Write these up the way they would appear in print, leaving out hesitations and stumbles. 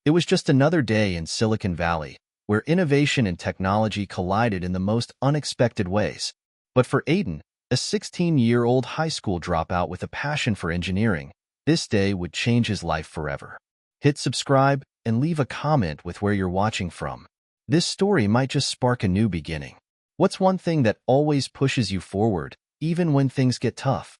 It was just another day in Silicon Valley, where innovation and technology collided in the most unexpected ways. But for Aiden, a 16-year-old high school dropout with a passion for engineering, this day would change his life forever. Hit subscribe and leave a comment with where you're watching from. This story might just spark a new beginning. What's one thing that always pushes you forward, even when things get tough?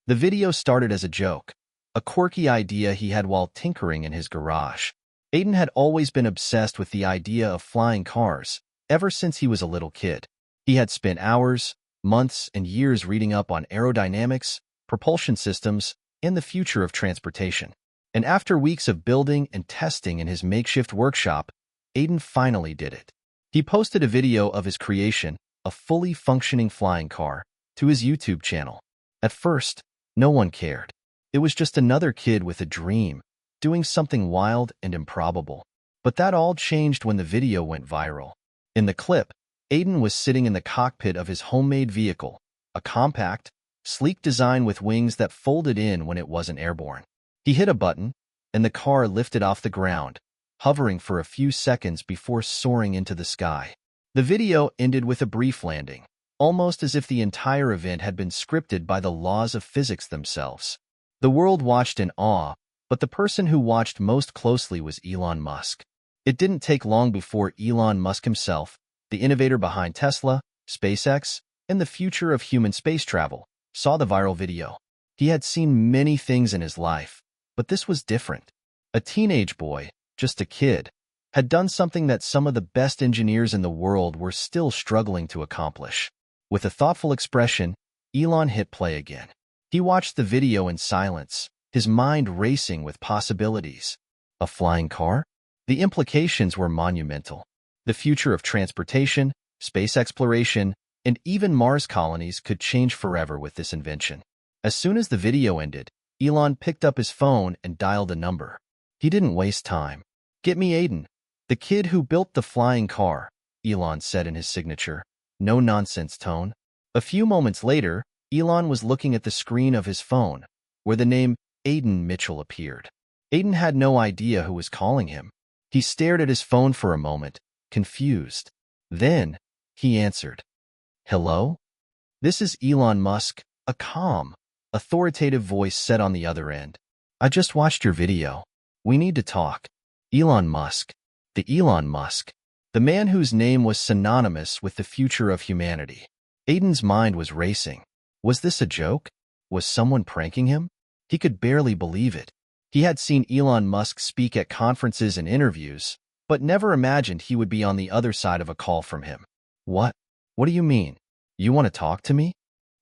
The video started as a joke, a quirky idea he had while tinkering in his garage. Aiden had always been obsessed with the idea of flying cars, ever since he was a little kid. He had spent hours, months, and years reading up on aerodynamics, propulsion systems, and the future of transportation. And after weeks of building and testing in his makeshift workshop, Aiden finally did it. He posted a video of his creation, a fully functioning flying car, to his YouTube channel. At first, no one cared. It was just another kid with a dream, doing something wild and improbable. But that all changed when the video went viral. In the clip, Aiden was sitting in the cockpit of his homemade vehicle, a compact, sleek design with wings that folded in when it wasn't airborne. He hit a button, and the car lifted off the ground, hovering for a few seconds before soaring into the sky. The video ended with a brief landing, almost as if the entire event had been scripted by the laws of physics themselves. The world watched in awe, but the person who watched most closely was Elon Musk. It didn't take long before Elon Musk himself, the innovator behind Tesla, SpaceX, and the future of human space travel, saw the viral video. He had seen many things in his life, but this was different. A teenage boy, just a kid, had done something that some of the best engineers in the world were still struggling to accomplish. With a thoughtful expression, Elon hit play again. He watched the video in silence, his mind racing with possibilities. A flying car? The implications were monumental. The future of transportation, space exploration, and even Mars colonies could change forever with this invention. As soon as the video ended, Elon picked up his phone and dialed a number. He didn't waste time. "Get me Aiden, the kid who built the flying car," Elon said in his signature, no-nonsense tone. A few moments later, Elon was looking at the screen of his phone, where the name Aiden Mitchell appeared. Aiden had no idea who was calling him. He stared at his phone for a moment, confused. Then, he answered. "Hello? This is Elon Musk," a calm, authoritative voice said on the other end. "I just watched your video. We need to talk." Elon Musk. The Elon Musk. The man whose name was synonymous with the future of humanity. Aiden's mind was racing. Was this a joke? Was someone pranking him? He could barely believe it. He had seen Elon Musk speak at conferences and interviews, but never imagined he would be on the other side of a call from him. What? What do you mean? You want to talk to me?"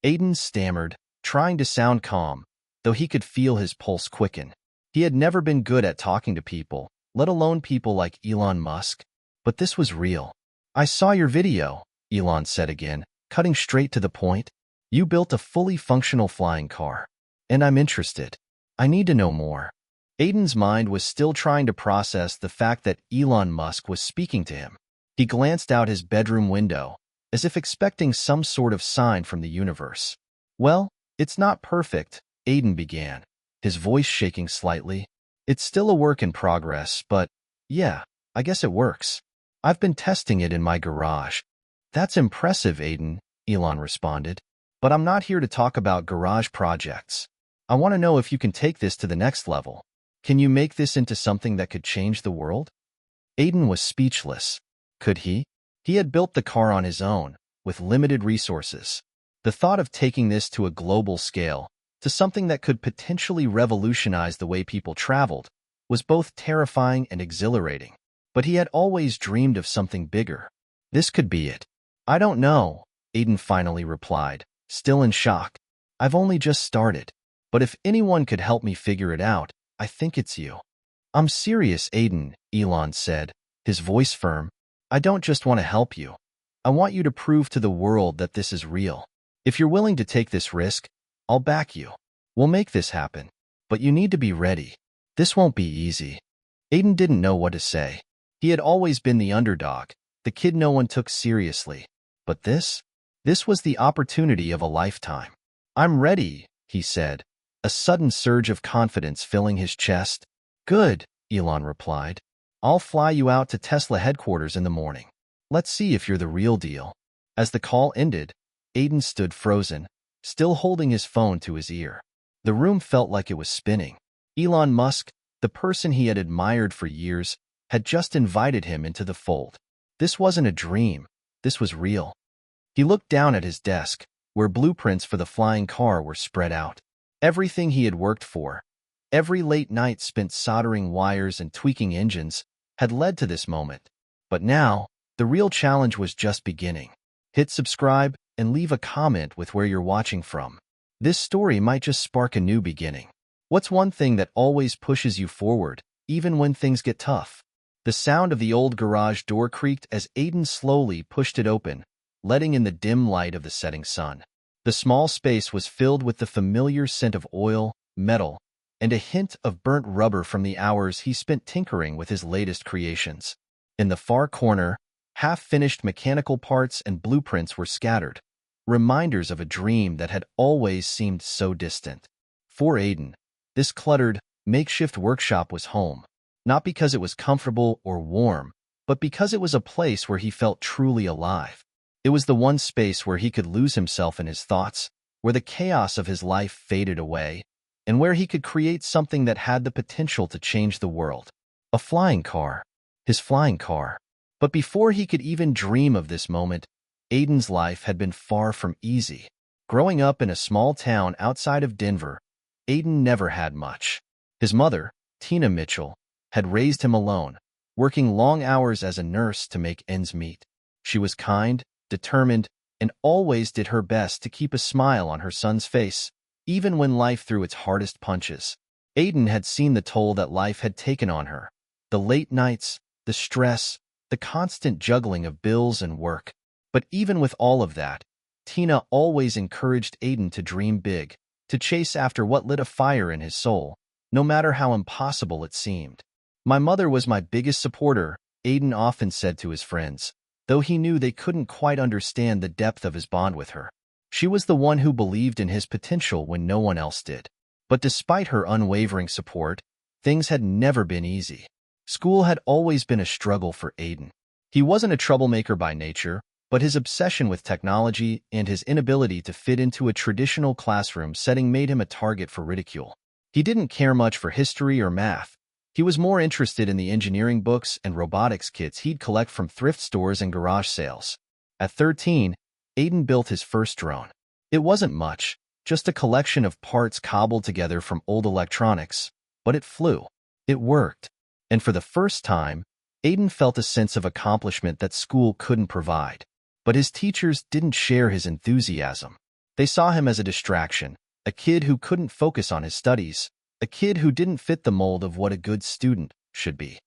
Aiden stammered, trying to sound calm, though he could feel his pulse quicken. He had never been good at talking to people, let alone people like Elon Musk. But this was real. "I saw your video," Elon said again, cutting straight to the point. "You built a fully functional flying car. And I'm interested. I need to know more." Aiden's mind was still trying to process the fact that Elon Musk was speaking to him. He glanced out his bedroom window, as if expecting some sort of sign from the universe. "Well, it's not perfect," Aiden began, his voice shaking slightly. "It's still a work in progress, but yeah, I guess it works. I've been testing it in my garage." "That's impressive, Aiden," Elon responded. "But I'm not here to talk about garage projects. I want to know if you can take this to the next level. Can you make this into something that could change the world?" Aiden was speechless. Could he? He had built the car on his own, with limited resources. The thought of taking this to a global scale, to something that could potentially revolutionize the way people traveled, was both terrifying and exhilarating. But he had always dreamed of something bigger. This could be it. "I don't know," Aiden finally replied, still in shock. "I've only just started. But if anyone could help me figure it out, I think it's you." "I'm serious, Aiden," Elon said, his voice firm. "I don't just want to help you. I want you to prove to the world that this is real. If you're willing to take this risk, I'll back you. We'll make this happen. But you need to be ready. This won't be easy." Aiden didn't know what to say. He had always been the underdog, the kid no one took seriously. But this was the opportunity of a lifetime. "I'm ready," he said, a sudden surge of confidence filling his chest. "Good," Elon replied. I'll fly you out to Tesla headquarters in the morning. Let's see if you're the real deal." As the call ended, Aiden stood frozen, still holding his phone to his ear. The room felt like it was spinning. Elon Musk, the person he had admired for years, had just invited him into the fold. This wasn't a dream. This was real. He looked down at his desk, where blueprints for the flying car were spread out. Everything he had worked for, every late night spent soldering wires and tweaking engines, had led to this moment. But now, the real challenge was just beginning. Hit subscribe and leave a comment with where you're watching from. This story might just spark a new beginning. What's one thing that always pushes you forward, even when things get tough? The sound of the old garage door creaked as Aiden slowly pushed it open, letting in the dim light of the setting sun. The small space was filled with the familiar scent of oil, metal, and a hint of burnt rubber from the hours he spent tinkering with his latest creations. In the far corner, half-finished mechanical parts and blueprints were scattered, reminders of a dream that had always seemed so distant. For Aiden, this cluttered, makeshift workshop was home, not because it was comfortable or warm, but because it was a place where he felt truly alive. It was the one space where he could lose himself in his thoughts, where the chaos of his life faded away, and where he could create something that had the potential to change the world. A flying car. His flying car. But before he could even dream of this moment, Aiden's life had been far from easy. Growing up in a small town outside of Denver, Aiden never had much. His mother, Tina Mitchell, had raised him alone, working long hours as a nurse to make ends meet. She was kind, determined, and always did her best to keep a smile on her son's face, even when life threw its hardest punches. Aiden had seen the toll that life had taken on her. The late nights, the stress, the constant juggling of bills and work. But even with all of that, Tina always encouraged Aiden to dream big, to chase after what lit a fire in his soul, no matter how impossible it seemed. "My mother was my biggest supporter," Aiden often said to his friends, though he knew they couldn't quite understand the depth of his bond with her. She was the one who believed in his potential when no one else did. But despite her unwavering support, things had never been easy. School had always been a struggle for Aiden. He wasn't a troublemaker by nature, but his obsession with technology and his inability to fit into a traditional classroom setting made him a target for ridicule. He didn't care much for history or math. He was more interested in the engineering books and robotics kits he'd collect from thrift stores and garage sales. At 13, Aiden built his first drone. It wasn't much, just a collection of parts cobbled together from old electronics, but it flew. It worked. And for the first time, Aiden felt a sense of accomplishment that school couldn't provide. But his teachers didn't share his enthusiasm. They saw him as a distraction, a kid who couldn't focus on his studies, a kid who didn't fit the mold of what a good student should be.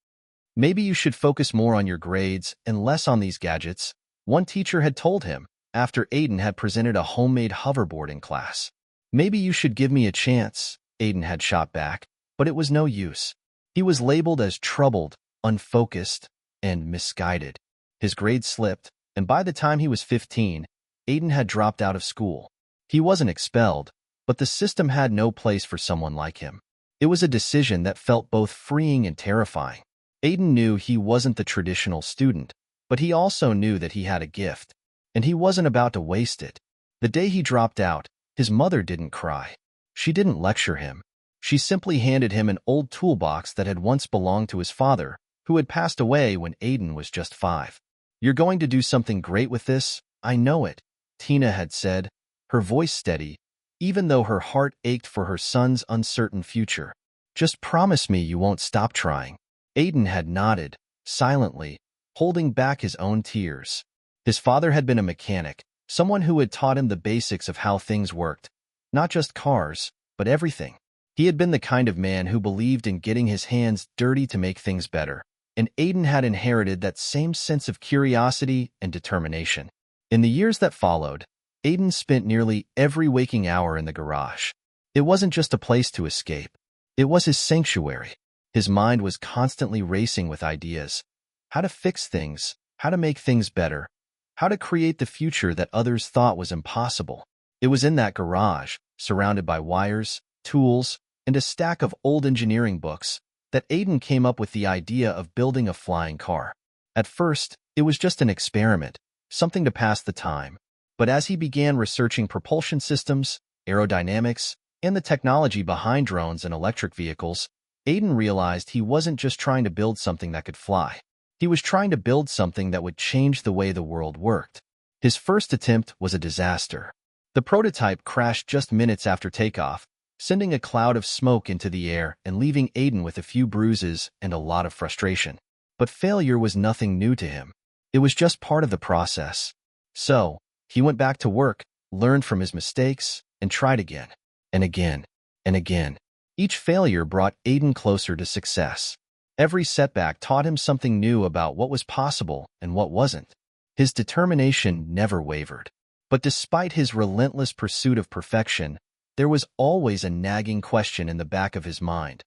"Maybe you should focus more on your grades and less on these gadgets," one teacher had told him after Aiden had presented a homemade hoverboard in class. "Maybe you should give me a chance," Aiden had shot back, but it was no use. He was labeled as troubled, unfocused, and misguided. His grades slipped, and by the time he was 15, Aiden had dropped out of school. He wasn't expelled, but the system had no place for someone like him. It was a decision that felt both freeing and terrifying. Aiden knew he wasn't the traditional student, but he also knew that he had a gift, and he wasn't about to waste it. The day he dropped out, his mother didn't cry. She didn't lecture him. She simply handed him an old toolbox that had once belonged to his father, who had passed away when Aiden was just 5. "You're going to do something great with this, I know it," Tina had said, her voice steady, even though her heart ached for her son's uncertain future. "Just promise me you won't stop trying." Aiden had nodded, silently, holding back his own tears. His father had been a mechanic, someone who had taught him the basics of how things worked, not just cars, but everything. He had been the kind of man who believed in getting his hands dirty to make things better, and Aiden had inherited that same sense of curiosity and determination. In the years that followed, Aiden spent nearly every waking hour in the garage. It wasn't just a place to escape. It was his sanctuary. His mind was constantly racing with ideas. How to fix things, how to make things better, how to create the future that others thought was impossible. It was in that garage, surrounded by wires, tools, and a stack of old engineering books, that Aiden came up with the idea of building a flying car. At first, it was just an experiment, something to pass the time. But as he began researching propulsion systems, aerodynamics, and the technology behind drones and electric vehicles, Aiden realized he wasn't just trying to build something that could fly. He was trying to build something that would change the way the world worked. His first attempt was a disaster. The prototype crashed just minutes after takeoff, sending a cloud of smoke into the air and leaving Aiden with a few bruises and a lot of frustration. But failure was nothing new to him. It was just part of the process. So, he went back to work, learned from his mistakes, and tried again, and again, and again. Each failure brought Aiden closer to success. Every setback taught him something new about what was possible and what wasn't. His determination never wavered. But despite his relentless pursuit of perfection, there was always a nagging question in the back of his mind.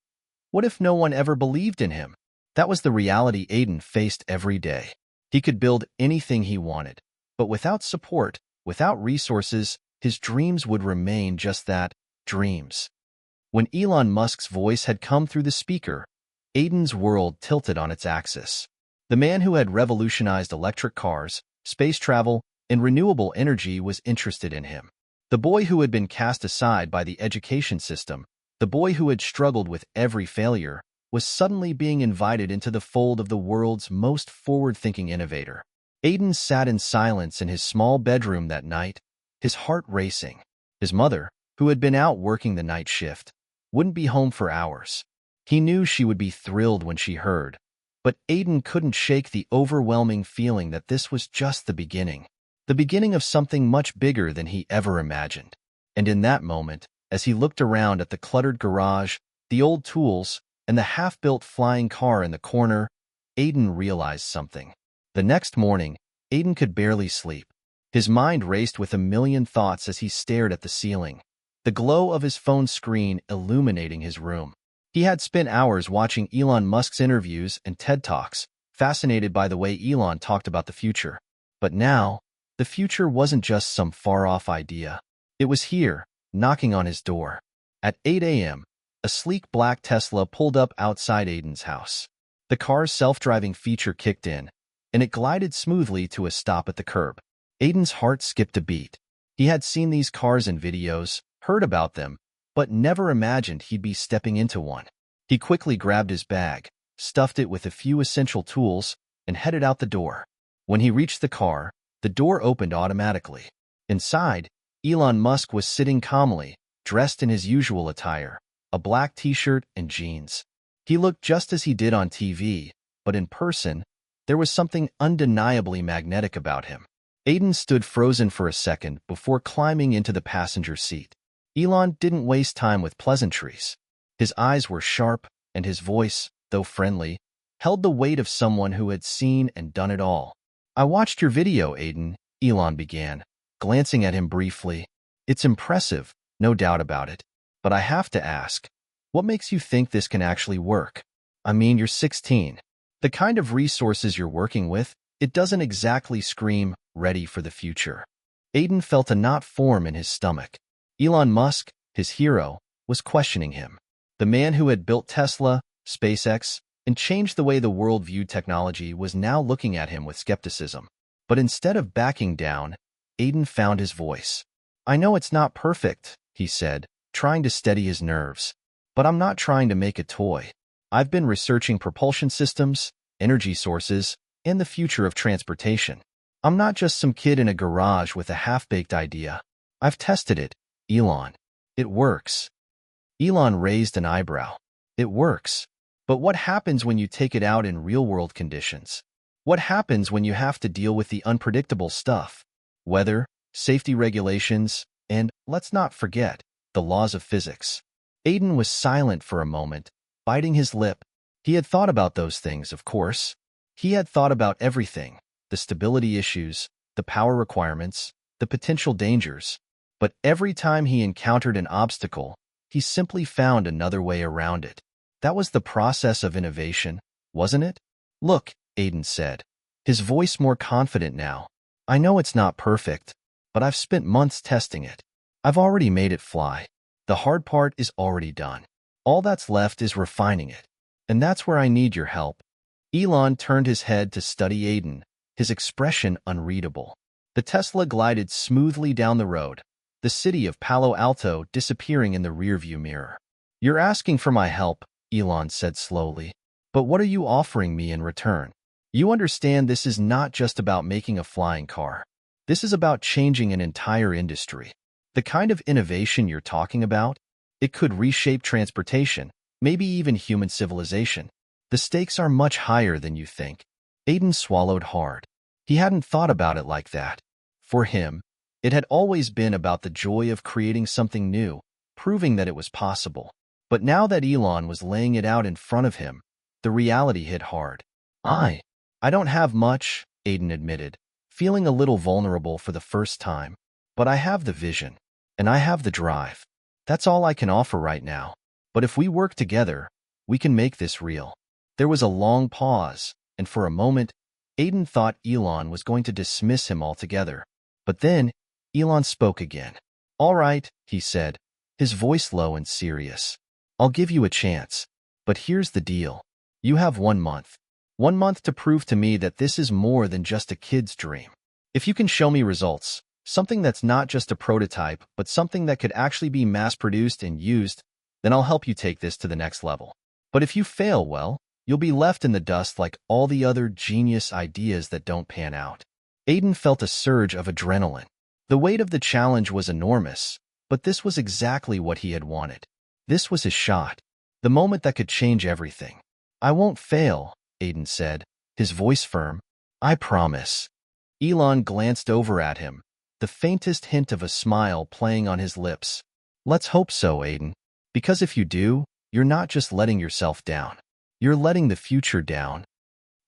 What if no one ever believed in him? That was the reality Aiden faced every day. He could build anything he wanted, but without support, without resources, his dreams would remain just that, dreams. When Elon Musk's voice had come through the speaker, Aiden's world tilted on its axis. The man who had revolutionized electric cars, space travel, and renewable energy was interested in him. The boy who had been cast aside by the education system, the boy who had struggled with every failure, was suddenly being invited into the fold of the world's most forward-thinking innovator. Aiden sat in silence in his small bedroom that night, his heart racing. His mother, who had been out working the night shift, wouldn't be home for hours. He knew she would be thrilled when she heard, but Aiden couldn't shake the overwhelming feeling that this was just the beginning of something much bigger than he ever imagined. And in that moment, as he looked around at the cluttered garage, the old tools, and the half-built flying car in the corner, Aiden realized something. The next morning, Aiden could barely sleep. His mind raced with a million thoughts as he stared at the ceiling, the glow of his phone screen illuminating his room. He had spent hours watching Elon Musk's interviews and TED Talks, fascinated by the way Elon talked about the future. But now, the future wasn't just some far-off idea. It was here, knocking on his door. At 8 a.m., a sleek black Tesla pulled up outside Aiden's house. The car's self-driving feature kicked in, and it glided smoothly to a stop at the curb. Aiden's heart skipped a beat. He had seen these cars in videos, heard about them, but never imagined he'd be stepping into one. He quickly grabbed his bag, stuffed it with a few essential tools, and headed out the door. When he reached the car, the door opened automatically. Inside, Elon Musk was sitting calmly, dressed in his usual attire, a black t-shirt and jeans. He looked just as he did on TV, but in person, there was something undeniably magnetic about him. Aiden stood frozen for a second before climbing into the passenger seat. Elon didn't waste time with pleasantries. His eyes were sharp, and his voice, though friendly, held the weight of someone who had seen and done it all. "I watched your video, Aiden," Elon began, glancing at him briefly. "It's impressive, no doubt about it. But I have to ask, what makes you think this can actually work? I mean, you're 16. The kind of resources you're working with, it doesn't exactly scream, ready for the future." Aiden felt a knot form in his stomach. Elon Musk, his hero, was questioning him. The man who had built Tesla, SpaceX, and changed the way the world viewed technology was now looking at him with skepticism. But instead of backing down, Aiden found his voice. "I know it's not perfect," he said, trying to steady his nerves. "But I'm not trying to make a toy. I've been researching propulsion systems, energy sources, and the future of transportation. I'm not just some kid in a garage with a half-baked idea. I've tested it, Elon. It works." Elon raised an eyebrow. "It works. But what happens when you take it out in real-world conditions? What happens when you have to deal with the unpredictable stuff? Weather, safety regulations, and, let's not forget, the laws of physics." Aiden was silent for a moment, biting his lip. He had thought about those things, of course. He had thought about everything, the stability issues, the power requirements, the potential dangers. But every time he encountered an obstacle, he simply found another way around it. That was the process of innovation, wasn't it? "Look," Aiden said, his voice more confident now. "I know it's not perfect, but I've spent months testing it. I've already made it fly. The hard part is already done. All that's left is refining it. And that's where I need your help. Elon turned his head to study Aiden, his expression unreadable. The Tesla glided smoothly down the road, the city of Palo Alto disappearing in the rearview mirror. You're asking for my help, Elon said slowly. But what are you offering me in return? You understand this is not just about making a flying car. This is about changing an entire industry. The kind of innovation you're talking about, it could reshape transportation, maybe even human civilization. The stakes are much higher than you think. Aiden swallowed hard. He hadn't thought about it like that. For him, it had always been about the joy of creating something new, proving that it was possible. But now that Elon was laying it out in front of him, the reality hit hard. I don't have much, Aiden admitted, feeling a little vulnerable for the first time. But I have the vision, and I have the drive. That's all I can offer right now. But if we work together, we can make this real. There was a long pause, and for a moment, Aiden thought Elon was going to dismiss him altogether. But then, Elon spoke again. All right, he said, his voice low and serious. I'll give you a chance. But here's the deal. You have 1 month. 1 month to prove to me that this is more than just a kid's dream. If you can show me results, something that's not just a prototype, but something that could actually be mass-produced and used, then I'll help you take this to the next level. But if you fail, well, you'll be left in the dust like all the other genius ideas that don't pan out. Aiden felt a surge of adrenaline. The weight of the challenge was enormous, but this was exactly what he had wanted. This was his shot, the moment that could change everything. I won't fail, Aiden said, his voice firm. I promise. Elon glanced over at him, the faintest hint of a smile playing on his lips. Let's hope so, Aiden. Because if you do, you're not just letting yourself down. You're letting the future down.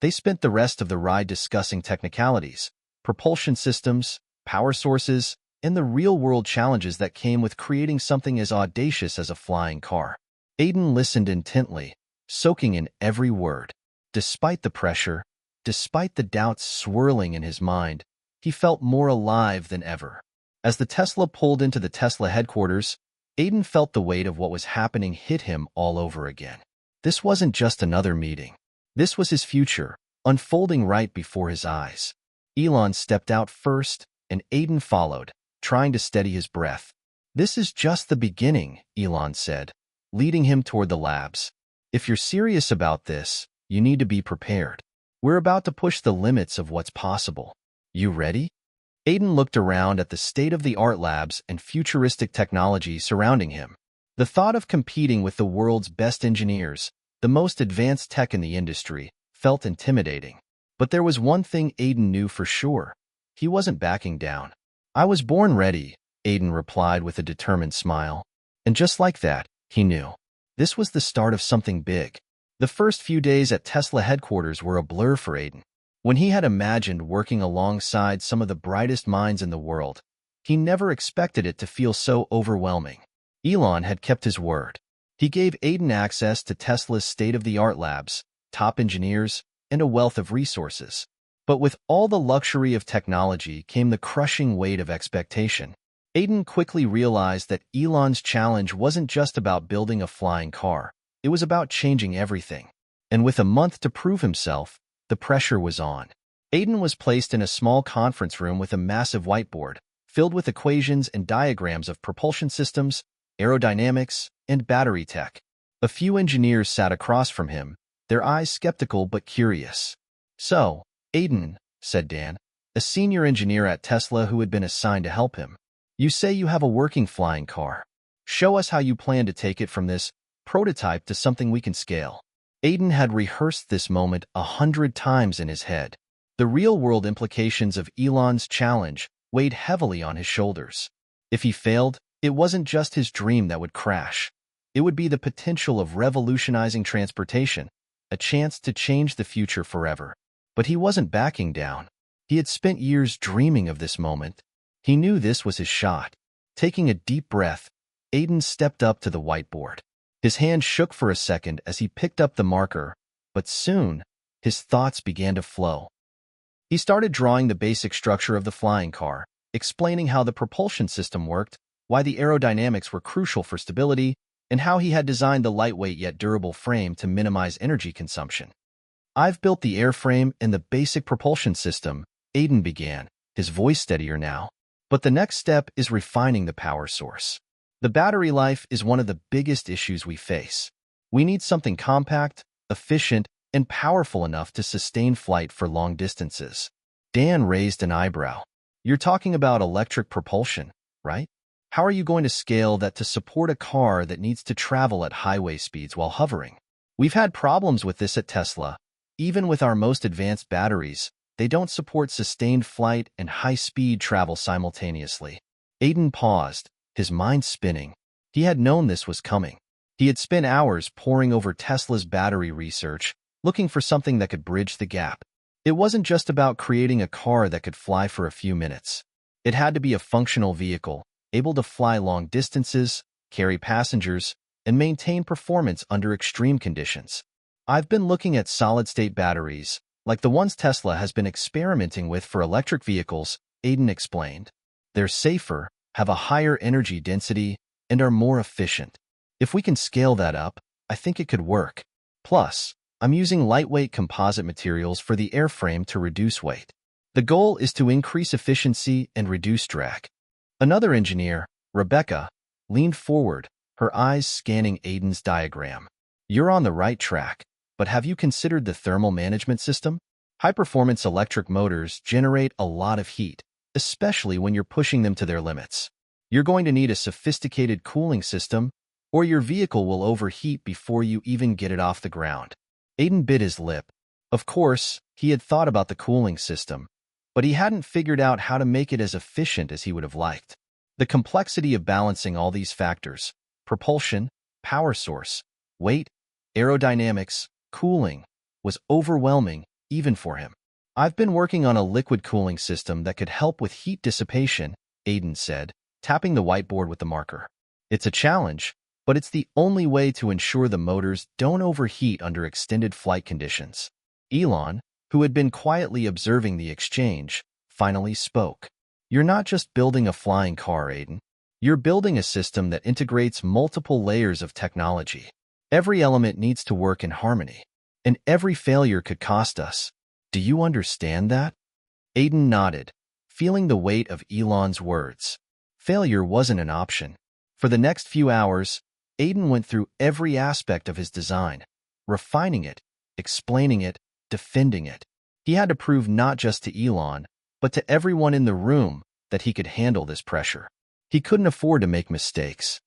They spent the rest of the ride discussing technicalities, propulsion systems, power sources, and the real-world challenges that came with creating something as audacious as a flying car. Aiden listened intently, soaking in every word. Despite the pressure, despite the doubts swirling in his mind, he felt more alive than ever. As the Tesla pulled into the Tesla headquarters, Aiden felt the weight of what was happening hit him all over again. This wasn't just another meeting. This was his future, unfolding right before his eyes. Elon stepped out first, and Aiden followed, trying to steady his breath. This is just the beginning, Elon said, leading him toward the labs. If you're serious about this, you need to be prepared. We're about to push the limits of what's possible. You ready? Aiden looked around at the state-of-the-art labs and futuristic technology surrounding him. The thought of competing with the world's best engineers, the most advanced tech in the industry, felt intimidating. But there was one thing Aiden knew for sure. He wasn't backing down. I was born ready, Aiden replied with a determined smile. And just like that, he knew. This was the start of something big. The first few days at Tesla headquarters were a blur for Aiden. When he had imagined working alongside some of the brightest minds in the world, he never expected it to feel so overwhelming. Elon had kept his word. He gave Aiden access to Tesla's state-of-the-art labs, top engineers, and a wealth of resources. But with all the luxury of technology came the crushing weight of expectation. Aiden quickly realized that Elon's challenge wasn't just about building a flying car. It was about changing everything. And with a month to prove himself, the pressure was on. Aiden was placed in a small conference room with a massive whiteboard, filled with equations and diagrams of propulsion systems, aerodynamics, and battery tech. A few engineers sat across from him, their eyes skeptical but curious. So, Aiden, said Dan, a senior engineer at Tesla who had been assigned to help him. You say you have a working flying car. Show us how you plan to take it from this prototype to something we can scale. Aiden had rehearsed this moment 100 times in his head. The real-world implications of Elon's challenge weighed heavily on his shoulders. If he failed, it wasn't just his dream that would crash. It would be the potential of revolutionizing transportation, a chance to change the future forever. But he wasn't backing down. He had spent years dreaming of this moment. He knew this was his shot. Taking a deep breath, Aiden stepped up to the whiteboard. His hand shook for a second as he picked up the marker, but soon, his thoughts began to flow. He started drawing the basic structure of the flying car, explaining how the propulsion system worked, why the aerodynamics were crucial for stability, and how he had designed the lightweight yet durable frame to minimize energy consumption. "I've built the airframe and the basic propulsion system," Aiden began, his voice steadier now. "But the next step is refining the power source. The battery life is one of the biggest issues we face. We need something compact, efficient, and powerful enough to sustain flight for long distances." Dan raised an eyebrow. "You're talking about electric propulsion, right? How are you going to scale that to support a car that needs to travel at highway speeds while hovering? We've had problems with this at Tesla. Even with our most advanced batteries, they don't support sustained flight and high-speed travel simultaneously." Aiden paused, his mind spinning. He had known this was coming. He had spent hours poring over Tesla's battery research, looking for something that could bridge the gap. It wasn't just about creating a car that could fly for a few minutes. It had to be a functional vehicle, able to fly long distances, carry passengers, and maintain performance under extreme conditions. "I've been looking at solid-state batteries, like the ones Tesla has been experimenting with for electric vehicles," Aiden explained. "They're safer, have a higher energy density, and are more efficient. If we can scale that up, I think it could work. Plus, I'm using lightweight composite materials for the airframe to reduce weight. The goal is to increase efficiency and reduce drag." Another engineer, Rebecca, leaned forward, her eyes scanning Aiden's diagram. "You're on the right track, but have you considered the thermal management system? High-performance electric motors generate a lot of heat, especially when you're pushing them to their limits. You're going to need a sophisticated cooling system, or your vehicle will overheat before you even get it off the ground." Aiden bit his lip. Of course, he had thought about the cooling system, but he hadn't figured out how to make it as efficient as he would have liked. The complexity of balancing all these factors, propulsion, power source, weight, aerodynamics, cooling, was overwhelming even for him. "I've been working on a liquid cooling system that could help with heat dissipation," Aiden said, tapping the whiteboard with the marker. "It's a challenge, but it's the only way to ensure the motors don't overheat under extended flight conditions." Elon, who had been quietly observing the exchange, finally spoke. "You're not just building a flying car, Aiden. You're building a system that integrates multiple layers of technology. Every element needs to work in harmony, and every failure could cost us. Do you understand that?" Aiden nodded, feeling the weight of Elon's words. Failure wasn't an option. For the next few hours, Aiden went through every aspect of his design, refining it, explaining it, defending it. He had to prove not just to Elon, but to everyone in the room that he could handle this pressure. He couldn't afford to make mistakes.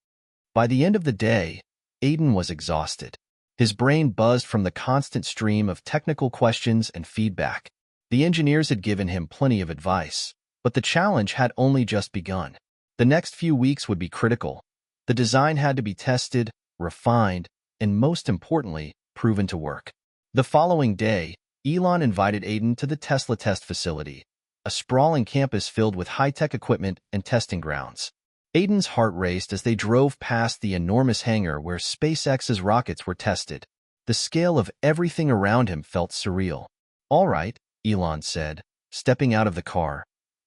By the end of the day, Aiden was exhausted. His brain buzzed from the constant stream of technical questions and feedback. The engineers had given him plenty of advice, but the challenge had only just begun. The next few weeks would be critical. The design had to be tested, refined, and most importantly, proven to work. The following day, Elon invited Aiden to the Tesla test facility, a sprawling campus filled with high-tech equipment and testing grounds. Aiden's heart raced as they drove past the enormous hangar where SpaceX's rockets were tested. The scale of everything around him felt surreal. "All right," Elon said, stepping out of the car.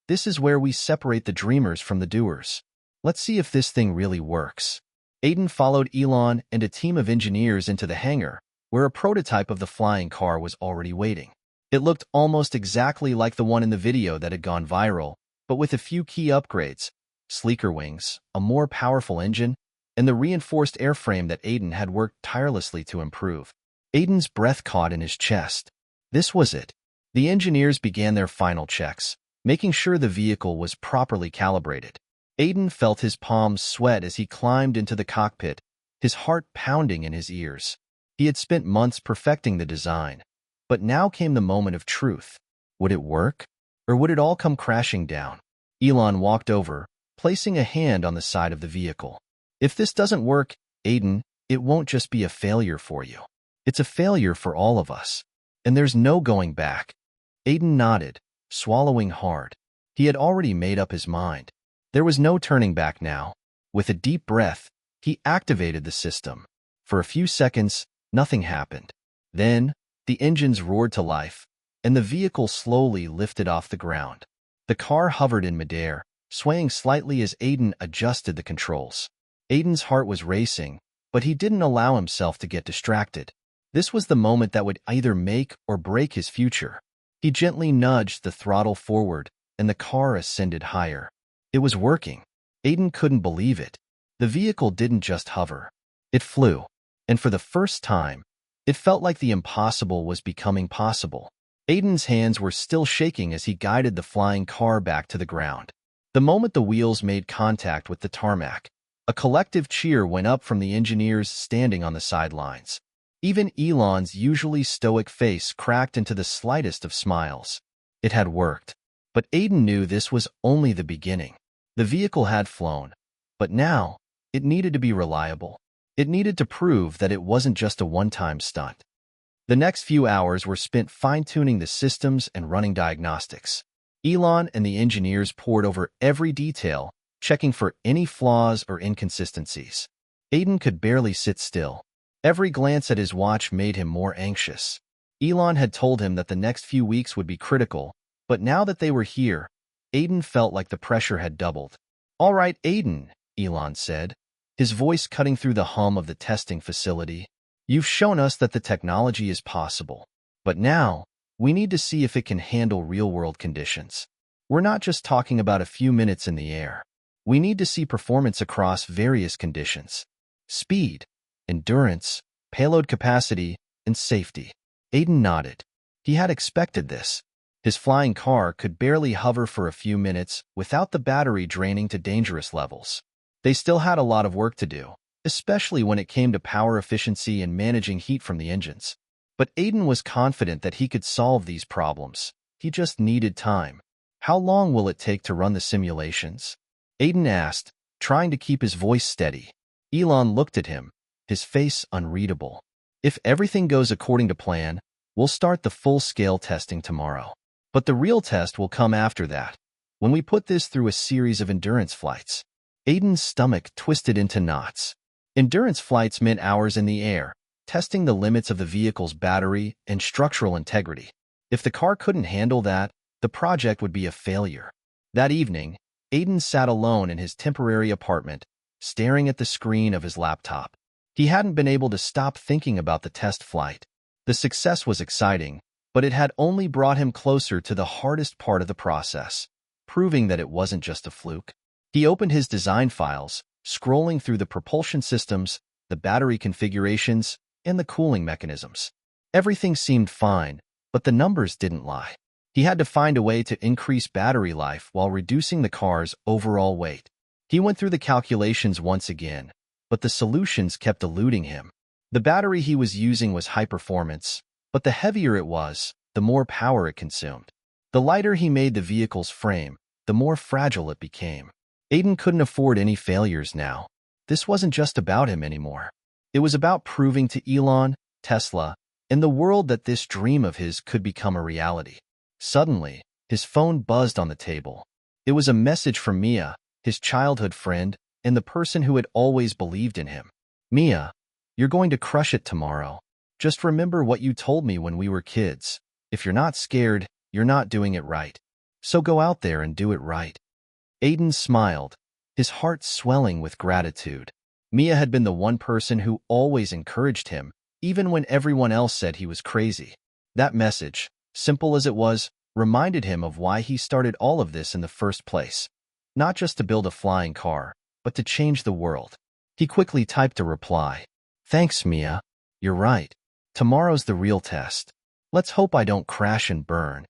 "This is where we separate the dreamers from the doers. Let's see if this thing really works." Aiden followed Elon and a team of engineers into the hangar, where a prototype of the flying car was already waiting. It looked almost exactly like the one in the video that had gone viral, but with a few key upgrades: sleeker wings, a more powerful engine, and the reinforced airframe that Aiden had worked tirelessly to improve. Aiden's breath caught in his chest. This was it. The engineers began their final checks, making sure the vehicle was properly calibrated. Aiden felt his palms sweat as he climbed into the cockpit, his heart pounding in his ears. He had spent months perfecting the design, but now came the moment of truth. Would it work, or would it all come crashing down? Elon walked over, placing a hand on the side of the vehicle. "If this doesn't work, Aiden, it won't just be a failure for you. It's a failure for all of us. And there's no going back." Aiden nodded, swallowing hard. He had already made up his mind. There was no turning back now. With a deep breath, he activated the system. For a few seconds, nothing happened. Then, the engines roared to life, and the vehicle slowly lifted off the ground. The car hovered in midair, swaying slightly as Aiden adjusted the controls. Aiden's heart was racing, But he didn't allow himself to get distracted. This was the moment that would either make or break his future. He gently nudged the throttle forward, and the car ascended higher. It was working. Aiden couldn't believe it. The vehicle didn't just hover. It flew. And for the first time, it felt like the impossible was becoming possible. Aiden's hands were still shaking as he guided the flying car back to the ground. The moment the wheels made contact with the tarmac, a collective cheer went up from the engineers standing on the sidelines. Even Elon's usually stoic face cracked into the slightest of smiles. It had worked. But Aiden knew this was only the beginning. The vehicle had flown. But now, it needed to be reliable. It needed to prove that it wasn't just a one-time stunt. The next few hours were spent fine-tuning the systems and running diagnostics. Elon and the engineers pored over every detail, checking for any flaws or inconsistencies. Aiden could barely sit still. Every glance at his watch made him more anxious. Elon had told him that the next few weeks would be critical, but now that they were here, Aiden felt like the pressure had doubled. "All right, Aiden," Elon said, his voice cutting through the hum of the testing facility. "You've shown us that the technology is possible. But now, we need to see if it can handle real-world conditions. We're not just talking about a few minutes in the air. We need to see performance across various conditions. Speed, endurance, payload capacity, and safety." Aiden nodded. He had expected this. His flying car could barely hover for a few minutes without the battery draining to dangerous levels. They still had a lot of work to do, especially when it came to power efficiency and managing heat from the engines. But Aiden was confident that he could solve these problems. He just needed time. "How long will it take to run the simulations?" Aiden asked, trying to keep his voice steady. Elon looked at him, his face unreadable. "If everything goes according to plan, we'll start the full-scale testing tomorrow. But the real test will come after that, when we put this through a series of endurance flights." Aiden's stomach twisted into knots. Endurance flights meant hours in the air, testing the limits of the vehicle's battery and structural integrity. If the car couldn't handle that, the project would be a failure. That evening, Aiden sat alone in his temporary apartment, staring at the screen of his laptop. He hadn't been able to stop thinking about the test flight. The success was exciting, but it had only brought him closer to the hardest part of the process, proving that it wasn't just a fluke. He opened his design files, scrolling through the propulsion systems, the battery configurations, and the cooling mechanisms. Everything seemed fine, but the numbers didn't lie. He had to find a way to increase battery life while reducing the car's overall weight. He went through the calculations once again, but the solutions kept eluding him. The battery he was using was high performance, but the heavier it was, the more power it consumed. The lighter he made the vehicle's frame, the more fragile it became. Aiden couldn't afford any failures now. This wasn't just about him anymore. It was about proving to Elon, Tesla, and the world that this dream of his could become a reality. Suddenly, his phone buzzed on the table. It was a message from Mia, his childhood friend, and the person who had always believed in him. "Mia, you're going to crush it tomorrow. Just remember what you told me when we were kids. If you're not scared, you're not doing it right. So go out there and do it right." Aiden smiled, his heart swelling with gratitude. Mia had been the one person who always encouraged him, even when everyone else said he was crazy. That message, simple as it was, reminded him of why he started all of this in the first place. Not just to build a flying car, but to change the world. He quickly typed a reply. "Thanks, Mia. You're right. Tomorrow's the real test. Let's hope I don't crash and burn."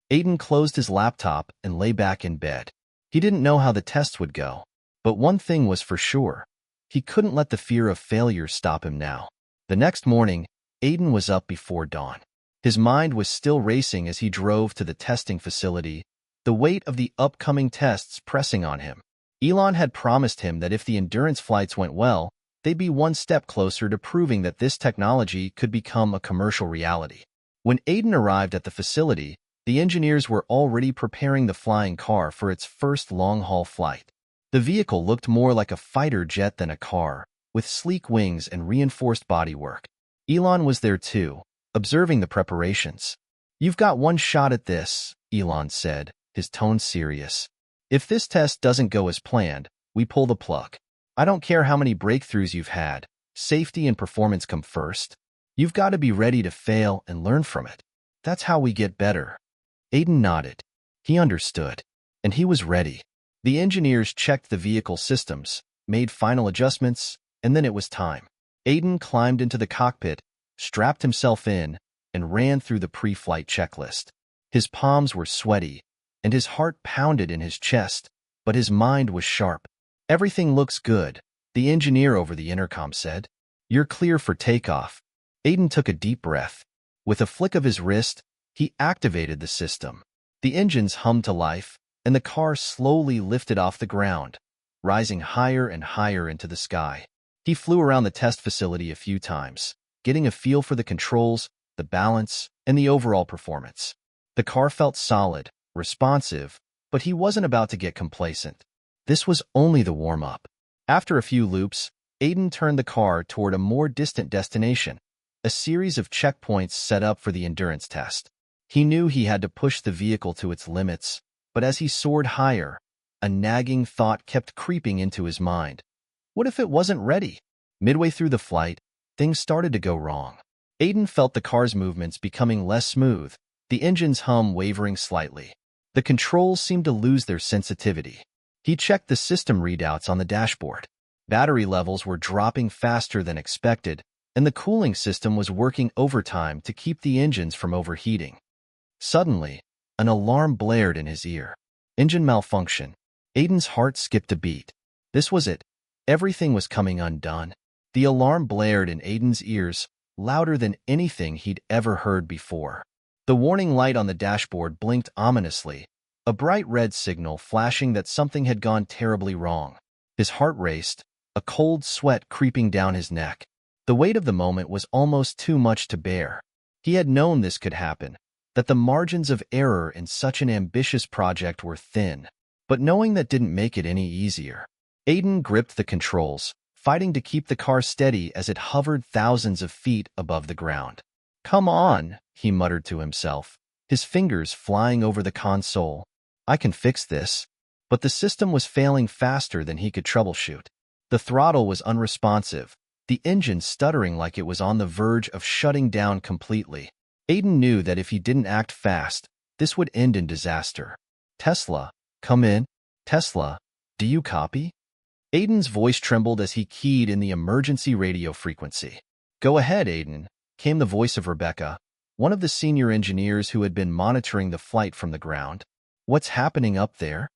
Aiden closed his laptop and lay back in bed. He didn't know how the test would go, but one thing was for sure. He couldn't let the fear of failure stop him now. The next morning, Aiden was up before dawn. His mind was still racing as he drove to the testing facility, the weight of the upcoming tests pressing on him. Elon had promised him that if the endurance flights went well, they'd be one step closer to proving that this technology could become a commercial reality. When Aiden arrived at the facility, the engineers were already preparing the flying car for its first long-haul flight. The vehicle looked more like a fighter jet than a car, with sleek wings and reinforced bodywork. Elon was there too, observing the preparations. "You've got one shot at this," Elon said, his tone serious. "If this test doesn't go as planned, we pull the plug. I don't care how many breakthroughs you've had. Safety and performance come first. You've got to be ready to fail and learn from it. That's how we get better. Aiden nodded. He understood, and he was ready. The engineers checked the vehicle systems, made final adjustments, and then it was time. Aiden climbed into the cockpit, strapped himself in, and ran through the pre-flight checklist. His palms were sweaty, and his heart pounded in his chest, but his mind was sharp. Everything looks good, the engineer over the intercom said. You're clear for takeoff. Aiden took a deep breath. With a flick of his wrist, he activated the system. The engines hummed to life, and the car slowly lifted off the ground, rising higher and higher into the sky. He flew around the test facility a few times, getting a feel for the controls, the balance, and the overall performance. The car felt solid, responsive, but he wasn't about to get complacent. This was only the warm-up. After a few loops, Aiden turned the car toward a more distant destination, a series of checkpoints set up for the endurance test. He knew he had to push the vehicle to its limits, but as he soared higher, a nagging thought kept creeping into his mind. What if it wasn't ready? Midway through the flight, things started to go wrong. Aiden felt the car's movements becoming less smooth, the engine's hum wavering slightly. The controls seemed to lose their sensitivity. He checked the system readouts on the dashboard. Battery levels were dropping faster than expected, and the cooling system was working overtime to keep the engines from overheating. Suddenly, an alarm blared in his ear. Engine malfunction. Aiden's heart skipped a beat. This was it. Everything was coming undone. The alarm blared in Aiden's ears, louder than anything he'd ever heard before. The warning light on the dashboard blinked ominously, a bright red signal flashing that something had gone terribly wrong. His heart raced, a cold sweat creeping down his neck. The weight of the moment was almost too much to bear. He had known this could happen, that the margins of error in such an ambitious project were thin, but knowing that didn't make it any easier. Aiden gripped the controls, fighting to keep the car steady as it hovered thousands of feet above the ground. Come on, he muttered to himself, his fingers flying over the console. I can fix this. But the system was failing faster than he could troubleshoot. The throttle was unresponsive, the engine stuttering like it was on the verge of shutting down completely. Aiden knew that if he didn't act fast, this would end in disaster. Tesla, come in. Tesla, do you copy? Aiden's voice trembled as he keyed in the emergency radio frequency. Go ahead, Aiden, came the voice of Rebecca, one of the senior engineers who had been monitoring the flight from the ground. What's happening up there?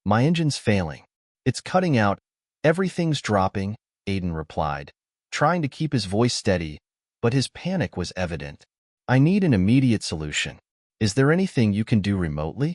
My engine's failing. It's cutting out. Everything's dropping, Aiden replied, trying to keep his voice steady, but his panic was evident. I need an immediate solution. Is there anything you can do remotely?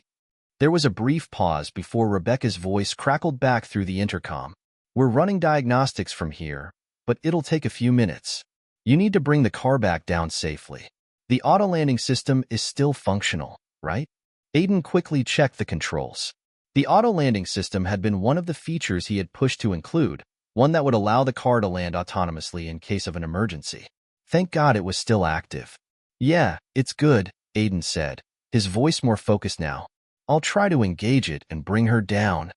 There was a brief pause before Rebecca's voice crackled back through the intercom. We're running diagnostics from here, but it'll take a few minutes. You need to bring the car back down safely. The auto-landing system is still functional, right? Aiden quickly checked the controls. The auto-landing system had been one of the features he had pushed to include, one that would allow the car to land autonomously in case of an emergency. Thank God it was still active. Yeah, it's good, Aiden said, his voice more focused now. I'll try to engage it and bring her down.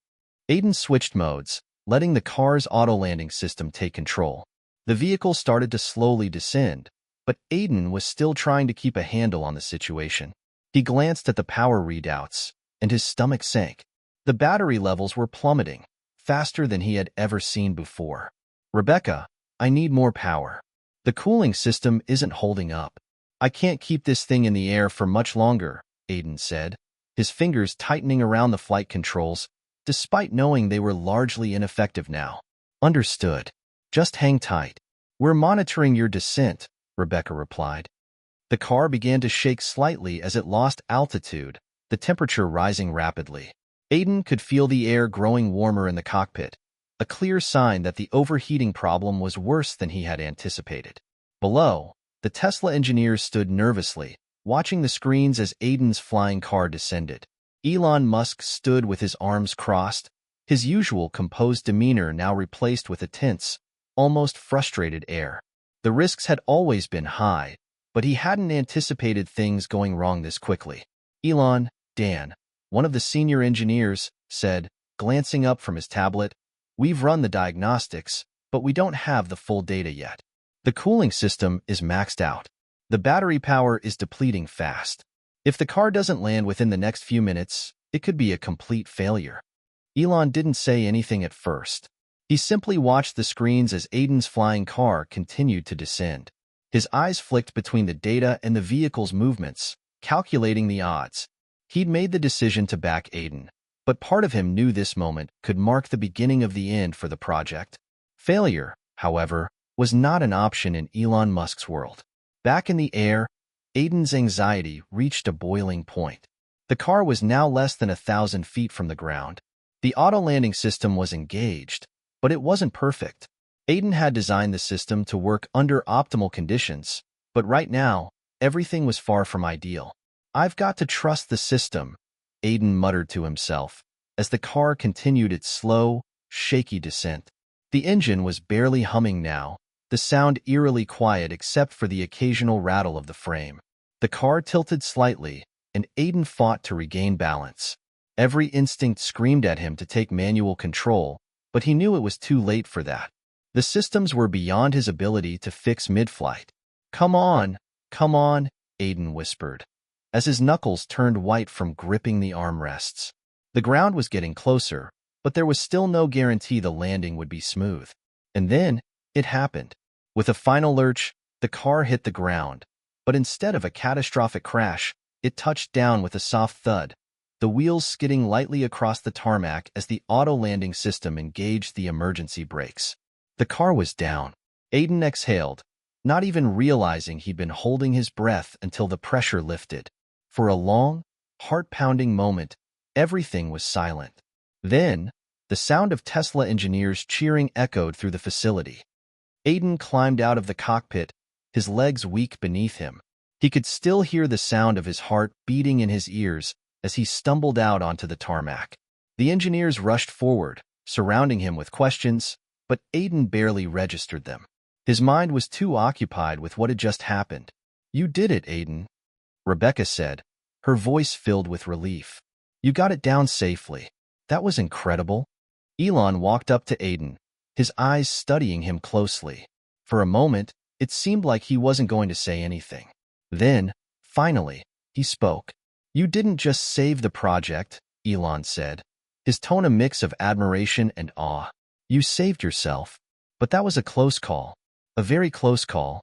Aiden switched modes, letting the car's auto-landing system take control. The vehicle started to slowly descend, but Aiden was still trying to keep a handle on the situation. He glanced at the power readouts, and his stomach sank. The battery levels were plummeting, faster than he had ever seen before. Rebecca, I need more power. The cooling system isn't holding up. I can't keep this thing in the air for much longer, Aiden said, his fingers tightening around the flight controls, despite knowing they were largely ineffective now. Understood. Just hang tight. We're monitoring your descent, Rebecca replied. The car began to shake slightly as it lost altitude, the temperature rising rapidly. Aiden could feel the air growing warmer in the cockpit, a clear sign that the overheating problem was worse than he had anticipated. Below, the Tesla engineers stood nervously, watching the screens as Aiden's flying car descended. Elon Musk stood with his arms crossed, his usual composed demeanor now replaced with a tense, almost frustrated air. The risks had always been high, but he hadn't anticipated things going wrong this quickly. Elon, Dan, one of the senior engineers, said, glancing up from his tablet, we've run the diagnostics, but we don't have the full data yet. The cooling system is maxed out. The battery power is depleting fast. If the car doesn't land within the next few minutes, it could be a complete failure." Elon didn't say anything at first. He simply watched the screens as Aiden's flying car continued to descend. His eyes flicked between the data and the vehicle's movements, calculating the odds. He'd made the decision to back Aiden, but part of him knew this moment could mark the beginning of the end for the project. Failure, however, was not an option in Elon Musk's world. Back in the air, Aiden's anxiety reached a boiling point. The car was now less than 1,000 feet from the ground. The auto-landing system was engaged, but it wasn't perfect. Aiden had designed the system to work under optimal conditions, but right now, everything was far from ideal. "I've got to trust the system," Aiden muttered to himself, as the car continued its slow, shaky descent. The engine was barely humming now, the sound eerily quiet except for the occasional rattle of the frame. The car tilted slightly, and Aiden fought to regain balance. Every instinct screamed at him to take manual control, but he knew it was too late for that. The systems were beyond his ability to fix mid-flight. Come on, Aiden whispered, as his knuckles turned white from gripping the armrests. The ground was getting closer, but there was still no guarantee the landing would be smooth. And then, it happened. With a final lurch, the car hit the ground, but instead of a catastrophic crash, it touched down with a soft thud, the wheels skidding lightly across the tarmac as the auto-landing system engaged the emergency brakes. The car was down. Aiden exhaled, not even realizing he'd been holding his breath until the pressure lifted. For a long, heart-pounding moment, everything was silent. Then, the sound of Tesla engineers cheering echoed through the facility. Aiden climbed out of the cockpit, his legs weak beneath him. He could still hear the sound of his heart beating in his ears as he stumbled out onto the tarmac. The engineers rushed forward, surrounding him with questions, but Aiden barely registered them. His mind was too occupied with what had just happened. "You did it, Aiden," Rebecca said, her voice filled with relief. "You got it down safely. That was incredible." Elon walked up to Aiden, his eyes studying him closely. For a moment, it seemed like he wasn't going to say anything. Then, finally, he spoke. "You didn't just save the project," Elon said, his tone a mix of admiration and awe. "You saved yourself. But that was a close call. A very close call."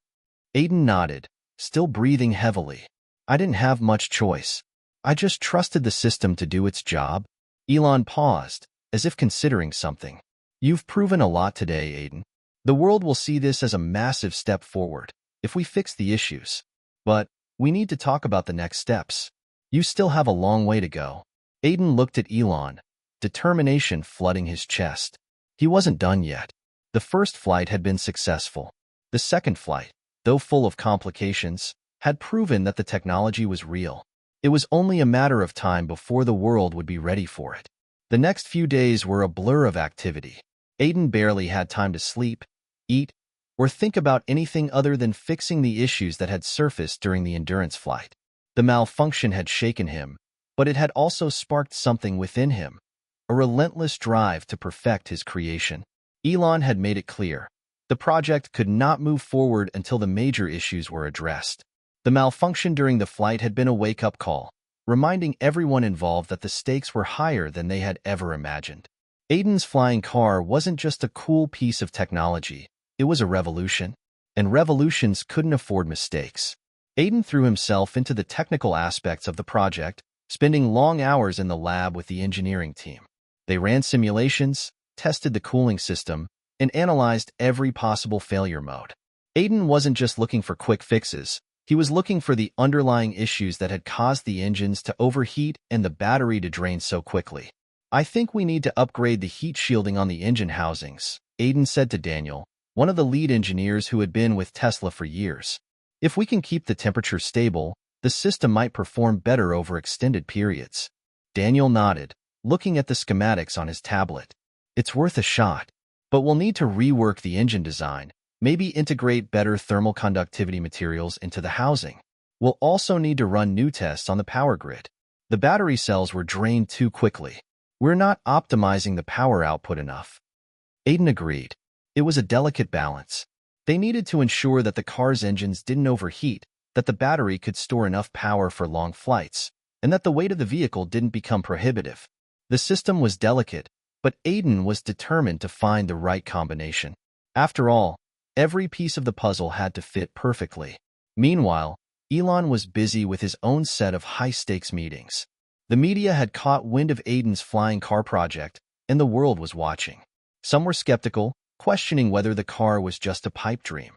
Aiden nodded, still breathing heavily. "I didn't have much choice. I just trusted the system to do its job." Elon paused, as if considering something. "You've proven a lot today, Aiden. The world will see this as a massive step forward, if we fix the issues. But we need to talk about the next steps. You still have a long way to go." Aiden looked at Elon, determination flooding his chest. He wasn't done yet. The first flight had been successful. The second flight, though full of complications, had proven that the technology was real. It was only a matter of time before the world would be ready for it. The next few days were a blur of activity. Aiden barely had time to sleep, eat, or think about anything other than fixing the issues that had surfaced during the endurance flight. The malfunction had shaken him, but it had also sparked something within him, a relentless drive to perfect his creation. Elon had made it clear. The project could not move forward until the major issues were addressed. The malfunction during the flight had been a wake-up call, reminding everyone involved that the stakes were higher than they had ever imagined. Aiden's flying car wasn't just a cool piece of technology, it was a revolution, and revolutions couldn't afford mistakes. Aiden threw himself into the technical aspects of the project, spending long hours in the lab with the engineering team. They ran simulations, tested the cooling system, and analyzed every possible failure mode. Aiden wasn't just looking for quick fixes, he was looking for the underlying issues that had caused the engines to overheat and the battery to drain so quickly. "I think we need to upgrade the heat shielding on the engine housings," Aiden said to Daniel, one of the lead engineers who had been with Tesla for years. "If we can keep the temperature stable, the system might perform better over extended periods." Daniel nodded, looking at the schematics on his tablet. "It's worth a shot, but we'll need to rework the engine design, maybe integrate better thermal conductivity materials into the housing. We'll also need to run new tests on the power grid. The battery cells were drained too quickly. We're not optimizing the power output enough." Aiden agreed. It was a delicate balance. They needed to ensure that the car's engines didn't overheat, that the battery could store enough power for long flights, and that the weight of the vehicle didn't become prohibitive. The system was delicate, but Aiden was determined to find the right combination. After all, every piece of the puzzle had to fit perfectly. Meanwhile, Elon was busy with his own set of high-stakes meetings. The media had caught wind of Aiden's flying car project, and the world was watching. Some were skeptical, questioning whether the car was just a pipe dream,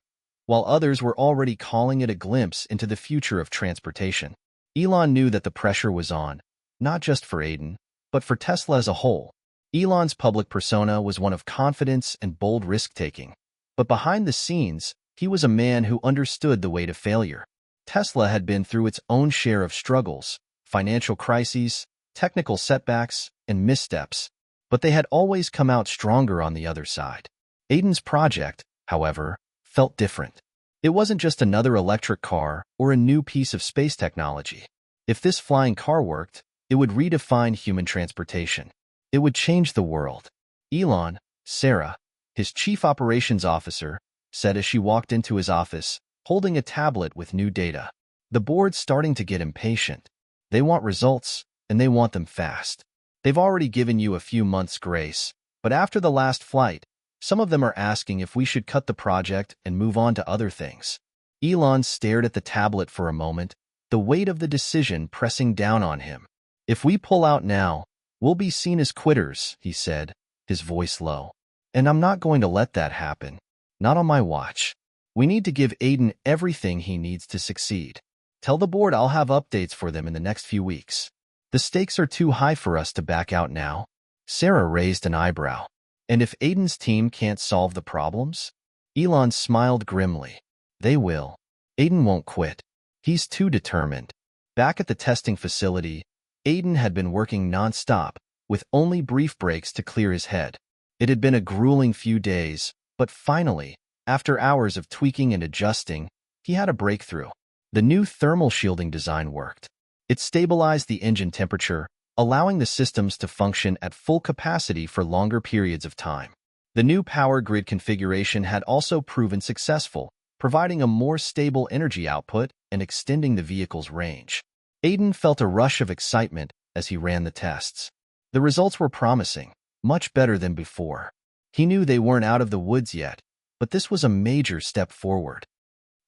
while others were already calling it a glimpse into the future of transportation. Elon knew that the pressure was on, not just for Aiden, but for Tesla as a whole. Elon's public persona was one of confidence and bold risk-taking, but behind the scenes, he was a man who understood the weight of failure. Tesla had been through its own share of struggles, financial crises, technical setbacks, and missteps, but they had always come out stronger on the other side. Aiden's project, however, felt different. It wasn't just another electric car or a new piece of space technology. If this flying car worked, it would redefine human transportation. It would change the world. Elon, Sarah, his chief operations officer, said as she walked into his office, holding a tablet with new data. The board's starting to get impatient. They want results, and they want them fast. They've already given you a few months' grace, but after the last flight, some of them are asking if we should cut the project and move on to other things. Elon stared at the tablet for a moment, the weight of the decision pressing down on him. If we pull out now, we'll be seen as quitters, he said, his voice low. And I'm not going to let that happen. Not on my watch. We need to give Aiden everything he needs to succeed. Tell the board I'll have updates for them in the next few weeks. The stakes are too high for us to back out now. Sarah raised an eyebrow. And if Aiden's team can't solve the problems? Elon smiled grimly. They will. Aiden won't quit. He's too determined. Back at the testing facility, Aiden had been working non-stop, with only brief breaks to clear his head. It had been a grueling few days, but finally, after hours of tweaking and adjusting, he had a breakthrough. The new thermal shielding design worked. It stabilized the engine temperature, allowing the systems to function at full capacity for longer periods of time. The new power grid configuration had also proven successful, providing a more stable energy output and extending the vehicle's range. Aiden felt a rush of excitement as he ran the tests. The results were promising, much better than before. He knew they weren't out of the woods yet, but this was a major step forward.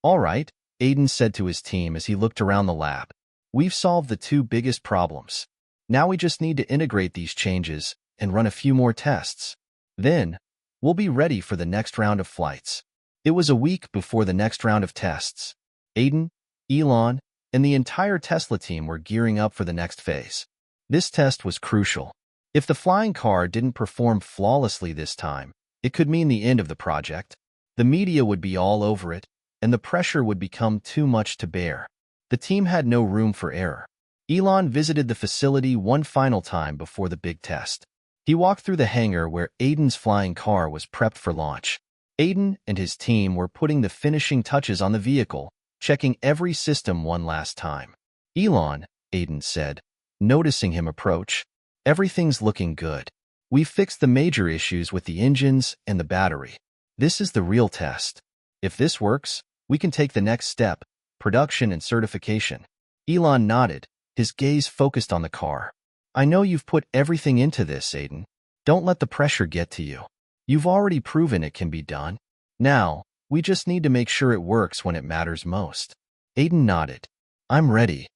All right, Aiden said to his team as he looked around the lab. We've solved the two biggest problems. Now we just need to integrate these changes and run a few more tests. Then, we'll be ready for the next round of flights. It was a week before the next round of tests. Aiden, Elon, and the entire Tesla team were gearing up for the next phase. This test was crucial. If the flying car didn't perform flawlessly this time, it could mean the end of the project. The media would be all over it, and the pressure would become too much to bear. The team had no room for error. Elon visited the facility one final time before the big test. He walked through the hangar where Aiden's flying car was prepped for launch. Aiden and his team were putting the finishing touches on the vehicle, checking every system one last time. Elon, Aiden said, noticing him approach, everything's looking good. We've fixed the major issues with the engines and the battery. This is the real test. If this works, we can take the next step, production and certification. Elon nodded, his gaze focused on the car. I know you've put everything into this, Aiden. Don't let the pressure get to you. You've already proven it can be done. Now, we just need to make sure it works when it matters most. Aiden nodded. I'm ready.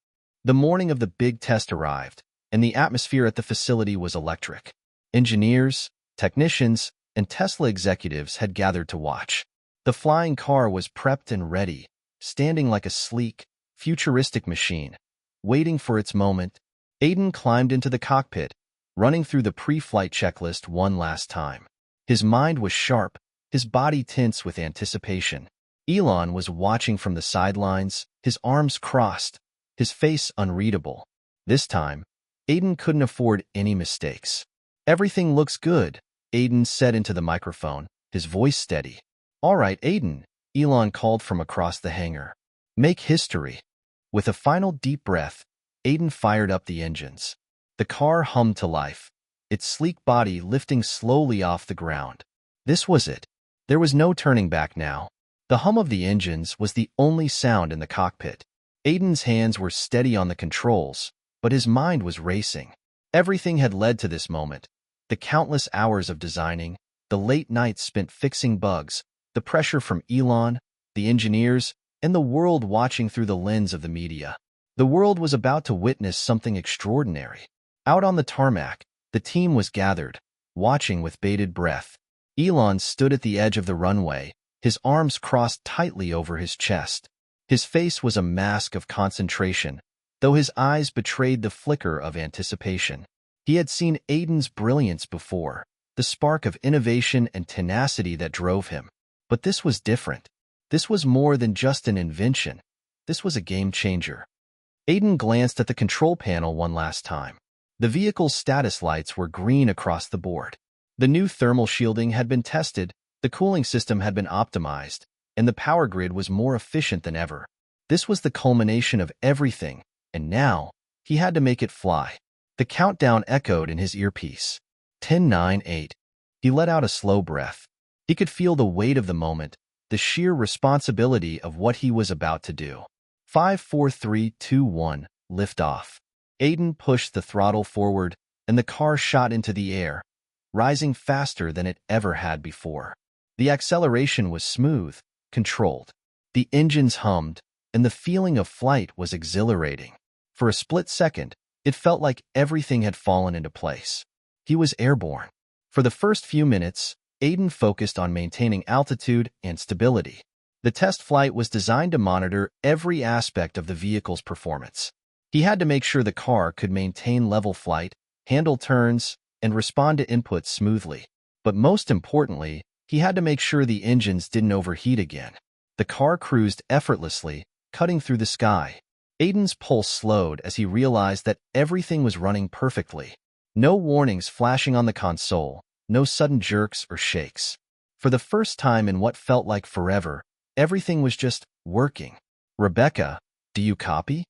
The morning of the big test arrived, and the atmosphere at the facility was electric. Engineers, technicians, and Tesla executives had gathered to watch. The flying car was prepped and ready, standing like a sleek, futuristic machine, waiting for its moment. Aiden climbed into the cockpit, running through the pre-flight checklist one last time. His mind was sharp, his body tense with anticipation. Elon was watching from the sidelines, his arms crossed, his face unreadable. This time, Aiden couldn't afford any mistakes. Everything looks good, Aiden said into the microphone, his voice steady. All right, Aiden, Elon called from across the hangar. Make history. With a final deep breath, Aiden fired up the engines. The car hummed to life, its sleek body lifting slowly off the ground. This was it. There was no turning back now. The hum of the engines was the only sound in the cockpit. Aiden's hands were steady on the controls, but his mind was racing. Everything had led to this moment. The countless hours of designing, the late nights spent fixing bugs, the pressure from Elon, the engineers, and the world watching through the lens of the media. The world was about to witness something extraordinary. Out on the tarmac, the team was gathered, watching with bated breath. Elon stood at the edge of the runway, his arms crossed tightly over his chest. His face was a mask of concentration, though his eyes betrayed the flicker of anticipation. He had seen Aiden's brilliance before, the spark of innovation and tenacity that drove him. But this was different. This was more than just an invention. This was a game changer. Aiden glanced at the control panel one last time. The vehicle's status lights were green across the board. The new thermal shielding had been tested, the cooling system had been optimized, and the power grid was more efficient than ever. This was the culmination of everything, and now, he had to make it fly. The countdown echoed in his earpiece. 10, 9, 8. He let out a slow breath. He could feel the weight of the moment, the sheer responsibility of what he was about to do. 5, 4, 3, 2, 1, lift off. Aiden pushed the throttle forward, and the car shot into the air, rising faster than it ever had before. The acceleration was smooth, controlled. The engines hummed, and the feeling of flight was exhilarating. For a split second, it felt like everything had fallen into place. He was airborne. For the first few minutes, Aiden focused on maintaining altitude and stability. The test flight was designed to monitor every aspect of the vehicle's performance. He had to make sure the car could maintain level flight, handle turns, and respond to inputs smoothly. But most importantly, he had to make sure the engines didn't overheat again. The car cruised effortlessly, cutting through the sky. Aiden's pulse slowed as he realized that everything was running perfectly. No warnings flashing on the console, no sudden jerks or shakes. For the first time in what felt like forever, everything was just working. "Rebecca, do you copy?"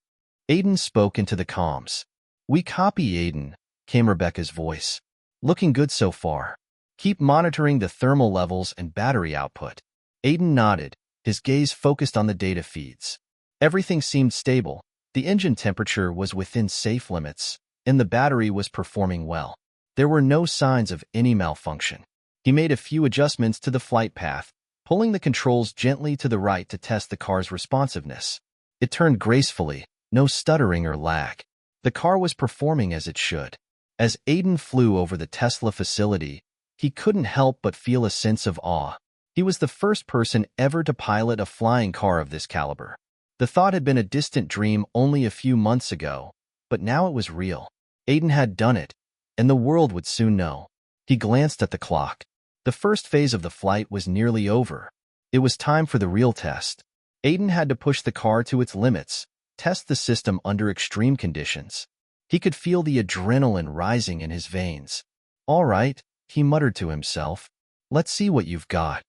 Aiden spoke into the comms. "We copy, Aiden," came Rebecca's voice. "Looking good so far. Keep monitoring the thermal levels and battery output." Aiden nodded, his gaze focused on the data feeds. Everything seemed stable. The engine temperature was within safe limits, and the battery was performing well. There were no signs of any malfunction. He made a few adjustments to the flight path, pulling the controls gently to the right to test the car's responsiveness. It turned gracefully, no stuttering or lag. The car was performing as it should. As Aiden flew over the Tesla facility, he couldn't help but feel a sense of awe. He was the first person ever to pilot a flying car of this caliber. The thought had been a distant dream only a few months ago, but now it was real. Aiden had done it, and the world would soon know. He glanced at the clock. The first phase of the flight was nearly over. It was time for the real test. Aiden had to push the car to its limits, test the system under extreme conditions. He could feel the adrenaline rising in his veins. "All right," he muttered to himself. "Let's see what you've got."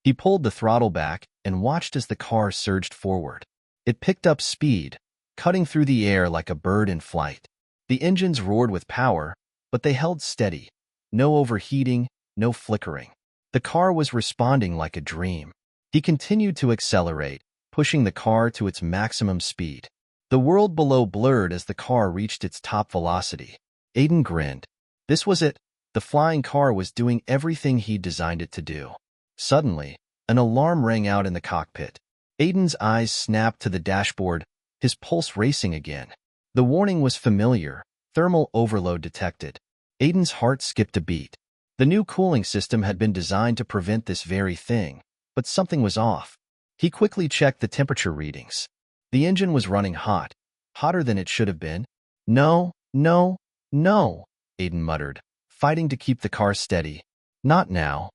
He pulled the throttle back and watched as the car surged forward. It picked up speed, cutting through the air like a bird in flight. The engines roared with power, but they held steady. No overheating, no flickering. The car was responding like a dream. He continued to accelerate, pushing the car to its maximum speed. The world below blurred as the car reached its top velocity. Aiden grinned. This was it. The flying car was doing everything he'd designed it to do. Suddenly, an alarm rang out in the cockpit. Aiden's eyes snapped to the dashboard, his pulse racing again. The warning was familiar: thermal overload detected. Aiden's heart skipped a beat. The new cooling system had been designed to prevent this very thing, but something was off. He quickly checked the temperature readings. The engine was running hot, hotter than it should have been. "No, no, no," Aiden muttered, fighting to keep the car steady. "Not now."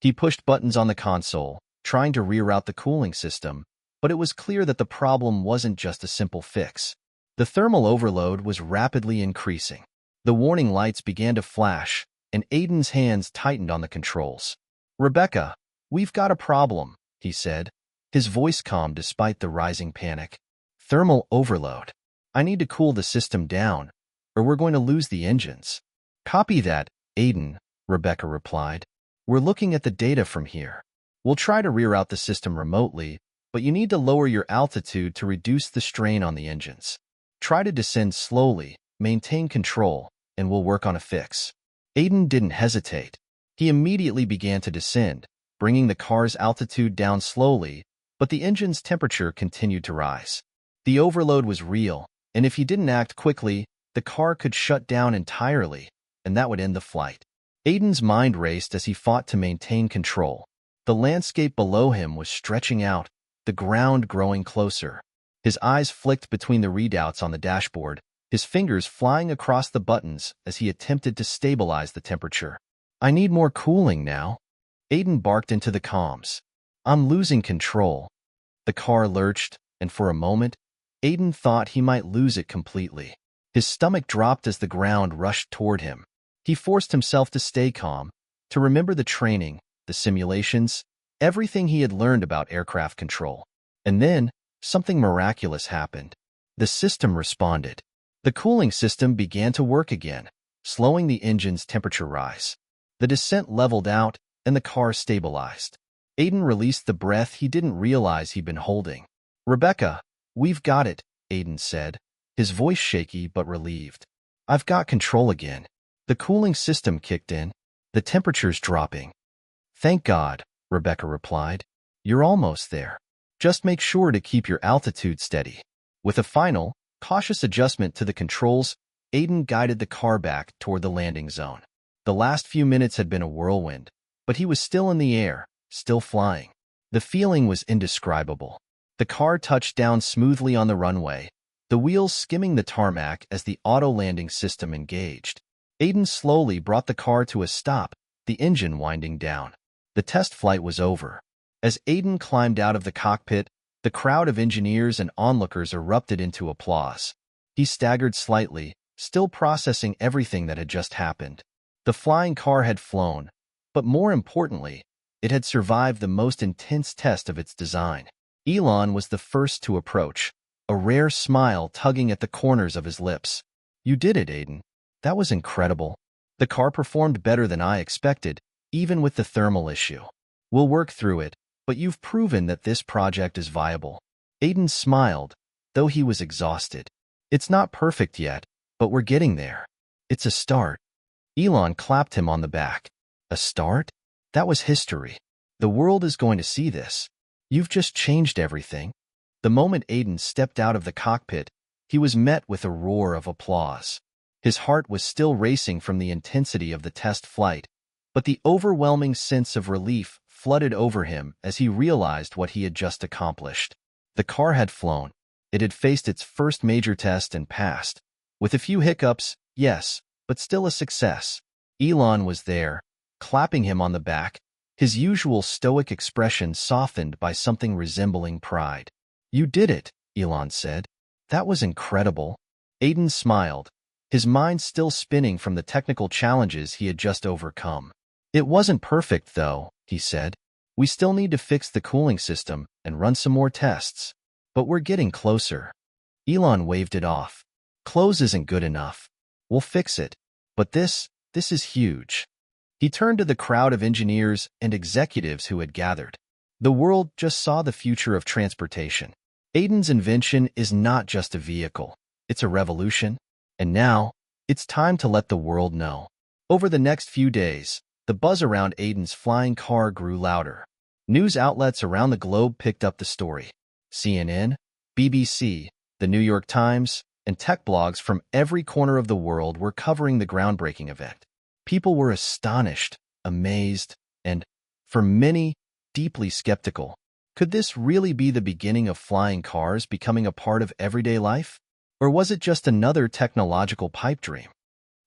He pushed buttons on the console, trying to reroute the cooling system, but it was clear that the problem wasn't just a simple fix. The thermal overload was rapidly increasing. The warning lights began to flash, and Aiden's hands tightened on the controls. "Rebecca, we've got a problem," he said, his voice calm despite the rising panic. "Thermal overload. I need to cool the system down, or we're going to lose the engines." "Copy that, Aiden," Rebecca replied. We're looking at the data from here. We'll try to reroute the system remotely, but you need to lower your altitude to reduce the strain on the engines. Try to descend slowly, maintain control, and we'll work on a fix." Aiden didn't hesitate. He immediately began to descend, bringing the car's altitude down slowly, but the engine's temperature continued to rise. The overload was real, and if he didn't act quickly, the car could shut down entirely, and that would end the flight. Aiden's mind raced as he fought to maintain control. The landscape below him was stretching out, the ground growing closer. His eyes flicked between the readouts on the dashboard, his fingers flying across the buttons as he attempted to stabilize the temperature. "I need more cooling now." Aiden barked into the comms. "I'm losing control." The car lurched, and for a moment, Aiden thought he might lose it completely. His stomach dropped as the ground rushed toward him. He forced himself to stay calm, to remember the training, the simulations, everything he had learned about aircraft control. And then, something miraculous happened. The system responded. The cooling system began to work again, slowing the engine's temperature rise. The descent leveled out, and the car stabilized. Aiden released the breath he didn't realize he'd been holding. "Rebecca, we've got it," Aiden said, his voice shaky but relieved. "I've got control again." The cooling system kicked in, the temperature's dropping. "Thank God," Rebecca replied. "You're almost there. Just make sure to keep your altitude steady." With a final, cautious adjustment to the controls, Aiden guided the car back toward the landing zone. The last few minutes had been a whirlwind, but he was still in the air, still flying. The feeling was indescribable. The car touched down smoothly on the runway, the wheels skimming the tarmac as the auto-landing system engaged. Aiden slowly brought the car to a stop, the engine winding down. The test flight was over. As Aiden climbed out of the cockpit, the crowd of engineers and onlookers erupted into applause. He staggered slightly, still processing everything that had just happened. The flying car had flown, but more importantly, it had survived the most intense test of its design. Elon was the first to approach, a rare smile tugging at the corners of his lips. "You did it, Aiden. That was incredible. The car performed better than I expected, even with the thermal issue. We'll work through it, but you've proven that this project is viable." Aiden smiled, though he was exhausted. "It's not perfect yet, but we're getting there. It's a start." Elon clapped him on the back. "A start? That was history. The world is going to see this. You've just changed everything." The moment Aiden stepped out of the cockpit, he was met with a roar of applause. His heart was still racing from the intensity of the test flight, but the overwhelming sense of relief flooded over him as he realized what he had just accomplished. The car had flown. It had faced its first major test and passed. With a few hiccups, yes, but still a success. Elon was there, clapping him on the back, his usual stoic expression softened by something resembling pride. "You did it," Elon said. "That was incredible." Aiden smiled, his mind still spinning from the technical challenges he had just overcome. "It wasn't perfect, though," he said. "We still need to fix the cooling system and run some more tests. But we're getting closer." Elon waved it off. "Close isn't good enough. We'll fix it. But this is huge." He turned to the crowd of engineers and executives who had gathered. The world just saw the future of transportation. Aiden's invention is not just a vehicle. It's a revolution. And now, it's time to let the world know. Over the next few days, the buzz around Aiden's flying car grew louder. News outlets around the globe picked up the story. CNN, BBC, the New York Times, and tech blogs from every corner of the world were covering the groundbreaking event. People were astonished, amazed, and, for many, deeply skeptical. Could this really be the beginning of flying cars becoming a part of everyday life? Or was it just another technological pipe dream?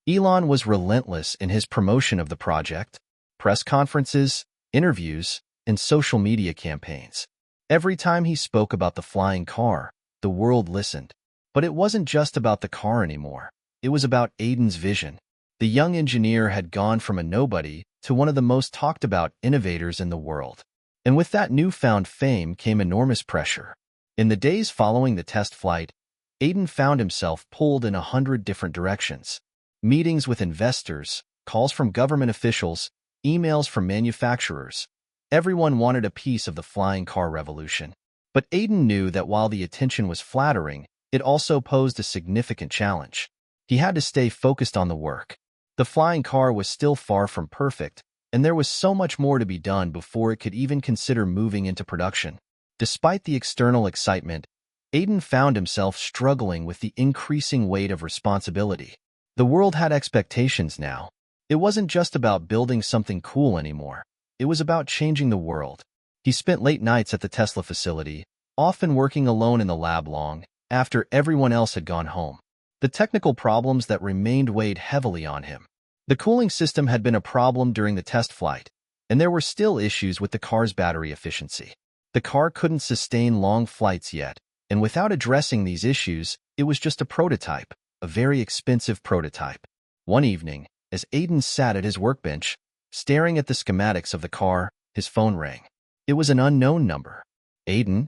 Elon was relentless in his promotion of the project, press conferences, interviews, and social media campaigns. Every time he spoke about the flying car, the world listened. But it wasn't just about the car anymore. It was about Aiden's vision. The young engineer had gone from a nobody to one of the most talked about innovators in the world. And with that newfound fame came enormous pressure. In the days following the test flight, Aiden found himself pulled in 100 different directions. Meetings with investors, calls from government officials, emails from manufacturers. Everyone wanted a piece of the flying car revolution. But Aiden knew that while the attention was flattering, it also posed a significant challenge. He had to stay focused on the work. The flying car was still far from perfect, and there was so much more to be done before it could even consider moving into production. Despite the external excitement, Aiden found himself struggling with the increasing weight of responsibility. The world had expectations now. It wasn't just about building something cool anymore. It was about changing the world. He spent late nights at the Tesla facility, often working alone in the lab long after everyone else had gone home. The technical problems that remained weighed heavily on him. The cooling system had been a problem during the test flight, and there were still issues with the car's battery efficiency. The car couldn't sustain long flights yet, and without addressing these issues, it was just a prototype, a very expensive prototype. One evening, as Aiden sat at his workbench, staring at the schematics of the car, his phone rang. It was an unknown number. Aiden?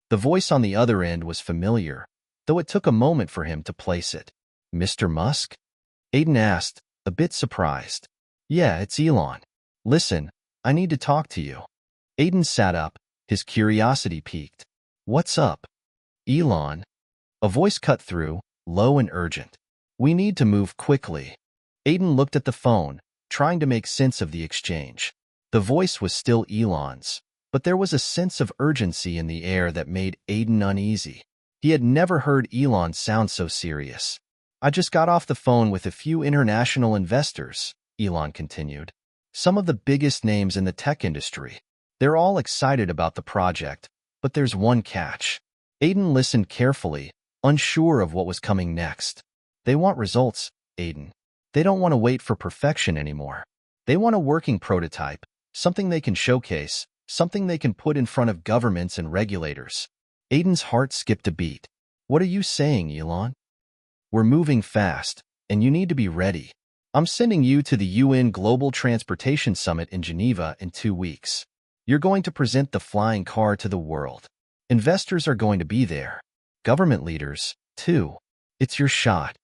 The voice on the other end was familiar, though it took a moment for him to place it. Mr. Musk? Aiden asked, a bit surprised. Yeah, it's Elon. Listen, I need to talk to you. Aiden sat up, his curiosity piqued. What's up? Elon. A voice cut through, low and urgent. We need to move quickly. Aiden looked at the phone, trying to make sense of the exchange. The voice was still Elon's, but there was a sense of urgency in the air that made Aiden uneasy. He had never heard Elon sound so serious. I just got off the phone with a few international investors, Elon continued. Some of the biggest names in the tech industry. They're all excited about the project, but there's one catch. Aiden listened carefully, unsure of what was coming next. They want results, Aiden. They don't want to wait for perfection anymore. They want a working prototype, something they can showcase, something they can put in front of governments and regulators. Aiden's heart skipped a beat. What are you saying, Elon? We're moving fast, and you need to be ready. I'm sending you to the UN Global Transportation Summit in Geneva in 2 weeks. You're going to present the flying car to the world. Investors are going to be there. Government leaders, too. It's your shot.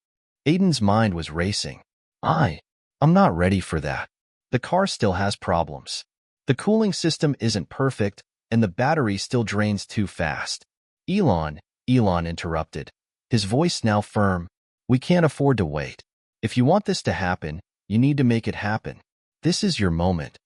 Aiden's mind was racing. I'm not ready for that. The car still has problems. The cooling system isn't perfect, and the battery still drains too fast. Elon interrupted, his voice now firm. We can't afford to wait. If you want this to happen, you need to make it happen. This is your moment.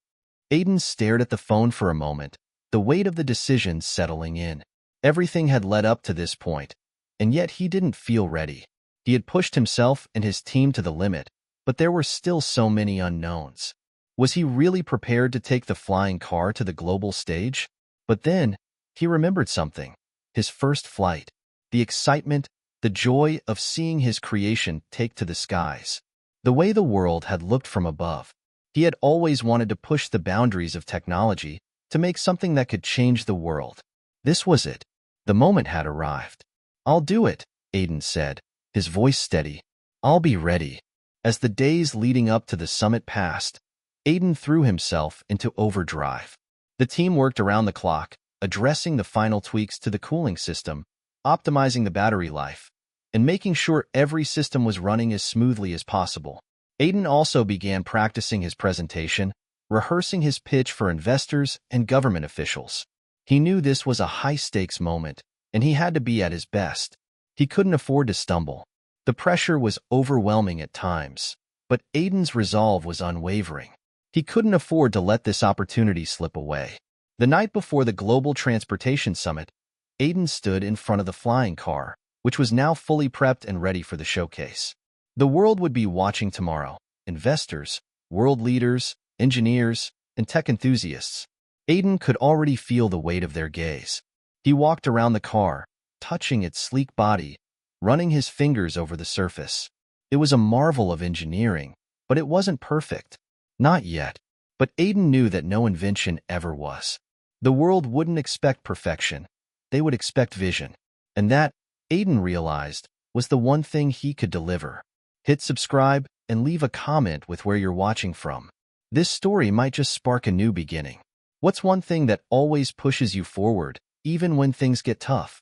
Aiden stared at the phone for a moment, the weight of the decision settling in. Everything had led up to this point, and yet he didn't feel ready. He had pushed himself and his team to the limit, but there were still so many unknowns. Was he really prepared to take the flying car to the global stage? But then, he remembered something. His first flight. The excitement, the joy of seeing his creation take to the skies. The way the world had looked from above. He had always wanted to push the boundaries of technology to make something that could change the world. This was it. The moment had arrived. I'll do it, Aiden said, his voice steady. I'll be ready. As the days leading up to the summit passed, Aiden threw himself into overdrive. The team worked around the clock, addressing the final tweaks to the cooling system, optimizing the battery life, and making sure every system was running as smoothly as possible. Aiden also began practicing his presentation, rehearsing his pitch for investors and government officials. He knew this was a high-stakes moment, and he had to be at his best. He couldn't afford to stumble. The pressure was overwhelming at times, but Aiden's resolve was unwavering. He couldn't afford to let this opportunity slip away. The night before the Global Transportation Summit, Aiden stood in front of the flying car, which was now fully prepped and ready for the showcase. The world would be watching tomorrow. Investors, world leaders, engineers, and tech enthusiasts. Aiden could already feel the weight of their gaze. He walked around the car, touching its sleek body, running his fingers over the surface. It was a marvel of engineering, but it wasn't perfect. Not yet. But Aiden knew that no invention ever was. The world wouldn't expect perfection. They would expect vision. And that, Aiden realized, was the one thing he could deliver. Hit subscribe and leave a comment with where you're watching from. This story might just spark a new beginning. What's one thing that always pushes you forward, even when things get tough?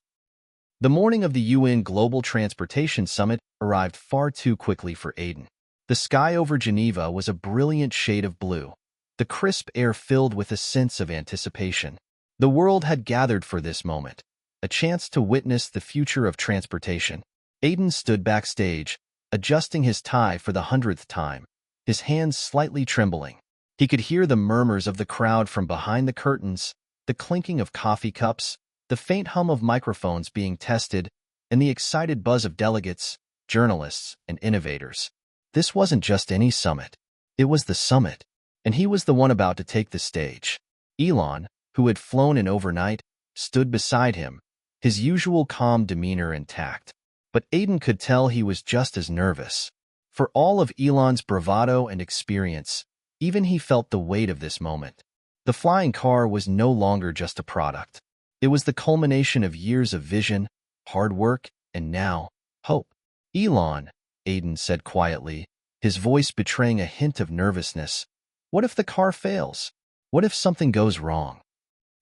The morning of the UN Global Transportation Summit arrived far too quickly for Aiden. The sky over Geneva was a brilliant shade of blue, the crisp air filled with a sense of anticipation. The world had gathered for this moment, a chance to witness the future of transportation. Aiden stood backstage, adjusting his tie for the 100th time, his hands slightly trembling. He could hear the murmurs of the crowd from behind the curtains, the clinking of coffee cups, the faint hum of microphones being tested, and the excited buzz of delegates, journalists, and innovators. This wasn't just any summit. It was the summit, and he was the one about to take the stage. Elon, who had flown in overnight, stood beside him, his usual calm demeanor intact. But Aiden could tell he was just as nervous. For all of Elon's bravado and experience, even he felt the weight of this moment. The flying car was no longer just a product. It was the culmination of years of vision, hard work, and now, hope. Elon, Aiden said quietly, his voice betraying a hint of nervousness. What if the car fails? What if something goes wrong?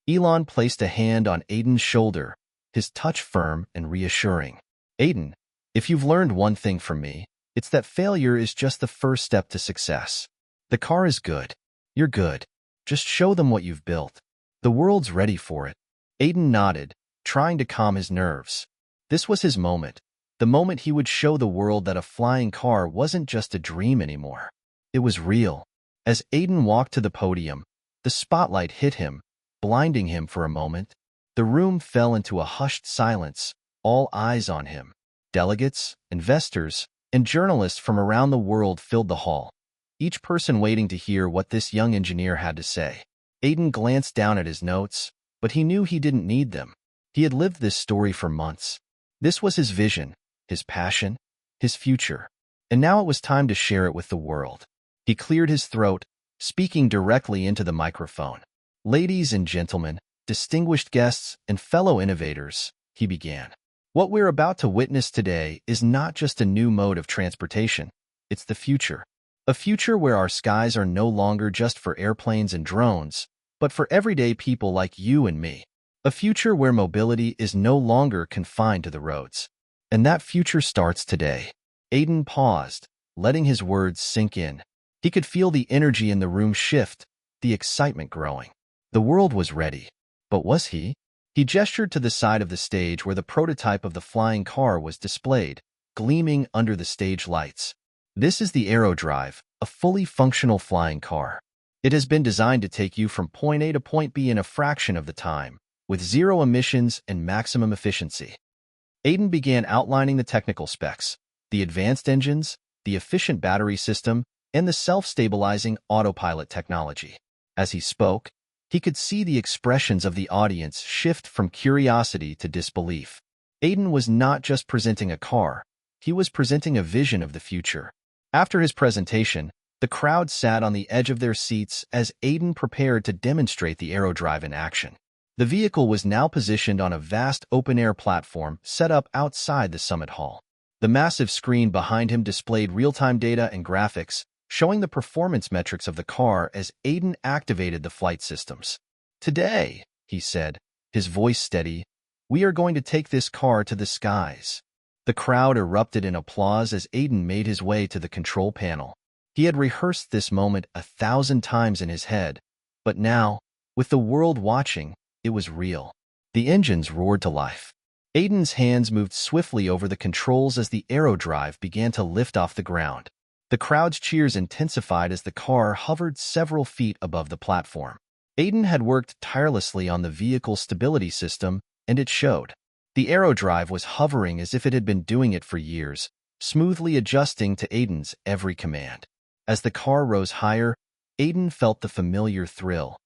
Elon placed a hand on Aiden's shoulder, his touch firm and reassuring. Aiden, if you've learned one thing from me, it's that failure is just the first step to success. The car is good. You're good. Just show them what you've built. The world's ready for it. Aiden nodded, trying to calm his nerves. This was his moment, the moment he would show the world that a flying car wasn't just a dream anymore. It was real. As Aiden walked to the podium, the spotlight hit him, blinding him for a moment. The room fell into a hushed silence, all eyes on him. Delegates, investors, and journalists from around the world filled the hall, each person waiting to hear what this young engineer had to say. Aiden glanced down at his notes, but he knew he didn't need them. He had lived this story for months. This was his vision, his passion, his future, and now it was time to share it with the world. He cleared his throat, speaking directly into the microphone. Ladies and gentlemen, distinguished guests, and fellow innovators, he began. What we're about to witness today is not just a new mode of transportation. It's the future. A future where our skies are no longer just for airplanes and drones, but for everyday people like you and me. A future where mobility is no longer confined to the roads. And that future starts today. Aiden paused, letting his words sink in. He could feel the energy in the room shift, the excitement growing. The world was ready. But was he? He gestured to the side of the stage where the prototype of the flying car was displayed, gleaming under the stage lights. This is the AeroDrive, a fully functional flying car. It has been designed to take you from point A to point B in a fraction of the time, with zero emissions and maximum efficiency. Aiden began outlining the technical specs, the advanced engines, the efficient battery system, and the self-stabilizing autopilot technology. As he spoke, he could see the expressions of the audience shift from curiosity to disbelief. Aiden was not just presenting a car, he was presenting a vision of the future. After his presentation, the crowd sat on the edge of their seats as Aiden prepared to demonstrate the AeroDrive in action. The vehicle was now positioned on a vast open-air platform set up outside the summit hall. The massive screen behind him displayed real-time data and graphics, showing the performance metrics of the car as Aiden activated the flight systems. Today, he said, his voice steady, we are going to take this car to the skies. The crowd erupted in applause as Aiden made his way to the control panel. He had rehearsed this moment 1,000 times in his head, but now, with the world watching, it was real. The engines roared to life. Aiden's hands moved swiftly over the controls as the AeroDrive began to lift off the ground. The crowd's cheers intensified as the car hovered several feet above the platform. Aiden had worked tirelessly on the vehicle's stability system, and it showed. The AeroDrive was hovering as if it had been doing it for years, smoothly adjusting to Aiden's every command. As the car rose higher, Aiden felt the familiar thrill.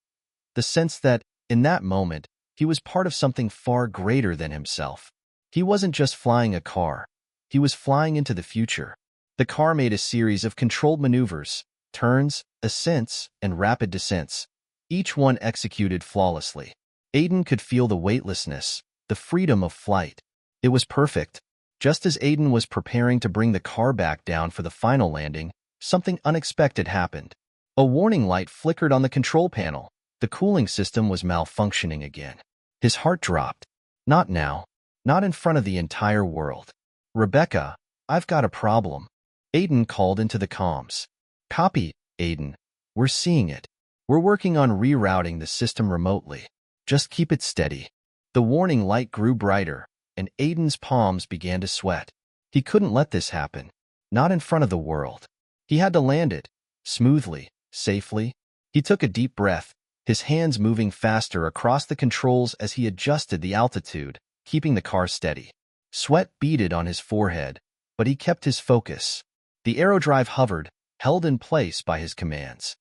The sense that, in that moment, he was part of something far greater than himself. He wasn't just flying a car. He was flying into the future. The car made a series of controlled maneuvers, turns, ascents, and rapid descents, each one executed flawlessly. Aiden could feel the weightlessness, the freedom of flight. It was perfect. Just as Aiden was preparing to bring the car back down for the final landing, something unexpected happened. A warning light flickered on the control panel. The cooling system was malfunctioning again. His heart dropped. Not now. Not in front of the entire world. Rebecca, I've got a problem. Aiden called into the comms. Copy, Aiden. We're seeing it. We're working on rerouting the system remotely. Just keep it steady. The warning light grew brighter, and Aiden's palms began to sweat. He couldn't let this happen. Not in front of the world. He had to land it, smoothly, safely. He took a deep breath, his hands moving faster across the controls as he adjusted the altitude, keeping the car steady. Sweat beaded on his forehead, but he kept his focus. The aerodrive hovered, held in place by his commands.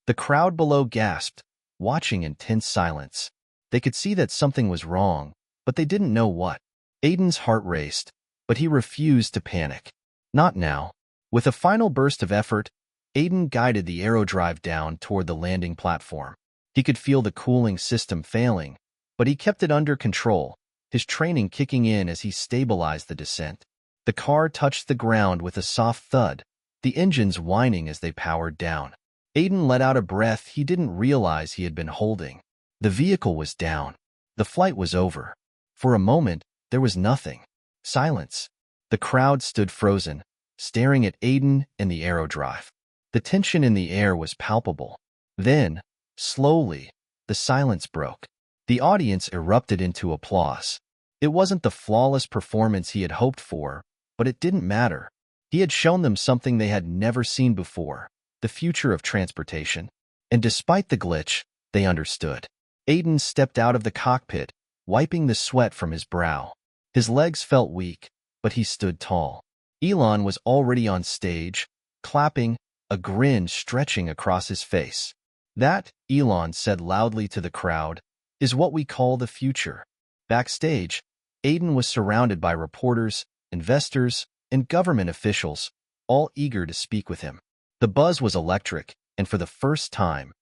The crowd below gasped, watching in tense silence. They could see that something was wrong, but they didn't know what. Aiden's heart raced, but he refused to panic. Not now. With a final burst of effort, Aiden guided the aerodrive down toward the landing platform. He could feel the cooling system failing, but he kept it under control, his training kicking in as he stabilized the descent. The car touched the ground with a soft thud, the engines whining as they powered down. Aiden let out a breath he didn't realize he had been holding. The vehicle was down. The flight was over. For a moment, there was nothing. Silence. The crowd stood frozen, staring at Aiden and the aerodrive. The tension in the air was palpable. Then, slowly, the silence broke. The audience erupted into applause. It wasn't the flawless performance he had hoped for, but it didn't matter. He had shown them something they had never seen before, the future of transportation. And despite the glitch, they understood. Aiden stepped out of the cockpit, wiping the sweat from his brow. His legs felt weak, but he stood tall. Elon was already on stage, clapping, a grin stretching across his face. That, Elon said loudly to the crowd, is what we call the future. Backstage, Aiden was surrounded by reporters, investors, and government officials, all eager to speak with him. The buzz was electric, and for the first time,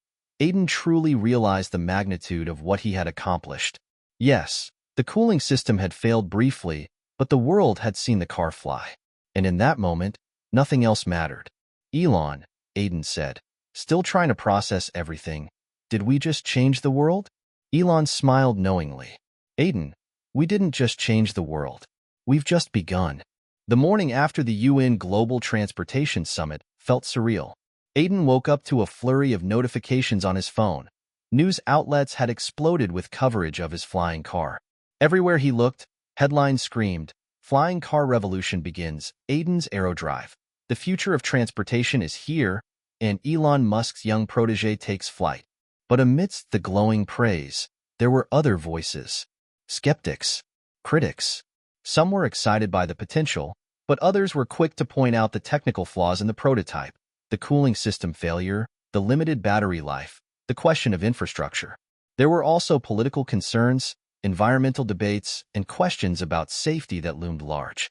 Aiden truly realized the magnitude of what he had accomplished. Yes, the cooling system had failed briefly, but the world had seen the car fly. And in that moment, nothing else mattered. Elon, Aiden said, still trying to process everything. Did we just change the world? Elon smiled knowingly. Aiden, we didn't just change the world. We've just begun. The morning after the UN Global Transportation Summit felt surreal. Aiden woke up to a flurry of notifications on his phone. News outlets had exploded with coverage of his flying car. Everywhere he looked, headlines screamed, "Flying car revolution begins, Aiden's aerodrive. The future of transportation is here, and Elon Musk's young protege takes flight." But amidst the glowing praise, there were other voices. Skeptics, critics. Some were excited by the potential, but others were quick to point out the technical flaws in the prototype, the cooling system failure, the limited battery life, the question of infrastructure. There were also political concerns, environmental debates, and questions about safety that loomed large.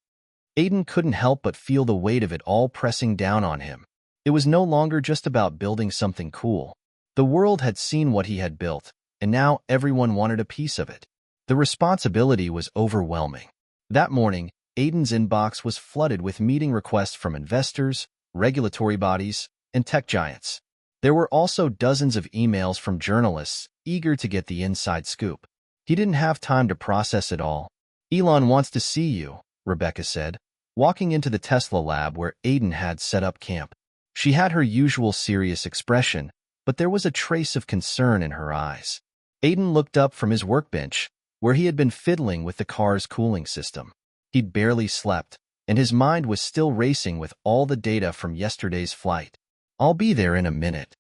Aiden couldn't help but feel the weight of it all pressing down on him. It was no longer just about building something cool. The world had seen what he had built, and now everyone wanted a piece of it. The responsibility was overwhelming. That morning, Aiden's inbox was flooded with meeting requests from investors, regulatory bodies, and tech giants. There were also dozens of emails from journalists eager to get the inside scoop. He didn't have time to process it all. "Elon wants to see you," Rebecca said, walking into the Tesla lab where Aiden had set up camp. She had her usual serious expression, but there was a trace of concern in her eyes. Aiden looked up from his workbench, where he had been fiddling with the car's cooling system. He'd barely slept, and his mind was still racing with all the data from yesterday's flight. "I'll be there in a minute."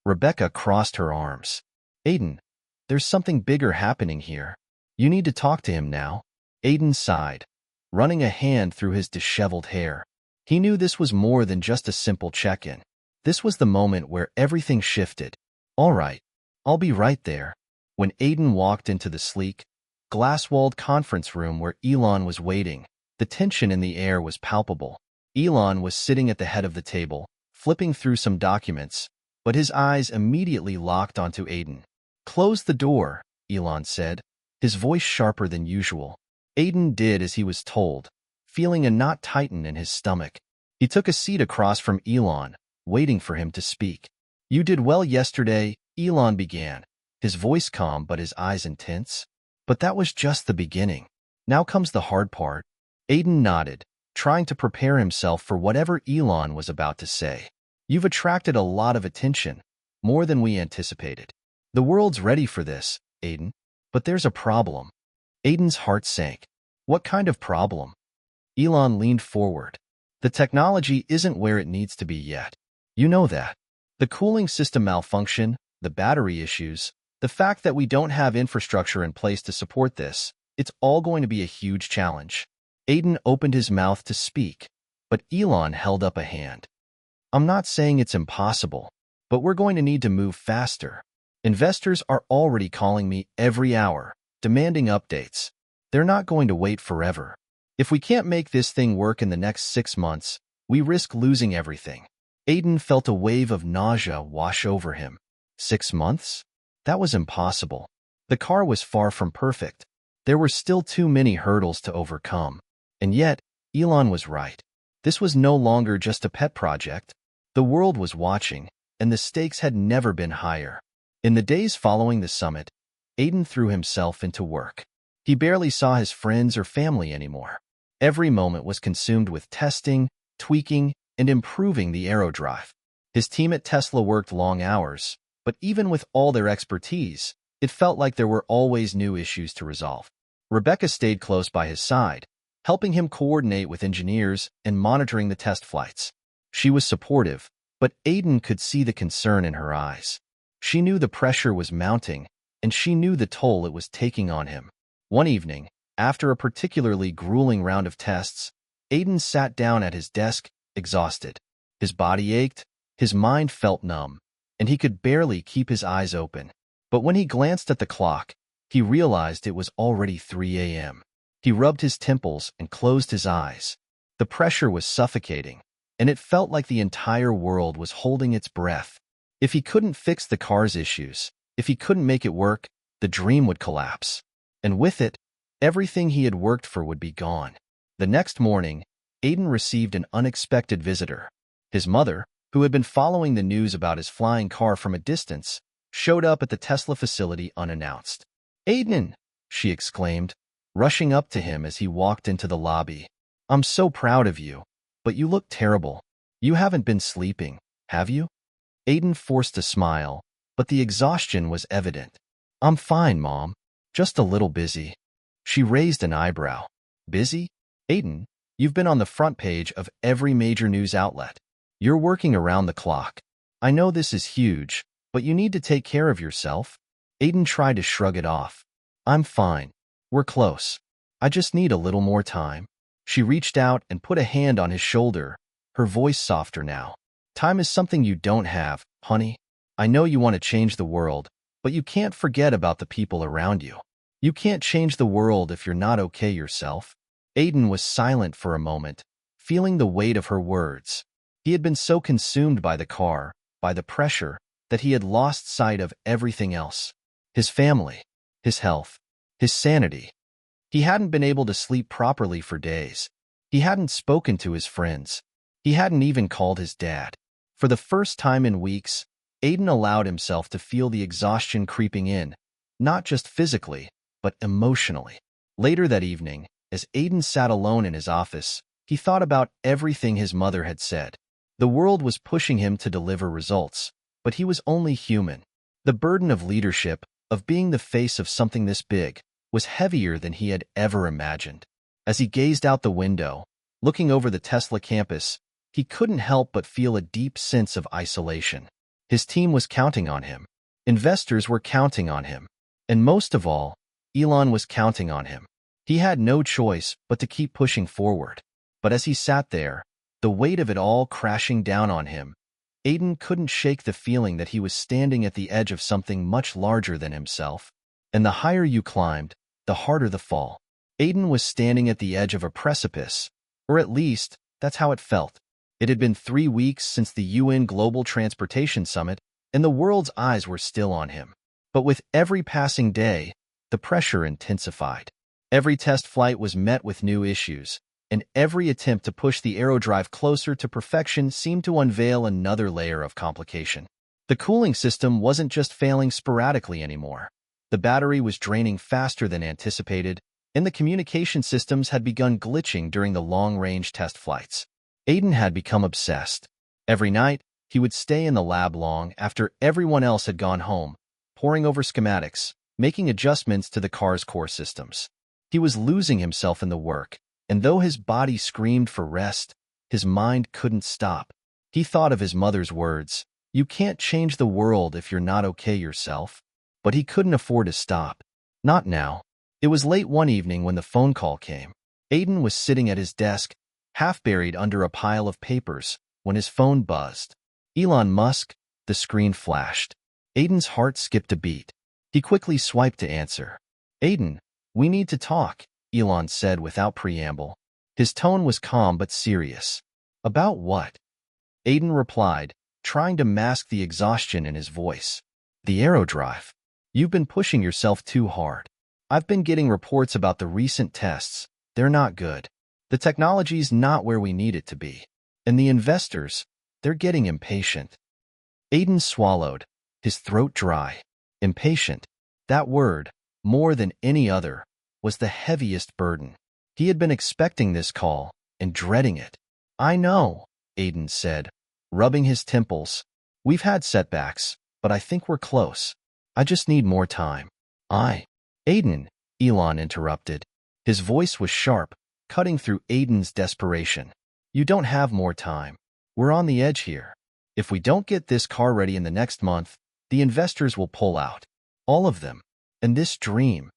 Rebecca crossed her arms. "Aiden, there's something bigger happening here. You need to talk to him now." Aiden sighed, running a hand through his disheveled hair. He knew this was more than just a simple check-in. This was the moment where everything shifted. "All right, I'll be right there." When Aiden walked into the sleek, glass-walled conference room where Elon was waiting, the tension in the air was palpable. Elon was sitting at the head of the table, flipping through some documents, but his eyes immediately locked onto Aiden. "Close the door," Elon said, his voice sharper than usual. Aiden did as he was told, feeling a knot tighten in his stomach. He took a seat across from Elon, waiting for him to speak. "You did well yesterday," Elon began, his voice calm but his eyes intense. "But that was just the beginning. Now comes the hard part." Aiden nodded, trying to prepare himself for whatever Elon was about to say. "You've attracted a lot of attention. more than we anticipated. The world's ready for this, Aiden. But there's a problem. Aiden's heart sank. What kind of problem? Elon leaned forward. The technology isn't where it needs to be yet. You know that. The cooling system malfunction, the battery issues, the fact that we don't have infrastructure in place to support this, it's all going to be a huge challenge. Aiden opened his mouth to speak, but Elon held up a hand. I'm not saying it's impossible, but we're going to need to move faster. Investors are already calling me every hour, demanding updates. They're not going to wait forever. If we can't make this thing work in the next 6 months, we risk losing everything. Aiden felt a wave of nausea wash over him. 6 months? That was impossible. The car was far from perfect. There were still too many hurdles to overcome. And yet, Elon was right. This was no longer just a pet project. The world was watching, and the stakes had never been higher. In the days following the summit, Aiden threw himself into work. He barely saw his friends or family anymore. Every moment was consumed with testing, tweaking, and improving the aerodrive. His team at Tesla worked long hours, but even with all their expertise, it felt like there were always new issues to resolve. Rebecca stayed close by his side, helping him coordinate with engineers and monitoring the test flights. She was supportive, but Aiden could see the concern in her eyes. She knew the pressure was mounting, and she knew the toll it was taking on him. One evening, after a particularly grueling round of tests, Aiden sat down at his desk, exhausted. His body ached, his mind felt numb, and he could barely keep his eyes open. But when he glanced at the clock, he realized it was already 3 a.m. He rubbed his temples and closed his eyes. The pressure was suffocating, and it felt like the entire world was holding its breath. If he couldn't fix the car's issues, if he couldn't make it work, the dream would collapse. And with it, everything he had worked for would be gone. The next morning, Aiden received an unexpected visitor. His mother, who had been following the news about his flying car from a distance, showed up at the Tesla facility unannounced. "Aiden!" she exclaimed, rushing up to him as he walked into the lobby. "I'm so proud of you, but you look terrible. You haven't been sleeping, have you?" Aiden forced a smile, but the exhaustion was evident. "I'm fine, Mom. Just a little busy." She raised an eyebrow. "Busy? Aiden, you've been on the front page of every major news outlet. You're working around the clock. I know this is huge, but you need to take care of yourself." Aiden tried to shrug it off. "I'm fine. We're close. I just need a little more time." She reached out and put a hand on his shoulder, her voice softer now. "Time is something you don't have, honey. I know you want to change the world, but you can't forget about the people around you. You can't change the world if you're not okay yourself." Aiden was silent for a moment, feeling the weight of her words. He had been so consumed by the car, by the pressure, that he had lost sight of everything else. His family, his health, his sanity. He hadn't been able to sleep properly for days. He hadn't spoken to his friends. He hadn't even called his dad. For the first time in weeks, Aiden allowed himself to feel the exhaustion creeping in, not just physically, but emotionally. Later that evening, as Aiden sat alone in his office, he thought about everything his mother had said. The world was pushing him to deliver results, but he was only human. The burden of leadership, of being the face of something this big, was heavier than he had ever imagined. As he gazed out the window, looking over the Tesla campus, he couldn't help but feel a deep sense of isolation. His team was counting on him. Investors were counting on him. And most of all, Elon was counting on him. He had no choice but to keep pushing forward. But as he sat there, the weight of it all crashing down on him, Aiden couldn't shake the feeling that he was standing at the edge of something much larger than himself. And the higher you climbed, the harder the fall. Aiden was standing at the edge of a precipice, or at least, that's how it felt. It had been 3 weeks since the UN Global Transportation Summit, and the world's eyes were still on him. But with every passing day, the pressure intensified. Every test flight was met with new issues, and every attempt to push the aerodrive closer to perfection seemed to unveil another layer of complication. The cooling system wasn't just failing sporadically anymore. The battery was draining faster than anticipated, and the communication systems had begun glitching during the long-range test flights. Aiden had become obsessed. Every night, He would stay in the lab long after everyone else had gone home, poring over schematics, making adjustments to the car's core systems. He was losing himself in the work, and though his body screamed for rest, his mind couldn't stop. He thought of his mother's words, "You can't change the world if you're not okay yourself." But he couldn't afford to stop. Not now. It was late one evening when the phone call came. Aiden was sitting at his desk, half buried under a pile of papers, when his phone buzzed. Elon Musk, the screen flashed. Aiden's heart skipped a beat. He quickly swiped to answer. "Aiden, we need to talk," Elon said without preamble. His tone was calm but serious. "About what?" Aiden replied, trying to mask the exhaustion in his voice. "The aerodrive. You've been pushing yourself too hard. I've been getting reports about the recent tests. They're not good. The technology's not where we need it to be. And the investors, they're getting impatient." Aiden swallowed, his throat dry. Impatient. That word, more than any other, was the heaviest burden. He had been expecting this call and dreading it. "I know," Aiden said, rubbing his temples. "We've had setbacks, but I think we're close. I just need more time." Aiden, Elon interrupted. His voice was sharp, cutting through Aiden's desperation. "You don't have more time. We're on the edge here. If we don't get this car ready in the next month, the investors will pull out. All of them. And this dream,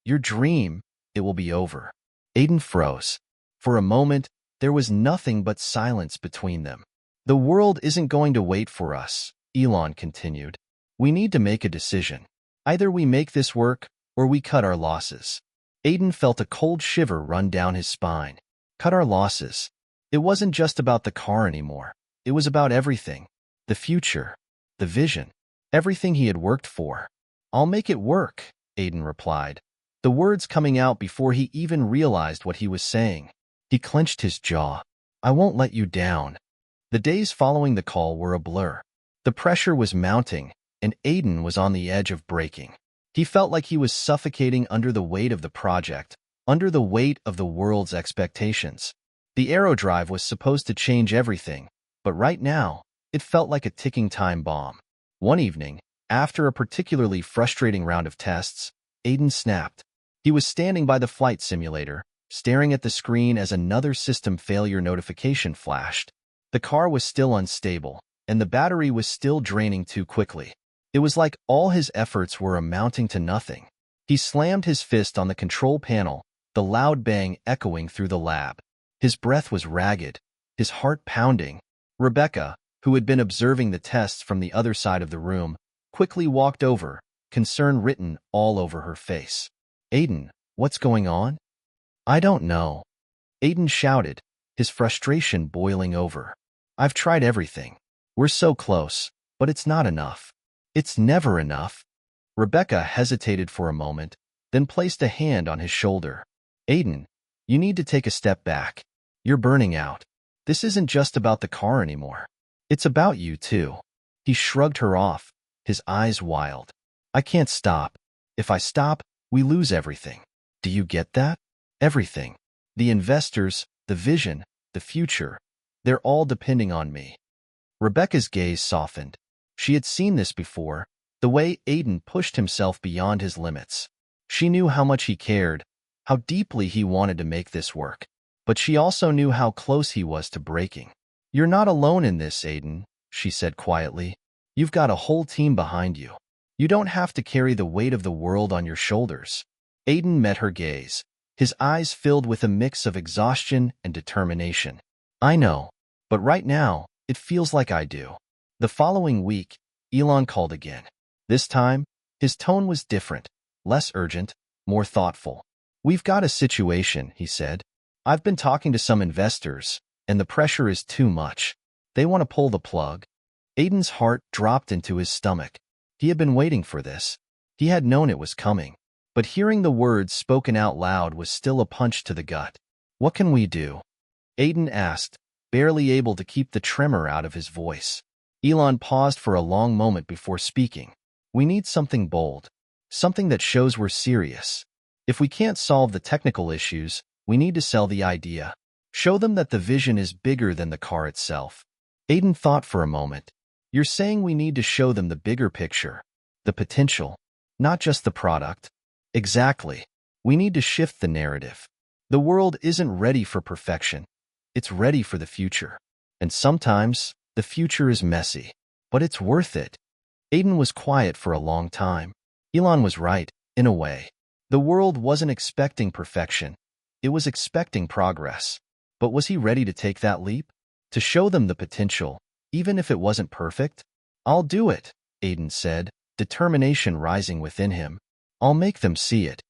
your dream, it will be over." Aiden froze. For a moment, there was nothing but silence between them. "The world isn't going to wait for us," Elon continued. "We need to make a decision. Either we make this work, or we cut our losses." Aiden felt a cold shiver run down his spine. Cut our losses. It wasn't just about the car anymore. It was about everything. The future. The vision. Everything he had worked for. "I'll make it work," Aiden replied, the words coming out before he even realized what he was saying. He clenched his jaw. "I won't let you down." The days following the call were a blur. The pressure was mounting, and Aiden was on the edge of breaking. He felt like he was suffocating under the weight of the project, under the weight of the world's expectations. The aerodrive was supposed to change everything, but right now, it felt like a ticking time bomb. One evening, after a particularly frustrating round of tests, Aiden snapped. He was standing by the flight simulator, staring at the screen as another system failure notification flashed. The car was still unstable, and the battery was still draining too quickly. It was like all his efforts were amounting to nothing. He slammed his fist on the control panel, the loud bang echoing through the lab. His breath was ragged, his heart pounding. Rebecca, who had been observing the tests from the other side of the room, quickly walked over, concern written all over her face. "Aiden, what's going on?" "I don't know," Aiden shouted, his frustration boiling over. "I've tried everything. We're so close, but it's not enough. It's never enough." Rebecca hesitated for a moment, then placed a hand on his shoulder. "Aiden, you need to take a step back. You're burning out. This isn't just about the car anymore. It's about you too." He shrugged her off, his eyes wild. "I can't stop. If I stop, we lose everything. Do you get that? Everything. The investors, the vision, the future. They're all depending on me." Rebecca's gaze softened. She had seen this before, the way Aiden pushed himself beyond his limits. She knew how much he cared, how deeply he wanted to make this work. But she also knew how close he was to breaking. "You're not alone in this, Aiden," she said quietly. "You've got a whole team behind you. You don't have to carry the weight of the world on your shoulders." Aiden met her gaze, his eyes filled with a mix of exhaustion and determination. "I know, but right now, it feels like I do." The following week, Elon called again. This time, his tone was different, less urgent, more thoughtful. "We've got a situation," he said. "I've been talking to some investors, and the pressure is too much. They want to pull the plug." Aiden's heart dropped into his stomach. He had been waiting for this. He had known it was coming. But hearing the words spoken out loud was still a punch to the gut. "What can we do?" Aiden asked, barely able to keep the tremor out of his voice. Elon paused for a long moment before speaking. "We need something bold, something that shows we're serious. If we can't solve the technical issues, we need to sell the idea. Show them that the vision is bigger than the car itself." Aiden thought for a moment. You're saying we need to show them the bigger picture, the potential, not just the product. Exactly. We need to shift the narrative. The world isn't ready for perfection. It's ready for the future. And sometimes, the future is messy. But it's worth it. Aiden was quiet for a long time. Elon was right, in a way. The world wasn't expecting perfection. It was expecting progress. But was he ready to take that leap? To show them the potential, even if it wasn't perfect? I'll do it, Aiden said, determination rising within him. I'll make them see it.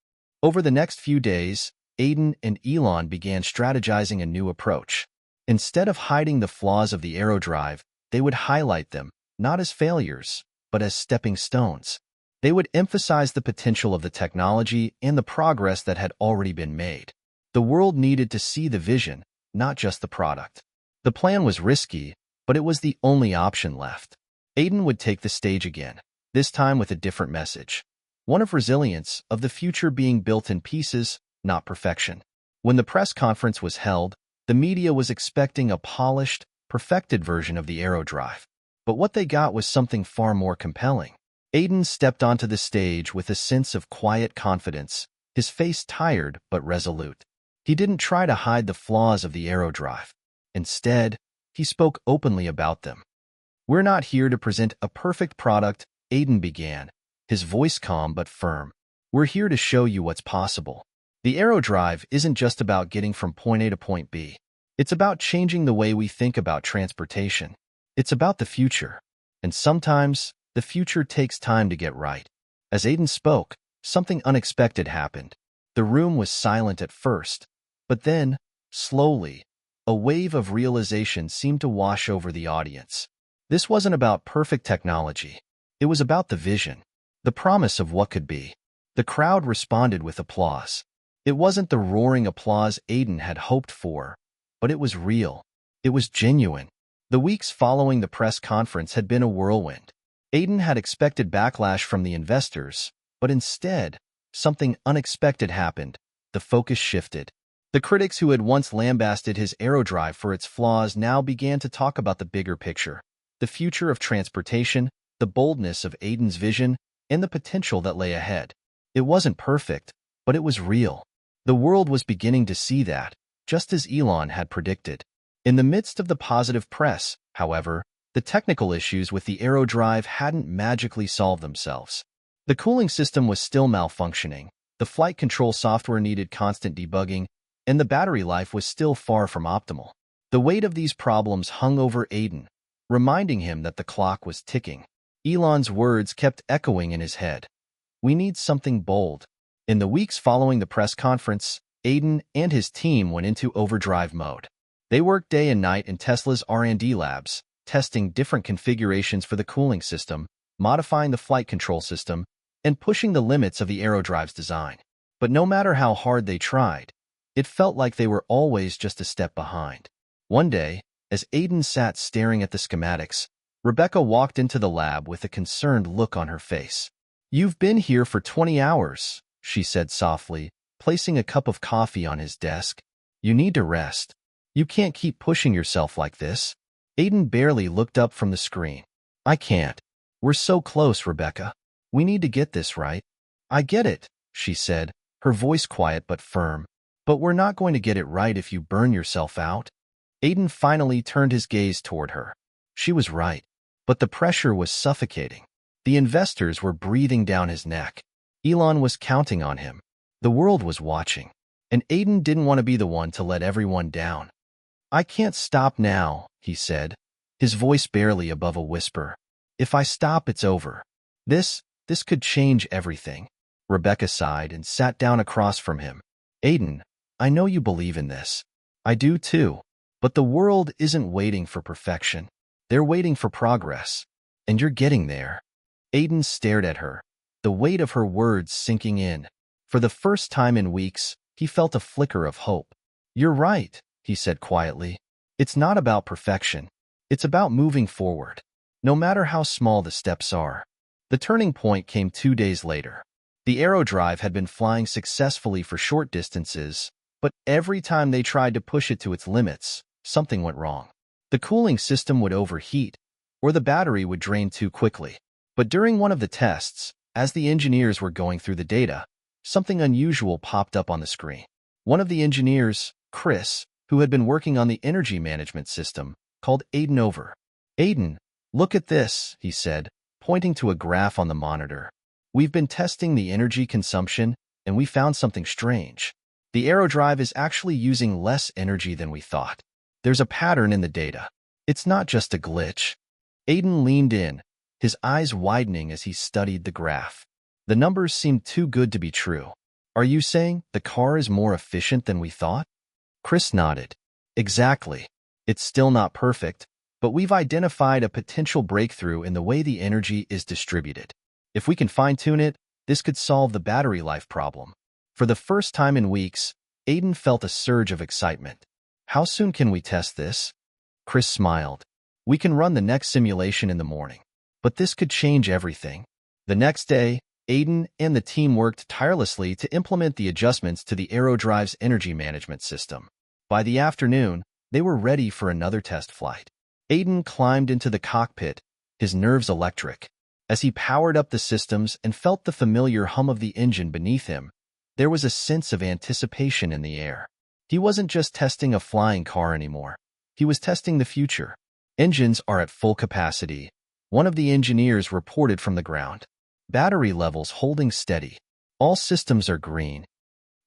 Over the next few days, Aiden and Elon began strategizing a new approach. Instead of hiding the flaws of the aerodrive, they would highlight them, not as failures, but as stepping stones. They would emphasize the potential of the technology and the progress that had already been made. The world needed to see the vision, not just the product. The plan was risky, but it was the only option left. Aiden would take the stage again, this time with a different message. One of resilience, of the future being built in pieces, not perfection. When the press conference was held, the media was expecting a polished, perfected version of the aerodrive. But what they got was something far more compelling. Aiden stepped onto the stage with a sense of quiet confidence, his face tired but resolute. He didn't try to hide the flaws of the aerodrive. Instead, he spoke openly about them. We're not here to present a perfect product, Aiden began, his voice calm but firm. We're here to show you what's possible. The aerodrive isn't just about getting from point A to point B. It's about changing the way we think about transportation. It's about the future. And sometimes, the future takes time to get right. As Aiden spoke, something unexpected happened. The room was silent at first, but then, slowly, a wave of realization seemed to wash over the audience. This wasn't about perfect technology. It was about the vision, the promise of what could be. The crowd responded with applause. It wasn't the roaring applause Aiden had hoped for, but it was real. It was genuine. The weeks following the press conference had been a whirlwind. Aiden had expected backlash from the investors, but instead, something unexpected happened. The focus shifted. The critics who had once lambasted his aerodrive for its flaws now began to talk about the bigger picture, the future of transportation, the boldness of Aiden's vision, and the potential that lay ahead. It wasn't perfect, but it was real. The world was beginning to see that, just as Elon had predicted. In the midst of the positive press, however, the technical issues with the aerodrive hadn't magically solved themselves. The cooling system was still malfunctioning, the flight control software needed constant debugging, and the battery life was still far from optimal. The weight of these problems hung over Aiden, reminding him that the clock was ticking. Elon's words kept echoing in his head. We need something bold. In the weeks following the press conference, Aiden and his team went into overdrive mode. They worked day and night in Tesla's R&D labs, testing different configurations for the cooling system, modifying the flight control system, and pushing the limits of the aerodrive's design. But no matter how hard they tried, it felt like they were always just a step behind. One day, as Aiden sat staring at the schematics, Rebecca walked into the lab with a concerned look on her face. "You've been here for 20 hours, she said softly, placing a cup of coffee on his desk. You need to rest. You can't keep pushing yourself like this. Aiden barely looked up from the screen. I can't. We're so close, Rebecca. We need to get this right. I get it, she said, her voice quiet but firm. But we're not going to get it right if you burn yourself out. Aiden finally turned his gaze toward her. She was right. But the pressure was suffocating. The investors were breathing down his neck. Elon was counting on him. The world was watching. And Aiden didn't want to be the one to let everyone down. I can't stop now, he said, his voice barely above a whisper. If I stop, it's over. This could change everything. Rebecca sighed and sat down across from him. Aiden, I know you believe in this. I do too. But the world isn't waiting for perfection. They're waiting for progress. And you're getting there. Aiden stared at her, the weight of her words sinking in. For the first time in weeks, he felt a flicker of hope. You're right, he said quietly. It's not about perfection. It's about moving forward, no matter how small the steps are. The turning point came 2 days later. The aerodrive had been flying successfully for short distances, but every time they tried to push it to its limits, something went wrong. The cooling system would overheat, or the battery would drain too quickly. But during one of the tests, as the engineers were going through the data, something unusual popped up on the screen. One of the engineers, Chris, who had been working on the energy management system, called Aiden over. "Aiden, look at this," he said, pointing to a graph on the monitor. "We've been testing the energy consumption, and we found something strange. The aerodrive is actually using less energy than we thought. There's a pattern in the data. It's not just a glitch." Aiden leaned in, his eyes widening as he studied the graph. The numbers seemed too good to be true. "Are you saying the car is more efficient than we thought?" Chris nodded. "Exactly. It's still not perfect, but we've identified a potential breakthrough in the way the energy is distributed. If we can fine-tune it, this could solve the battery life problem." For the first time in weeks, Aiden felt a surge of excitement. "How soon can we test this?" Chris smiled. "We can run the next simulation in the morning. But this could change everything." The next day, Aiden and the team worked tirelessly to implement the adjustments to the aerodrive's energy management system. By the afternoon, they were ready for another test flight. Aiden climbed into the cockpit, his nerves electric. As he powered up the systems and felt the familiar hum of the engine beneath him, there was a sense of anticipation in the air. He wasn't just testing a flying car anymore. He was testing the future. "Engines are at full capacity," one of the engineers reported from the ground. "Battery levels holding steady. All systems are green."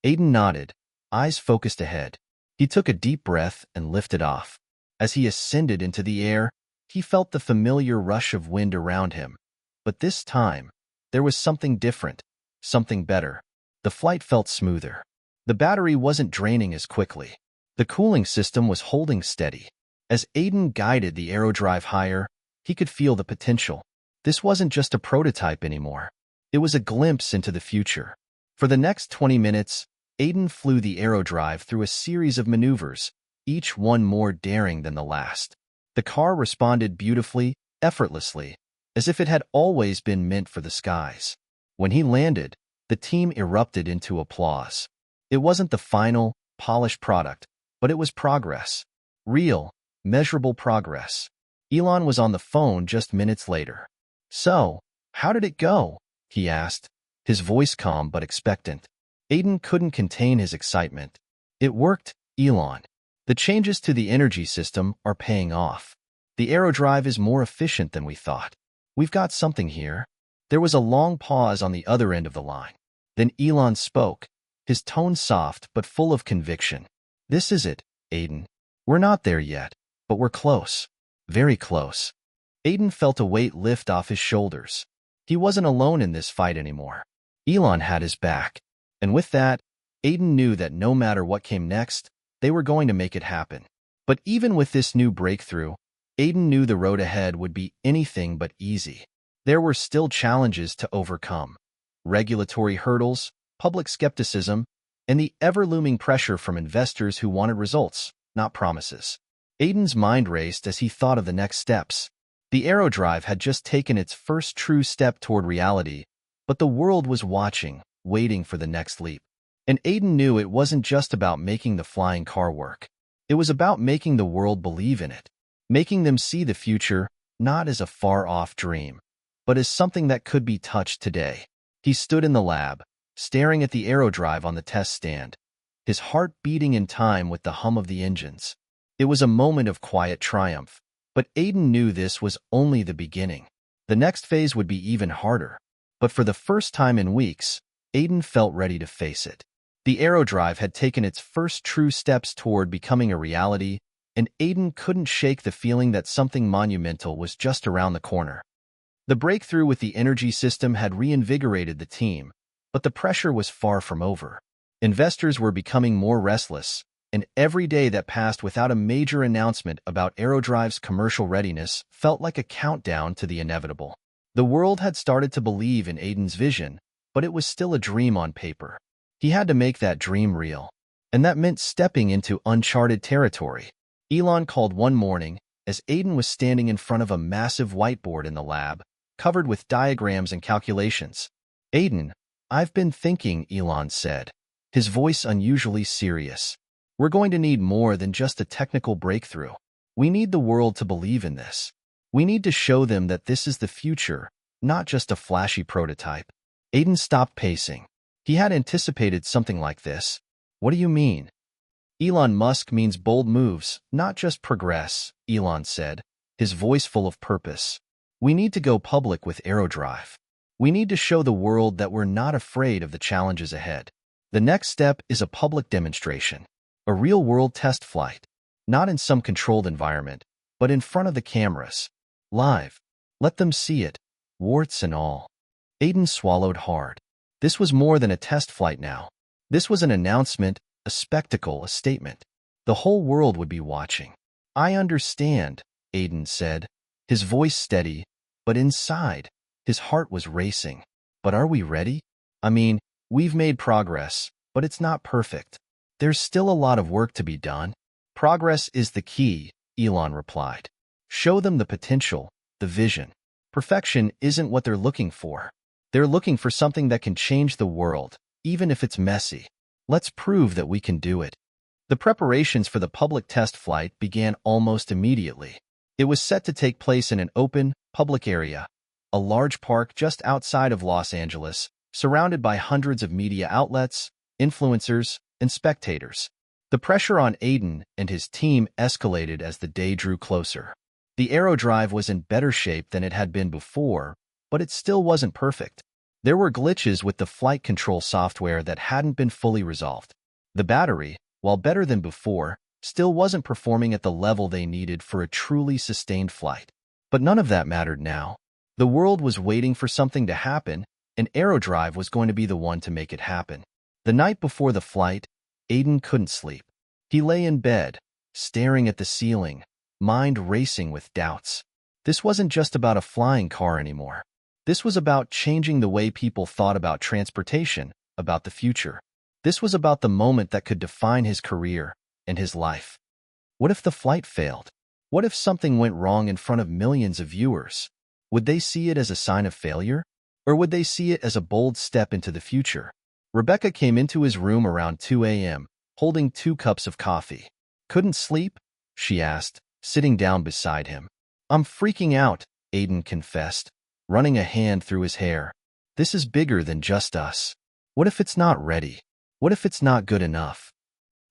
Aiden nodded, eyes focused ahead. He took a deep breath and lifted off. As he ascended into the air, he felt the familiar rush of wind around him. But this time, there was something different, something better. The flight felt smoother. The battery wasn't draining as quickly. The cooling system was holding steady. As Aiden guided the aerodrive higher, he could feel the potential. This wasn't just a prototype anymore. It was a glimpse into the future. For the next 20 minutes, Aiden flew the aerodrive through a series of maneuvers, each one more daring than the last. The car responded beautifully, effortlessly, as if it had always been meant for the skies. When he landed, the team erupted into applause. It wasn't the final, polished product, but it was progress. Real, measurable progress. Elon was on the phone just minutes later. "So, how did it go?" he asked, his voice calm but expectant. Aiden couldn't contain his excitement. "It worked, Elon. The changes to the energy system are paying off. The aerodrive is more efficient than we thought. We've got something here." There was a long pause on the other end of the line. Then Elon spoke, his tone soft but full of conviction. "This is it, Aiden. We're not there yet, but we're close. Very close." Aiden felt a weight lift off his shoulders. He wasn't alone in this fight anymore. Elon had his back. And with that, Aiden knew that no matter what came next, they were going to make it happen. But even with this new breakthrough, Aiden knew the road ahead would be anything but easy. There were still challenges to overcome. Regulatory hurdles, public skepticism, and the ever-looming pressure from investors who wanted results, not promises. Aiden's mind raced as he thought of the next steps. The aerodrive had just taken its first true step toward reality, but the world was watching, waiting for the next leap. And Aiden knew it wasn't just about making the flying car work. It was about making the world believe in it, making them see the future not as a far-off dream, but as something that could be touched today. He stood in the lab, staring at the aerodrive on the test stand, his heart beating in time with the hum of the engines. It was a moment of quiet triumph, but Aiden knew this was only the beginning. The next phase would be even harder. But for the first time in weeks, Aiden felt ready to face it. The aerodrive had taken its first true steps toward becoming a reality, and Aiden couldn't shake the feeling that something monumental was just around the corner. The breakthrough with the energy system had reinvigorated the team, but the pressure was far from over. Investors were becoming more restless, and every day that passed without a major announcement about aerodrive's commercial readiness felt like a countdown to the inevitable. The world had started to believe in Aiden's vision, but it was still a dream on paper. He had to make that dream real, and that meant stepping into uncharted territory. Elon called one morning as Aiden was standing in front of a massive whiteboard in the lab, covered with diagrams and calculations. "Aiden, I've been thinking," Elon said, his voice unusually serious. "We're going to need more than just a technical breakthrough. We need the world to believe in this. We need to show them that this is the future, not just a flashy prototype. Aiden stopped pacing. He had anticipated something like this. What do you mean? Elon Musk means bold moves, not just progress, Elon said, his voice full of purpose. We need to go public with Aerodrive. We need to show the world that we're not afraid of the challenges ahead. The next step is a public demonstration, a real-world test flight, not in some controlled environment, but in front of the cameras, live. Let them see it, warts and all. Aiden swallowed hard. This was more than a test flight now. This was an announcement, a spectacle, a statement. The whole world would be watching. I understand, Aiden said, his voice steady, but inside, his heart was racing. But are we ready? I mean, we've made progress, but it's not perfect. There's still a lot of work to be done. Progress is the key, Elon replied. Show them the potential, the vision. Perfection isn't what they're looking for. They're looking for something that can change the world, even if it's messy. Let's prove that we can do it. The preparations for the public test flight began almost immediately. It was set to take place in an open, public area, a large park just outside of Los Angeles, surrounded by hundreds of media outlets, influencers, and spectators. The pressure on Aiden and his team escalated as the day drew closer. The Aerodrive was in better shape than it had been before, but it still wasn't perfect. There were glitches with the flight control software that hadn't been fully resolved. The battery, while better than before, still wasn't performing at the level they needed for a truly sustained flight. But none of that mattered now. The world was waiting for something to happen, and Aerodrive was going to be the one to make it happen. The night before the flight, Aiden couldn't sleep. He lay in bed, staring at the ceiling, mind racing with doubts. This wasn't just about a flying car anymore. This was about changing the way people thought about transportation, about the future. This was about the moment that could define his career and his life. What if the flight failed? What if something went wrong in front of millions of viewers? Would they see it as a sign of failure? Or would they see it as a bold step into the future? Rebecca came into his room around 2 a.m., holding 2 cups of coffee. Couldn't sleep? She asked, sitting down beside him. I'm freaking out, Aiden confessed, running a hand through his hair. This is bigger than just us. What if it's not ready? What if it's not good enough?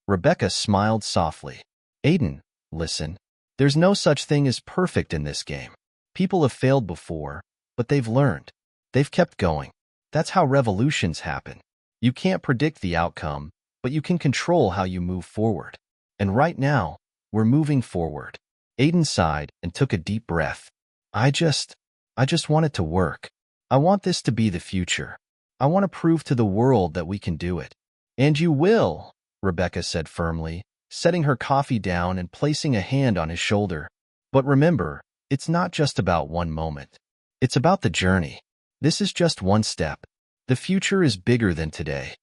Rebecca smiled softly. Aiden, listen. There's no such thing as perfect in this game. People have failed before, but they've learned. They've kept going. That's how revolutions happen. You can't predict the outcome, but you can control how you move forward. And right now, we're moving forward. Aiden sighed and took a deep breath. I just want it to work. I want this to be the future. I want to prove to the world that we can do it. And you will, Rebecca said firmly, setting her coffee down and placing a hand on his shoulder. But remember, it's not just about one moment. It's about the journey. This is just one step. The future is bigger than today.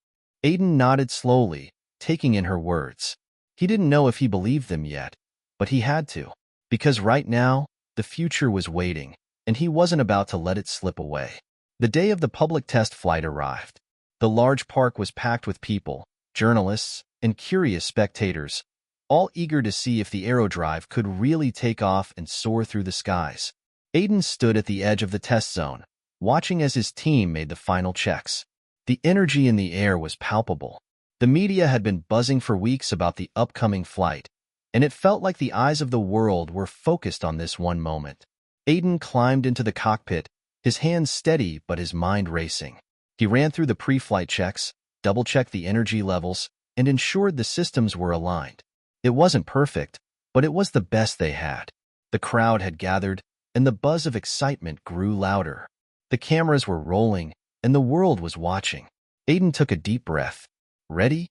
Aiden nodded slowly, taking in her words. He didn't know if he believed them yet, but he had to. Because right now, the future was waiting, and he wasn't about to let it slip away. The day of the public test flight arrived. The large park was packed with people, journalists, and curious spectators, all eager to see if the Aerodrive could really take off and soar through the skies. Aiden stood at the edge of the test zone, watching as his team made the final checks. The energy in the air was palpable. The media had been buzzing for weeks about the upcoming flight, and it felt like the eyes of the world were focused on this one moment. Aiden climbed into the cockpit, his hands steady but his mind racing. He ran through the pre-flight checks, double-checked the energy levels, and ensured the systems were aligned. It wasn't perfect, but it was the best they had. The crowd had gathered, and the buzz of excitement grew louder. The cameras were rolling, and the world was watching. Aiden took a deep breath. Ready?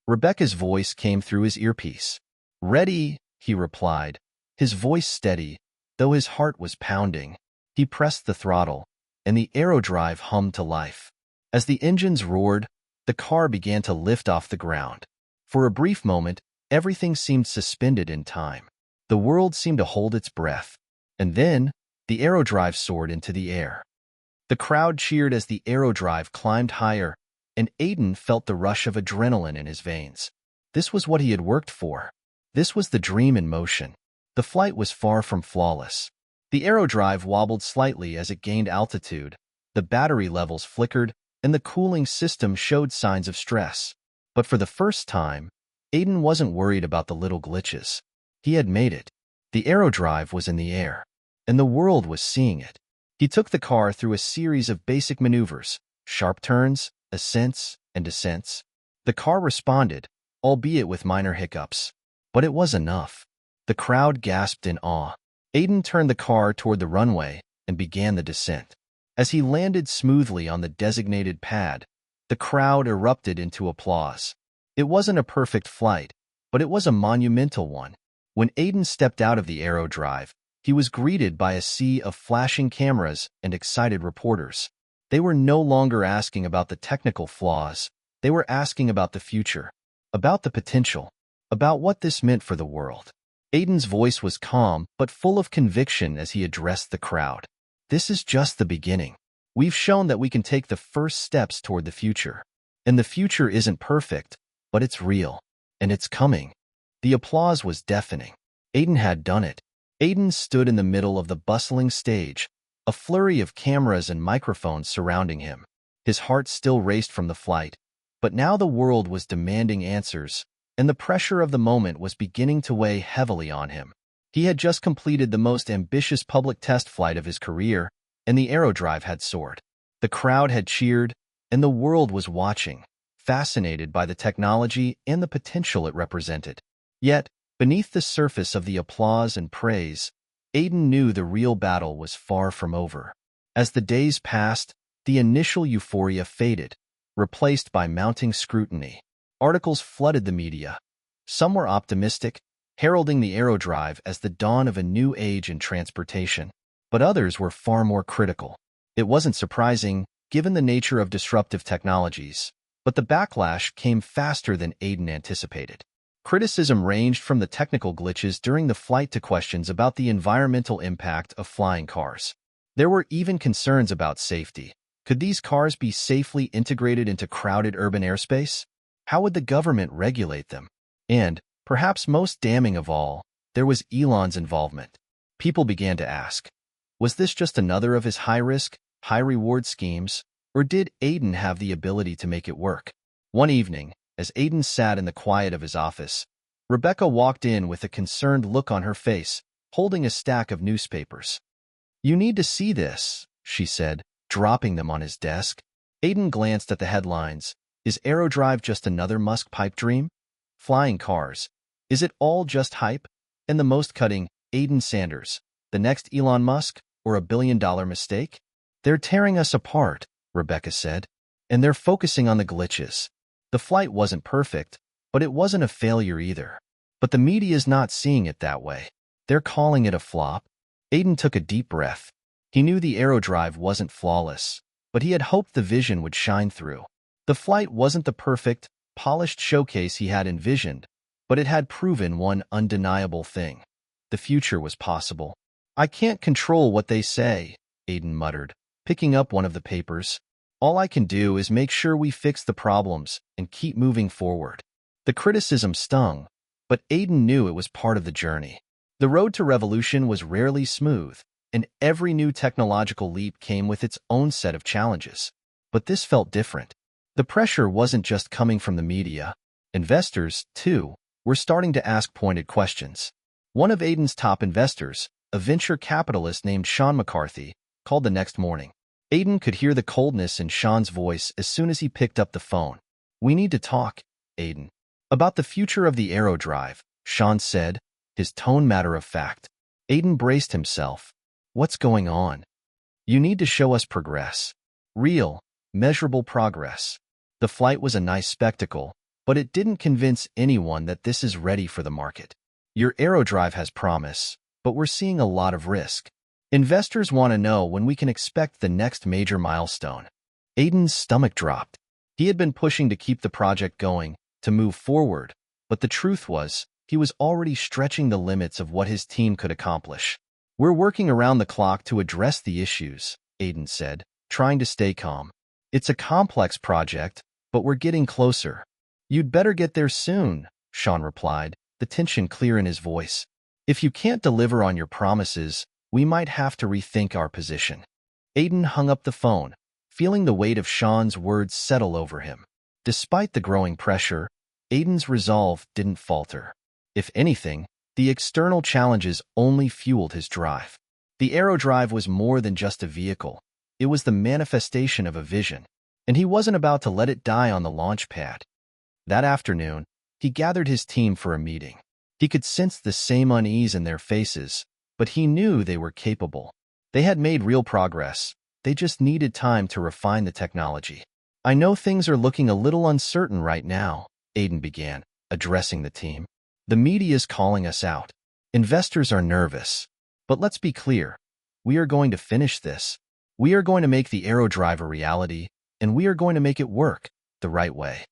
Rebecca's voice came through his earpiece. Ready, he replied, his voice steady, though his heart was pounding. He pressed the throttle, and the Aerodrive hummed to life. As the engines roared, the car began to lift off the ground. For a brief moment, everything seemed suspended in time. The world seemed to hold its breath. And then, the Aerodrive soared into the air. The crowd cheered as the Aerodrive climbed higher, and Aiden felt the rush of adrenaline in his veins. This was what he had worked for. This was the dream in motion. The flight was far from flawless. The aerodrive wobbled slightly as it gained altitude, the battery levels flickered, and the cooling system showed signs of stress. But for the first time, Aiden wasn't worried about the little glitches. He had made it. The aerodrive was in the air, and the world was seeing it. He took the car through a series of basic maneuvers, sharp turns, ascents, and descents. The car responded, albeit with minor hiccups. But it was enough. The crowd gasped in awe. Aiden turned the car toward the runway and began the descent. As he landed smoothly on the designated pad, the crowd erupted into applause. It wasn't a perfect flight, but it was a monumental one. When Aiden stepped out of the aerodrive, he was greeted by a sea of flashing cameras and excited reporters. They were no longer asking about the technical flaws. They were asking about the future, about the potential, about what this meant for the world. Aiden's voice was calm but full of conviction as he addressed the crowd. This is just the beginning. We've shown that we can take the first steps toward the future. And the future isn't perfect, but it's real. And it's coming. The applause was deafening. Aiden had done it. Aiden stood in the middle of the bustling stage, a flurry of cameras and microphones surrounding him. His heart still raced from the flight, but now the world was demanding answers, and the pressure of the moment was beginning to weigh heavily on him. He had just completed the most ambitious public test flight of his career, and the aerodrive had soared. The crowd had cheered, and the world was watching, fascinated by the technology and the potential it represented. Yet, beneath the surface of the applause and praise, Aiden knew the real battle was far from over. As the days passed, the initial euphoria faded, replaced by mounting scrutiny. Articles flooded the media. Some were optimistic, heralding the aerodrive as the dawn of a new age in transportation. But others were far more critical. It wasn't surprising, given the nature of disruptive technologies, but the backlash came faster than Aiden anticipated. Criticism ranged from the technical glitches during the flight to questions about the environmental impact of flying cars. There were even concerns about safety. Could these cars be safely integrated into crowded urban airspace? How would the government regulate them? And, perhaps most damning of all, there was Elon's involvement. People began to ask, was this just another of his high-risk, high-reward schemes, or did Aiden have the ability to make it work? One evening, as Aiden sat in the quiet of his office, Rebecca walked in with a concerned look on her face, holding a stack of newspapers. "You need to see this," she said, dropping them on his desk. Aiden glanced at the headlines. Is aerodrive just another Musk pipe dream? Flying cars. Is it all just hype? And the most cutting, Aiden Sanders, the next Elon Musk, or a billion-dollar mistake? They're tearing us apart, Rebecca said, and they're focusing on the glitches. The flight wasn't perfect, but it wasn't a failure either. But the media's not seeing it that way. They're calling it a flop. Aiden took a deep breath. He knew the aerodrive wasn't flawless, but he had hoped the vision would shine through. The flight wasn't the perfect, polished showcase he had envisioned, but it had proven one undeniable thing. The future was possible. "I can't control what they say," Aiden muttered, picking up one of the papers. "All I can do is make sure we fix the problems and keep moving forward." The criticism stung, but Aiden knew it was part of the journey. The road to revolution was rarely smooth, and every new technological leap came with its own set of challenges. But this felt different. The pressure wasn't just coming from the media. Investors, too, were starting to ask pointed questions. One of Aiden's top investors, a venture capitalist named Sean McCarthy, called the next morning. Aiden could hear the coldness in Sean's voice as soon as he picked up the phone. "We need to talk, Aiden." "About the future of the aerodrive," Sean said, his tone matter of fact. Aiden braced himself. "What's going on?" "You need to show us progress. Real, measurable progress." The flight was a nice spectacle, but it didn't convince anyone that this is ready for the market. "Your aerodrive has promise, but we're seeing a lot of risk. Investors want to know when we can expect the next major milestone." Aiden's stomach dropped. He had been pushing to keep the project going, to move forward, but the truth was, he was already stretching the limits of what his team could accomplish. "We're working around the clock to address the issues," Aiden said, trying to stay calm. "It's a complex project, but we're getting closer." "You'd better get there soon," Sean replied, the tension clear in his voice. "If you can't deliver on your promises, we might have to rethink our position. Aiden hung up the phone, feeling the weight of Sean's words settle over him. Despite the growing pressure, Aiden's resolve didn't falter. If anything, the external challenges only fueled his drive. The aerodrive was more than just a vehicle. It was the manifestation of a vision, and he wasn't about to let it die on the launch pad. That afternoon, he gathered his team for a meeting. He could sense the same unease in their faces, but he knew they were capable. They had made real progress. They just needed time to refine the technology. I know things are looking a little uncertain right now, Aiden began, addressing the team. The media's calling us out. Investors are nervous. But let's be clear. We are going to finish this. We are going to make the aerodrive a reality, and we are going to make it work the right way.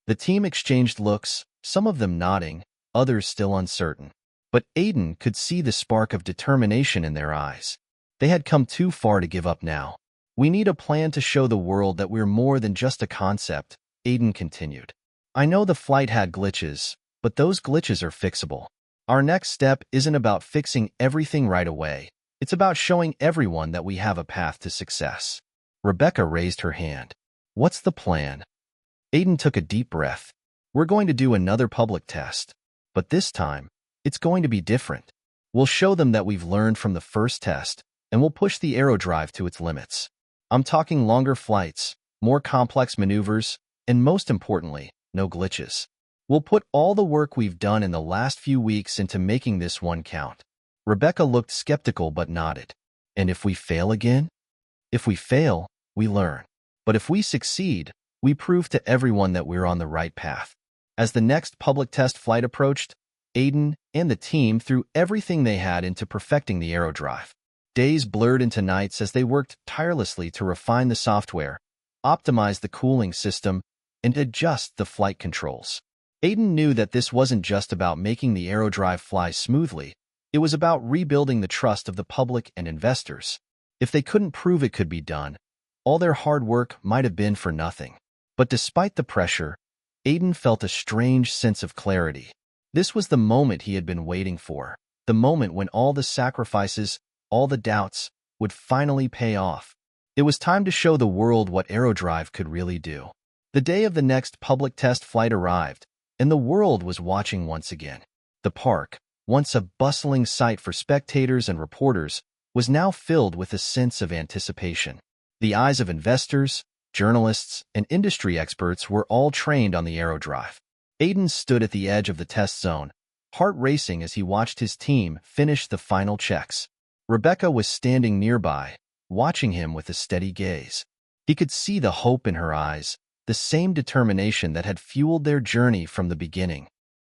The team exchanged looks, some of them nodding, others still uncertain. But Aiden could see the spark of determination in their eyes. They had come too far to give up now. We need a plan to show the world that we're more than just a concept, Aiden continued. I know the flight had glitches, but those glitches are fixable. Our next step isn't about fixing everything right away. It's about showing everyone that we have a path to success. Rebecca raised her hand. What's the plan? Aiden took a deep breath. We're going to do another public test. But this time, it's going to be different. We'll show them that we've learned from the first test, and we'll push the aerodrive to its limits. I'm talking longer flights, more complex maneuvers, and most importantly, no glitches. We'll put all the work we've done in the last few weeks into making this one count. Rebecca looked skeptical but nodded. And if we fail again? If we fail, we learn. But if we succeed, we prove to everyone that we're on the right path. As the next public test flight approached, Aiden and the team threw everything they had into perfecting the aerodrive. Days blurred into nights as they worked tirelessly to refine the software, optimize the cooling system, and adjust the flight controls. Aiden knew that this wasn't just about making the aerodrive fly smoothly. It was about rebuilding the trust of the public and investors. If they couldn't prove it could be done, all their hard work might have been for nothing. But despite the pressure, Aiden felt a strange sense of clarity. This was the moment he had been waiting for, the moment when all the sacrifices, all the doubts, would finally pay off. It was time to show the world what aerodrive could really do. The day of the next public test flight arrived, and the world was watching once again. The park, once a bustling sight for spectators and reporters, was now filled with a sense of anticipation. The eyes of investors, journalists, and industry experts were all trained on the aerodrive. Aiden stood at the edge of the test zone, heart racing as he watched his team finish the final checks. Rebecca was standing nearby, watching him with a steady gaze. He could see the hope in her eyes, the same determination that had fueled their journey from the beginning.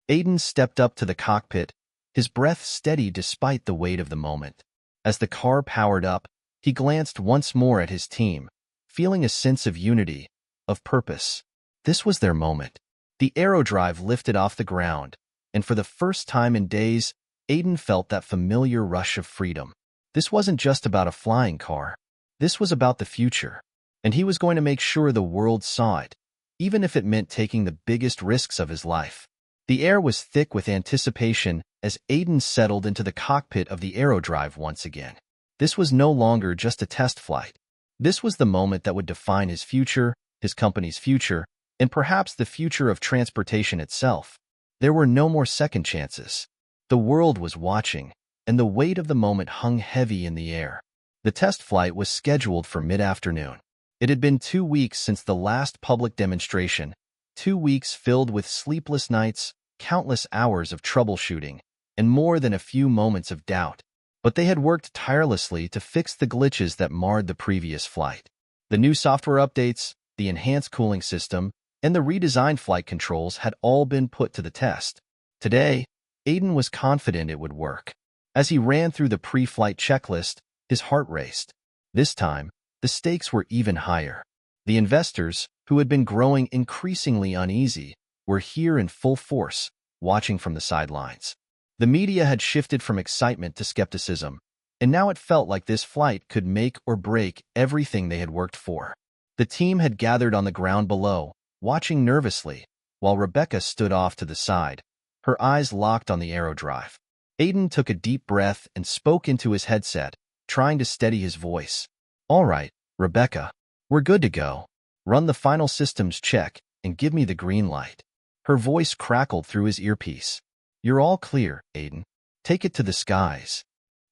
Aiden stepped up to the cockpit, his breath steady despite the weight of the moment. As the car powered up, he glanced once more at his team, feeling a sense of unity, of purpose. This was their moment. The aerodrive lifted off the ground, and for the first time in days, Aiden felt that familiar rush of freedom. This wasn't just about a flying car. This was about the future, and he was going to make sure the world saw it, even if it meant taking the biggest risks of his life. The air was thick with anticipation as Aiden settled into the cockpit of the aerodrive once again. This was no longer just a test flight. This was the moment that would define his future, his company's future, and perhaps the future of transportation itself. There were no more second chances. The world was watching, and the weight of the moment hung heavy in the air. The test flight was scheduled for mid-afternoon. It had been 2 weeks since the last public demonstration, 2 weeks filled with sleepless nights, countless hours of troubleshooting, and more than a few moments of doubt. But they had worked tirelessly to fix the glitches that marred the previous flight. The new software updates, the enhanced cooling system, and the redesigned flight controls had all been put to the test. Today, Aiden was confident it would work. As he ran through the pre-flight checklist, his heart raced. This time, the stakes were even higher. The investors, who had been growing increasingly uneasy, were here in full force, watching from the sidelines. The media had shifted from excitement to skepticism, and now it felt like this flight could make or break everything they had worked for. The team had gathered on the ground below, watching nervously, while Rebecca stood off to the side, her eyes locked on the aerodrive. Aiden took a deep breath and spoke into his headset, trying to steady his voice. "All right, Rebecca, we're good to go. Run the final systems check and give me the green light." Her voice crackled through his earpiece. "You're all clear, Aiden. Take it to the skies."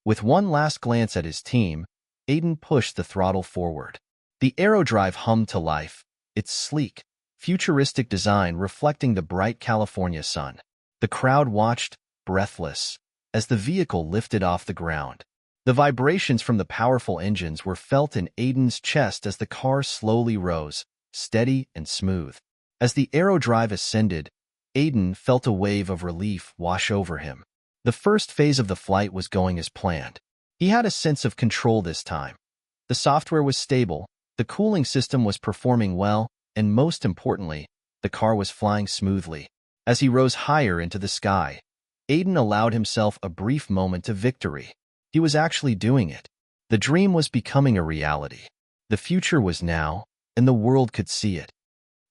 With one last glance at his team, Aiden pushed the throttle forward. The aerodrive hummed to life, its sleek, futuristic design reflecting the bright California sun. The crowd watched, breathless, as the vehicle lifted off the ground. The vibrations from the powerful engines were felt in Aiden's chest as the car slowly rose, steady and smooth. As the aerodrive ascended, Aiden felt a wave of relief wash over him. The first phase of the flight was going as planned. He had a sense of control this time. The software was stable, the cooling system was performing well, and most importantly, the car was flying smoothly. As he rose higher into the sky, Aiden allowed himself a brief moment of victory. He was actually doing it. The dream was becoming a reality. The future was now, and the world could see it.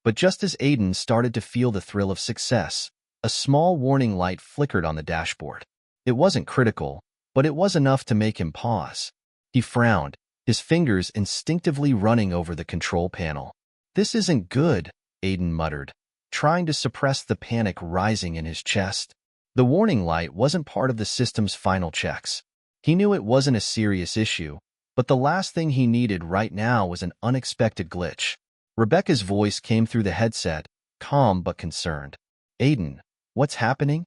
But just as Aiden started to feel the thrill of success, a small warning light flickered on the dashboard. It wasn't critical, but it was enough to make him pause. He frowned, his fingers instinctively running over the control panel. "This isn't good," Aiden muttered, trying to suppress the panic rising in his chest. The warning light wasn't part of the system's final checks. He knew it wasn't a serious issue, but the last thing he needed right now was an unexpected glitch. Rebecca's voice came through the headset, calm but concerned. "Aiden, what's happening?"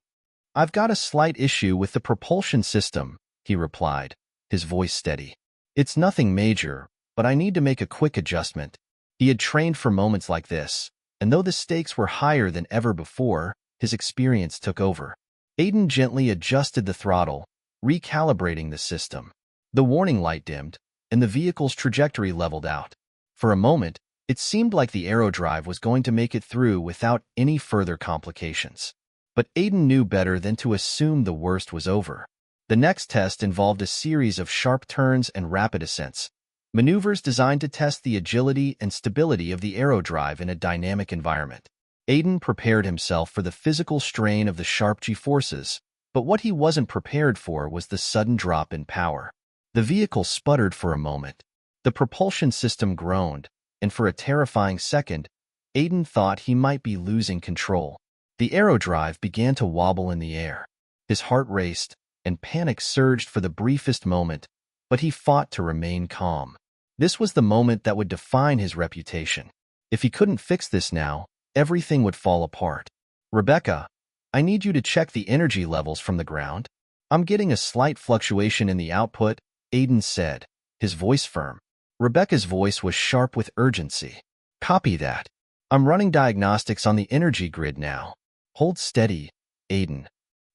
"I've got a slight issue with the propulsion system," he replied, his voice steady. "It's nothing major, but I need to make a quick adjustment." He had trained for moments like this, and though the stakes were higher than ever before, his experience took over. Aiden gently adjusted the throttle, recalibrating the system. The warning light dimmed, and the vehicle's trajectory leveled out. For a moment, it seemed like the aerodrive was going to make it through without any further complications. But Aiden knew better than to assume the worst was over. The next test involved a series of sharp turns and rapid ascents, maneuvers designed to test the agility and stability of the aerodrive in a dynamic environment. Aiden prepared himself for the physical strain of the sharp G-forces, but what he wasn't prepared for was the sudden drop in power. The vehicle sputtered for a moment. The propulsion system groaned, and for a terrifying second, Aiden thought he might be losing control. The aerodrive began to wobble in the air. His heart raced, and panic surged for the briefest moment, but he fought to remain calm. This was the moment that would define his reputation. If he couldn't fix this now, everything would fall apart. "Rebecca, I need you to check the energy levels from the ground. I'm getting a slight fluctuation in the output," Aiden said, his voice firm. Rebecca's voice was sharp with urgency. "Copy that. I'm running diagnostics on the energy grid now. Hold steady, Aiden."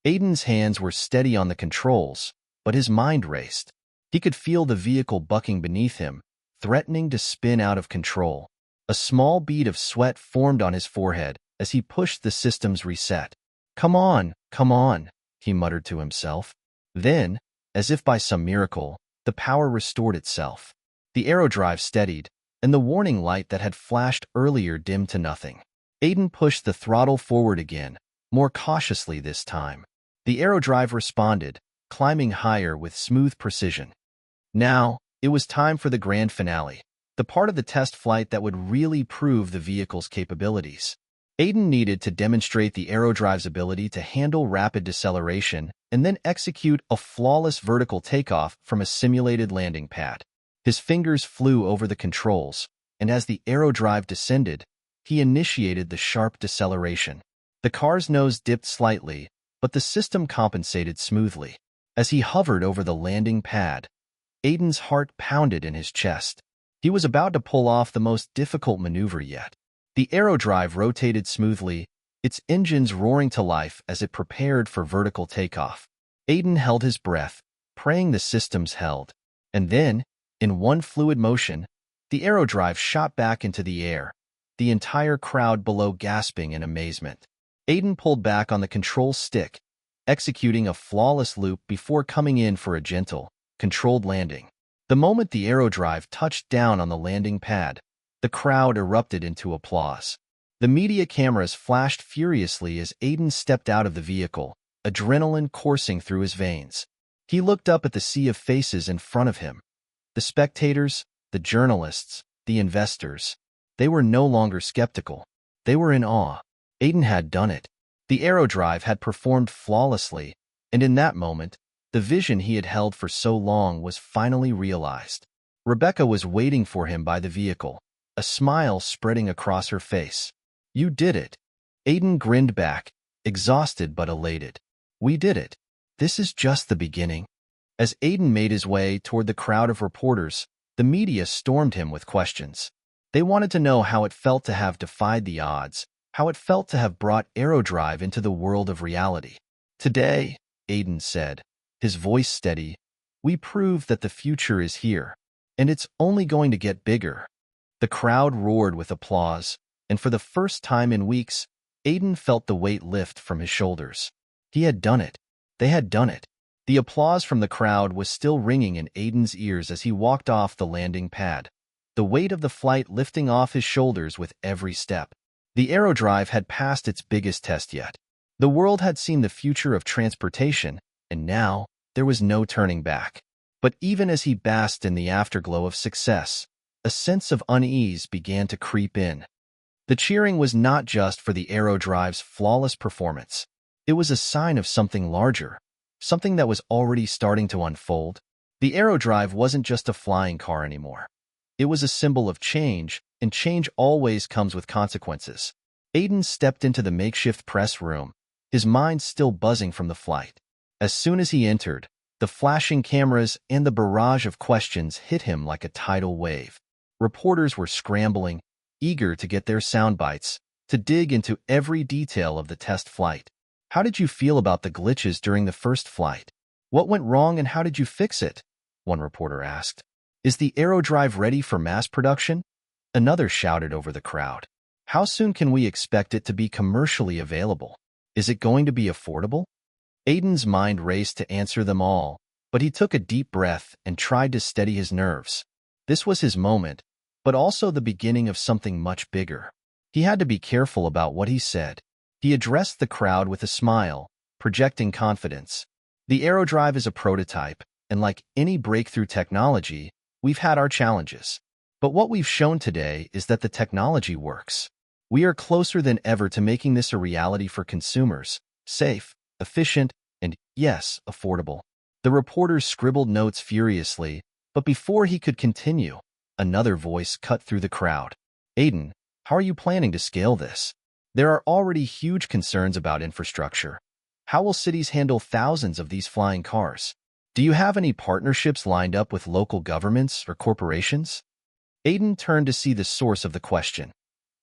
Aiden's hands were steady on the controls, but his mind raced. He could feel the vehicle bucking beneath him, threatening to spin out of control. A small bead of sweat formed on his forehead as he pushed the system's reset. Come on," he muttered to himself. Then, as if by some miracle, the power restored itself. The aerodrive steadied, and the warning light that had flashed earlier dimmed to nothing. Aiden pushed the throttle forward again, more cautiously this time. The aerodrive responded, climbing higher with smooth precision. Now, it was time for the grand finale, the part of the test flight that would really prove the vehicle's capabilities. Aiden needed to demonstrate the aerodrive's ability to handle rapid deceleration and then execute a flawless vertical takeoff from a simulated landing pad. His fingers flew over the controls, and as the aerodrive descended, he initiated the sharp deceleration. The car's nose dipped slightly, but the system compensated smoothly. As he hovered over the landing pad, Aiden's heart pounded in his chest. He was about to pull off the most difficult maneuver yet. The aerodrive rotated smoothly, its engines roaring to life as it prepared for vertical takeoff. Aiden held his breath, praying the systems held. And then, in one fluid motion, the aerodrive shot back into the air, the entire crowd below gasping in amazement. Aiden pulled back on the control stick, executing a flawless loop before coming in for a gentle, controlled landing. The moment the aerodrive touched down on the landing pad, the crowd erupted into applause. The media cameras flashed furiously as Aiden stepped out of the vehicle, adrenaline coursing through his veins. He looked up at the sea of faces in front of him. The spectators, the journalists, the investors. They were no longer skeptical. They were in awe. Aiden had done it. The aerodrive had performed flawlessly, and in that moment, the vision he had held for so long was finally realized. Rebecca was waiting for him by the vehicle, a smile spreading across her face. "You did it." Aiden grinned back, exhausted but elated. "We did it. This is just the beginning." As Aiden made his way toward the crowd of reporters, the media stormed him with questions. They wanted to know how it felt to have defied the odds, how it felt to have brought aerodrive into the world of reality. "Today," Aiden said, his voice steady, "we proved that the future is here, and it's only going to get bigger." The crowd roared with applause, and for the first time in weeks, Aiden felt the weight lift from his shoulders. He had done it. They had done it. The applause from the crowd was still ringing in Aiden's ears as he walked off the landing pad, the weight of the flight lifting off his shoulders with every step. The aerodrive had passed its biggest test yet. The world had seen the future of transportation, and now there was no turning back. But even as he basked in the afterglow of success, a sense of unease began to creep in. The cheering was not just for the aerodrive's flawless performance. It was a sign of something larger, something that was already starting to unfold. The aerodrive wasn't just a flying car anymore. It was a symbol of change, and change always comes with consequences. Aiden stepped into the makeshift press room, his mind still buzzing from the flight. As soon as he entered, the flashing cameras and the barrage of questions hit him like a tidal wave. Reporters were scrambling, eager to get their sound bites, to dig into every detail of the test flight. "How did you feel about the glitches during the first flight? What went wrong and how did you fix it?" one reporter asked. "Is the aerodrive ready for mass production?" Another shouted over the crowd. "How soon can we expect it to be commercially available? Is it going to be affordable?" Aiden's mind raced to answer them all, but he took a deep breath and tried to steady his nerves. This was his moment, but also the beginning of something much bigger. He had to be careful about what he said. He addressed the crowd with a smile, projecting confidence. "The aerodrive is a prototype, and like any breakthrough technology, we've had our challenges. But what we've shown today is that the technology works. We are closer than ever to making this a reality for consumers, safe, efficient, and, yes, affordable." The reporters scribbled notes furiously, but before he could continue, another voice cut through the crowd. "Aiden, how are you planning to scale this? There are already huge concerns about infrastructure. How will cities handle thousands of these flying cars? Do you have any partnerships lined up with local governments or corporations?" Aiden turned to see the source of the question.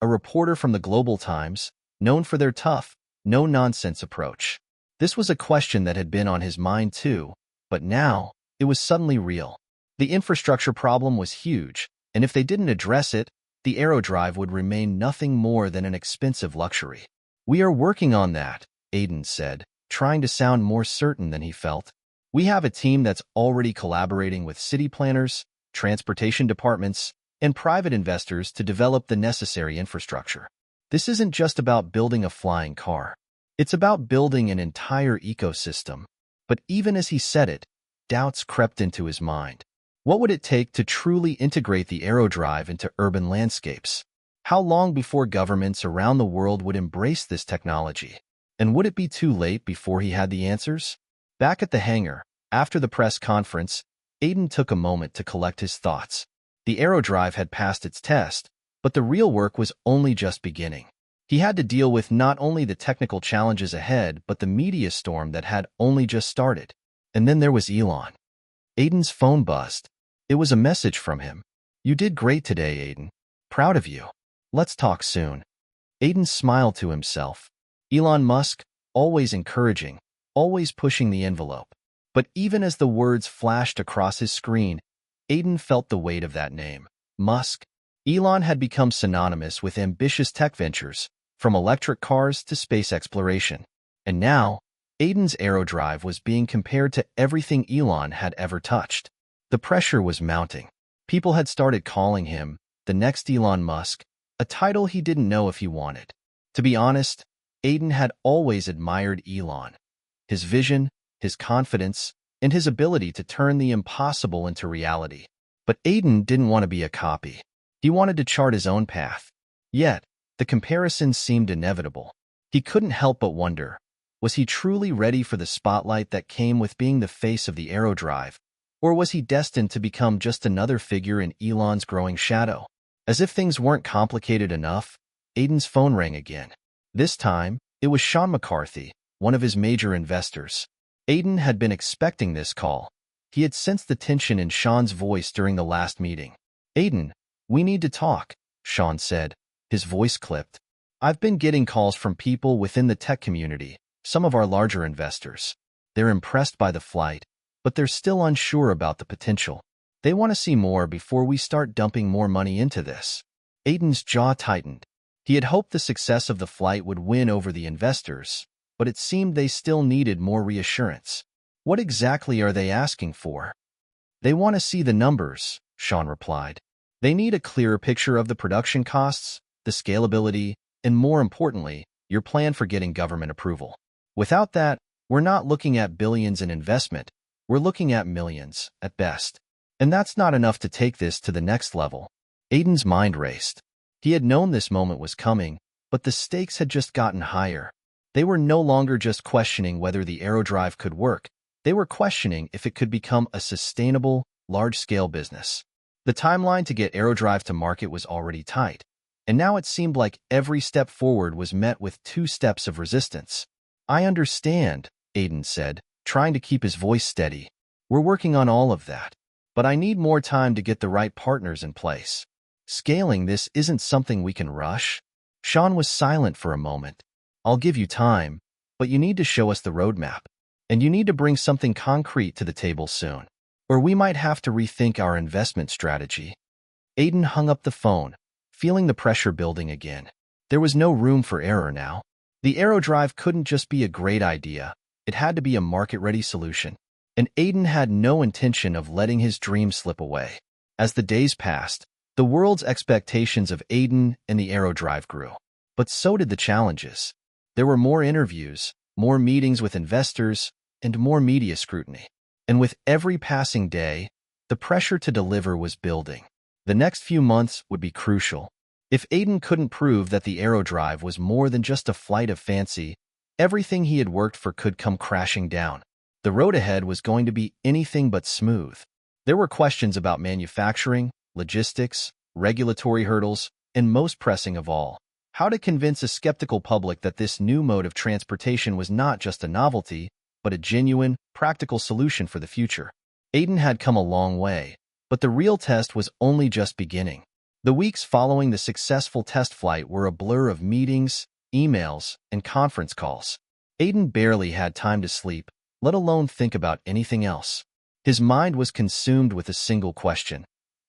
A reporter from the Global Times, known for their tough, no-nonsense approach. This was a question that had been on his mind too, but now it was suddenly real. The infrastructure problem was huge, and if they didn't address it, the aerodrive would remain nothing more than an expensive luxury. "We are working on that," Aiden said, trying to sound more certain than he felt. "We have a team that's already collaborating with city planners, transportation departments, and private investors to develop the necessary infrastructure. This isn't just about building a flying car. It's about building an entire ecosystem." But even as he said it, doubts crept into his mind. What would it take to truly integrate the aerodrive into urban landscapes? How long before governments around the world would embrace this technology? And would it be too late before he had the answers? Back at the hangar, after the press conference, Aiden took a moment to collect his thoughts. The aerodrive had passed its test, but the real work was only just beginning. He had to deal with not only the technical challenges ahead, but the media storm that had only just started. And then there was Elon. Aiden's phone buzzed. It was a message from him. "You did great today, Aiden. Proud of you. Let's talk soon." Aiden smiled to himself. Elon Musk, always encouraging, always pushing the envelope. But even as the words flashed across his screen, Aiden felt the weight of that name. Musk. Elon had become synonymous with ambitious tech ventures, from electric cars to space exploration. And now, Aiden's aerodrive was being compared to everything Elon had ever touched. The pressure was mounting. People had started calling him the next Elon Musk, a title he didn't know if he wanted. To be honest, Aiden had always admired Elon. his vision, his confidence, and his ability to turn the impossible into reality. But Aiden didn't want to be a copy. He wanted to chart his own path. Yet, the comparison seemed inevitable. He couldn't help but wonder, was he truly ready for the spotlight that came with being the face of the aerodrive, or was he destined to become just another figure in Elon's growing shadow? As if things weren't complicated enough, Aiden's phone rang again. This time, it was Sean McCarthy, one of his major investors. Aiden had been expecting this call. He had sensed the tension in Sean's voice during the last meeting. "Aiden, we need to talk," Sean said, his voice clipped. "I've been getting calls from people within the tech community, some of our larger investors. They're impressed by the flight, but they're still unsure about the potential. They want to see more before we start dumping more money into this." Aiden's jaw tightened. He had hoped the success of the flight would win over the investors, but it seemed they still needed more reassurance. "What exactly are they asking for?" "They want to see the numbers," Sean replied. "They need a clearer picture of the production costs, the scalability, and more importantly, your plan for getting government approval. Without that, we're not looking at billions in investment, we're looking at millions, at best. And that's not enough to take this to the next level." Aiden's mind raced. He had known this moment was coming, but the stakes had just gotten higher. They were no longer just questioning whether the aerodrive could work. They were questioning if it could become a sustainable, large-scale business. The timeline to get aerodrive to market was already tight, and now it seemed like every step forward was met with 2 steps of resistance. "I understand," Aiden said, trying to keep his voice steady. "We're working on all of that. But I need more time to get the right partners in place. Scaling this isn't something we can rush." Sean was silent for a moment. "I'll give you time, but you need to show us the roadmap. And you need to bring something concrete to the table soon, or we might have to rethink our investment strategy." Aiden hung up the phone, feeling the pressure building again. There was no room for error now. The aerodrive couldn't just be a great idea. It had to be a market-ready solution. And Aiden had no intention of letting his dream slip away. As the days passed, the world's expectations of Aiden and the aerodrive grew. But so did the challenges. There were more interviews, more meetings with investors, and more media scrutiny. And with every passing day, the pressure to deliver was building. The next few months would be crucial. If Aiden couldn't prove that the aerodrive was more than just a flight of fancy, everything he had worked for could come crashing down. The road ahead was going to be anything but smooth. There were questions about manufacturing, logistics, regulatory hurdles, and most pressing of all, how to convince a skeptical public that this new mode of transportation was not just a novelty, but a genuine, practical solution for the future. Aiden had come a long way, but the real test was only just beginning. The weeks following the successful test flight were a blur of meetings, emails, and conference calls. Aiden barely had time to sleep, let alone think about anything else. His mind was consumed with a single question: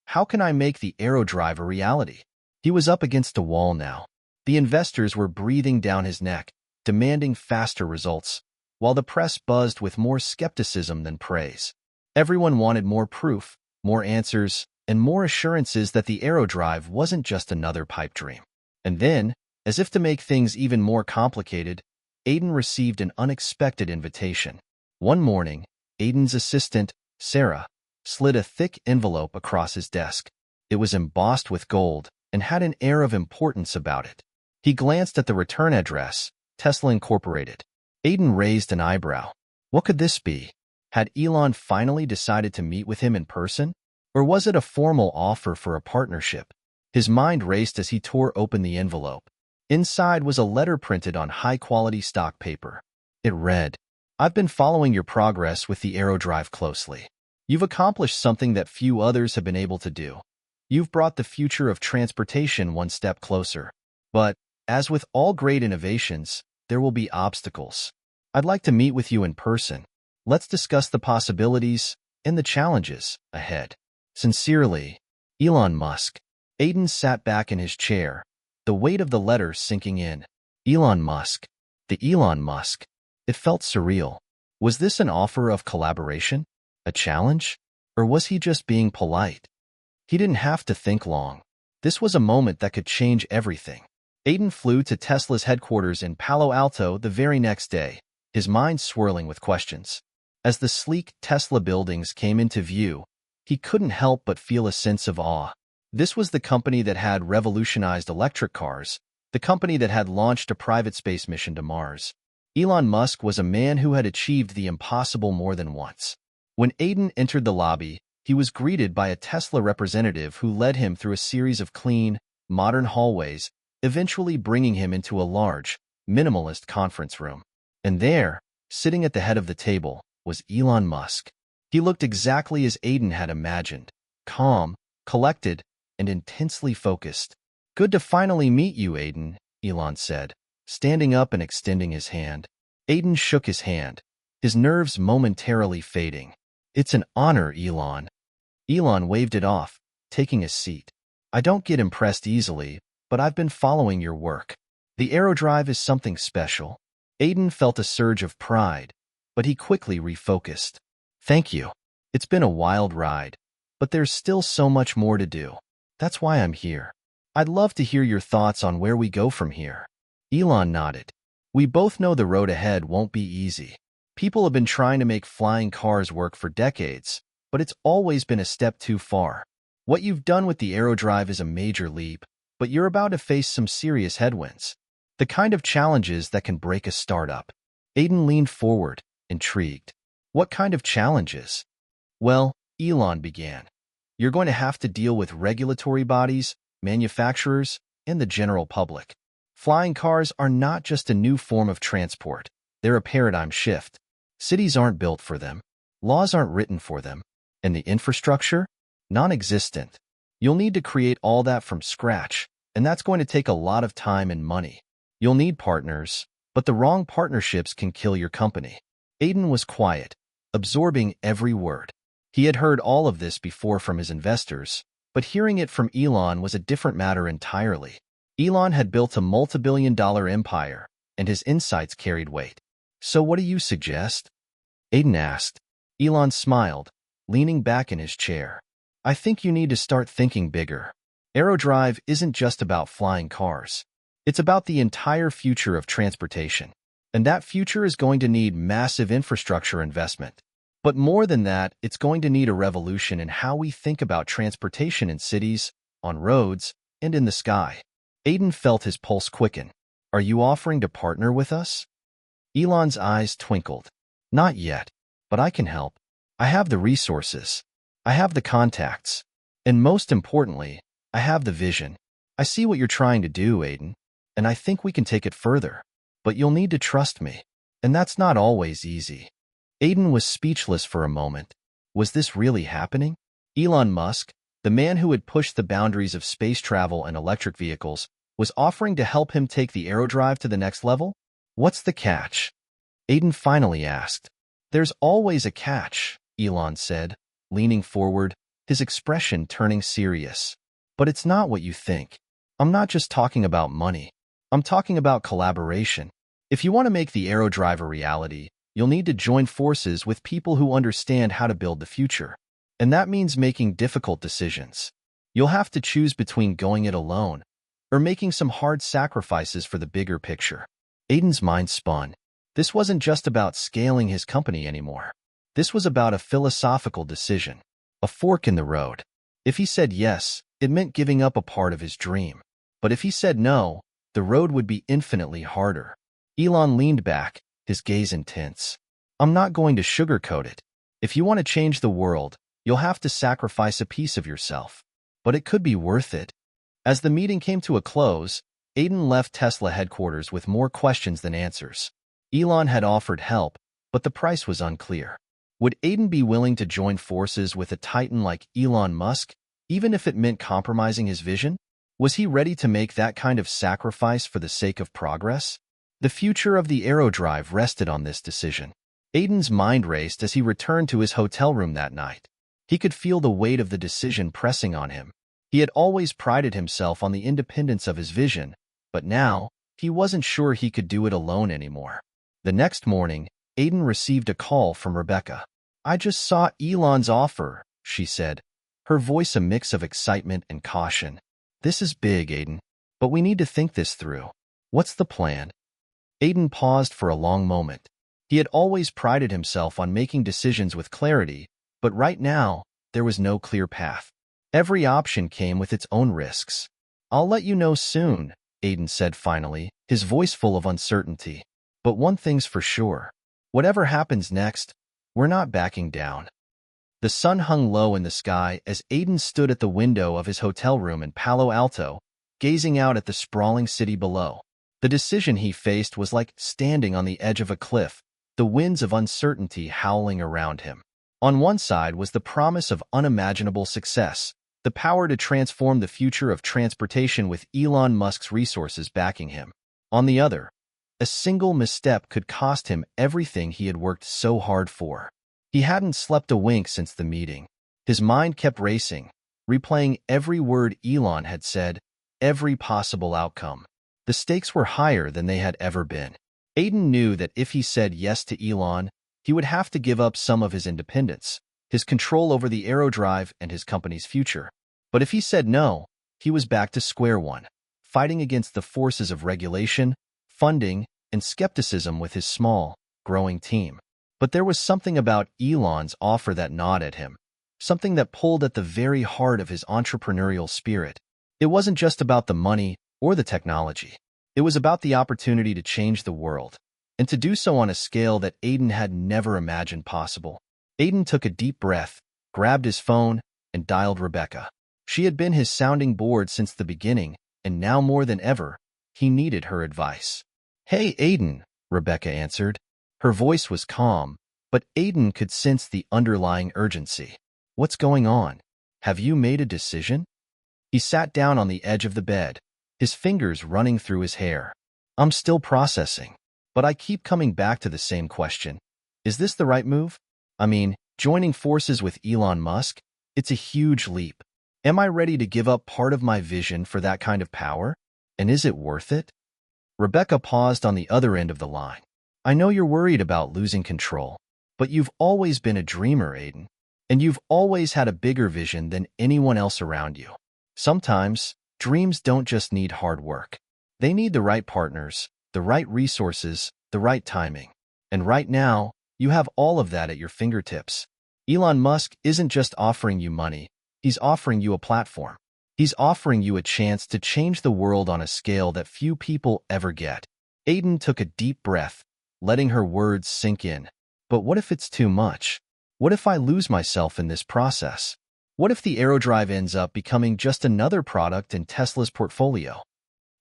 how can I make the aerodrive a reality? He was up against a wall now. The investors were breathing down his neck, demanding faster results, while the press buzzed with more skepticism than praise. Everyone wanted more proof, more answers, and more assurances that the aerodrive wasn't just another pipe dream. And then, as if to make things even more complicated, Aiden received an unexpected invitation. One morning, Aiden's assistant, Sarah, slid a thick envelope across his desk. It was embossed with gold and had an air of importance about it. He glanced at the return address, Tesla Incorporated. Aiden raised an eyebrow. What could this be? Had Elon finally decided to meet with him in person? Or was it a formal offer for a partnership? His mind raced as he tore open the envelope. Inside was a letter printed on high-quality stock paper. It read, "I've been following your progress with the aerodrive closely. You've accomplished something that few others have been able to do. You've brought the future of transportation one step closer. But, as with all great innovations, there will be obstacles. I'd like to meet with you in person. Let's discuss the possibilities and the challenges ahead. Sincerely, Elon Musk." Aiden sat back in his chair, the weight of the letter sinking in. Elon Musk. The Elon Musk. It felt surreal. Was this an offer of collaboration? A challenge? Or was he just being polite? He didn't have to think long. This was a moment that could change everything. Aiden flew to Tesla's headquarters in Palo Alto the very next day, his mind swirling with questions. As the sleek Tesla buildings came into view, he couldn't help but feel a sense of awe. This was the company that had revolutionized electric cars, the company that had launched a private space mission to Mars. Elon Musk was a man who had achieved the impossible more than once. When Aiden entered the lobby, he was greeted by a Tesla representative who led him through a series of clean, modern hallways, eventually bringing him into a large, minimalist conference room. And there, sitting at the head of the table, was Elon Musk. He looked exactly as Aiden had imagined, calm, collected, and intensely focused. "Good to finally meet you, Aiden," Elon said, standing up and extending his hand. Aiden shook his hand, his nerves momentarily fading. "It's an honor, Elon." Elon waved it off, taking a seat. "I don't get impressed easily, but I've been following your work. The aerodrive is something special." Aiden felt a surge of pride, but he quickly refocused. "Thank you. It's been a wild ride, but there's still so much more to do. That's why I'm here. I'd love to hear your thoughts on where we go from here." Elon nodded. "We both know the road ahead won't be easy. People have been trying to make flying cars work for decades, but it's always been a step too far. What you've done with the aerodrive is a major leap, but you're about to face some serious headwinds. The kind of challenges that can break a startup." Aiden leaned forward, intrigued. "What kind of challenges?" "Well," Elon began, "you're going to have to deal with regulatory bodies, manufacturers, and the general public. Flying cars are not just a new form of transport. They're a paradigm shift. Cities aren't built for them. Laws aren't written for them. And the infrastructure? Non-existent. You'll need to create all that from scratch, and that's going to take a lot of time and money. You'll need partners, but the wrong partnerships can kill your company." Aiden was quiet, absorbing every word. He had heard all of this before from his investors, but hearing it from Elon was a different matter entirely. Elon had built a multi-billion-dollar empire, and his insights carried weight. "So what do you suggest?" Aiden asked. Elon smiled, leaning back in his chair. "I think you need to start thinking bigger. Aerodrive isn't just about flying cars. It's about the entire future of transportation. And that future is going to need massive infrastructure investment. But more than that, it's going to need a revolution in how we think about transportation in cities, on roads, and in the sky." Aiden felt his pulse quicken. "Are you offering to partner with us?" Elon's eyes twinkled. "Not yet, but I can help. I have the resources. I have the contacts. And most importantly, I have the vision. I see what you're trying to do, Aiden, and I think we can take it further. But you'll need to trust me, and that's not always easy." Aiden was speechless for a moment. Was this really happening? Elon Musk, the man who had pushed the boundaries of space travel and electric vehicles, was offering to help him take the aerodrive to the next level? "What's the catch?" Aiden finally asked. "There's always a catch," Elon said, leaning forward, his expression turning serious. "But it's not what you think. I'm not just talking about money. I'm talking about collaboration. If you want to make the aerodrive a reality, you'll need to join forces with people who understand how to build the future. And that means making difficult decisions. You'll have to choose between going it alone or making some hard sacrifices for the bigger picture." Aiden's mind spun. This wasn't just about scaling his company anymore. This was about a philosophical decision, a fork in the road. If he said yes, it meant giving up a part of his dream. But if he said no, the road would be infinitely harder. Elon leaned back, his gaze intense. "I'm not going to sugarcoat it. If you want to change the world, you'll have to sacrifice a piece of yourself. But it could be worth it." As the meeting came to a close, Aiden left Tesla headquarters with more questions than answers. Elon had offered help, but the price was unclear. Would Aiden be willing to join forces with a titan like Elon Musk, even if it meant compromising his vision? Was he ready to make that kind of sacrifice for the sake of progress? The future of the aerodrive rested on this decision. Aiden's mind raced as he returned to his hotel room that night. He could feel the weight of the decision pressing on him. He had always prided himself on the independence of his vision, but now, he wasn't sure he could do it alone anymore. The next morning, Aiden received a call from Rebecca. "I just saw Elon's offer," she said, her voice a mix of excitement and caution. "This is big, Aiden, but we need to think this through. What's the plan?" Aiden paused for a long moment. He had always prided himself on making decisions with clarity, but right now, there was no clear path. Every option came with its own risks. "I'll let you know soon," Aiden said finally, his voice full of uncertainty. "But one thing's for sure. Whatever happens next, we're not backing down." The sun hung low in the sky as Aiden stood at the window of his hotel room in Palo Alto, gazing out at the sprawling city below. The decision he faced was like standing on the edge of a cliff, the winds of uncertainty howling around him. On one side was the promise of unimaginable success, the power to transform the future of transportation with Elon Musk's resources backing him. On the other, a single misstep could cost him everything he had worked so hard for. He hadn't slept a wink since the meeting. His mind kept racing, replaying every word Elon had said, every possible outcome. The stakes were higher than they had ever been. Aiden knew that if he said yes to Elon, he would have to give up some of his independence, his control over the aerodrive and his company's future. But if he said no, he was back to square one, fighting against the forces of regulation, funding, and skepticism with his small, growing team. But there was something about Elon's offer that gnawed at him, something that pulled at the very heart of his entrepreneurial spirit. It wasn't just about the money or the technology. It was about the opportunity to change the world, and to do so on a scale that Aiden had never imagined possible. Aiden took a deep breath, grabbed his phone, and dialed Rebecca. She had been his sounding board since the beginning, and now more than ever, he needed her advice. "Hey, Aiden," Rebecca answered. Her voice was calm, but Aiden could sense the underlying urgency. "What's going on? Have you made a decision?" He sat down on the edge of the bed, his fingers running through his hair. "I'm still processing, but I keep coming back to the same question. Is this the right move? I mean, joining forces with Elon Musk, it's a huge leap. Am I ready to give up part of my vision for that kind of power? And is it worth it?" Rebecca paused on the other end of the line. "I know you're worried about losing control, but you've always been a dreamer, Aiden, and you've always had a bigger vision than anyone else around you. Sometimes, dreams don't just need hard work. They need the right partners, the right resources, the right timing. And right now, you have all of that at your fingertips. Elon Musk isn't just offering you money, he's offering you a platform. He's offering you a chance to change the world on a scale that few people ever get." Aiden took a deep breath, letting her words sink in. "But what if it's too much? What if I lose myself in this process? What if the aerodrive ends up becoming just another product in Tesla's portfolio?"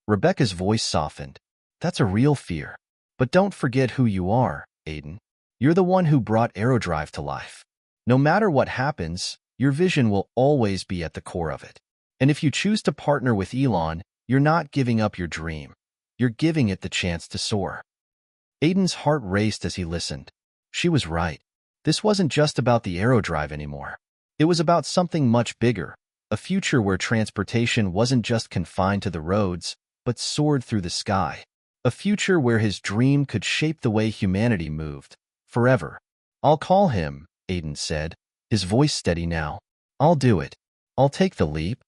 Rebecca's voice softened. "That's a real fear. But don't forget who you are, Aiden. You're the one who brought aerodrive to life. No matter what happens, your vision will always be at the core of it. And if you choose to partner with Elon, you're not giving up your dream. You're giving it the chance to soar." Aiden's heart raced as he listened. She was right. This wasn't just about the aerodrive anymore. It was about something much bigger, a future where transportation wasn't just confined to the roads, but soared through the sky. A future where his dream could shape the way humanity moved, forever. "I'll call him," Aiden said, his voice steady now. "I'll do it. I'll take the leap."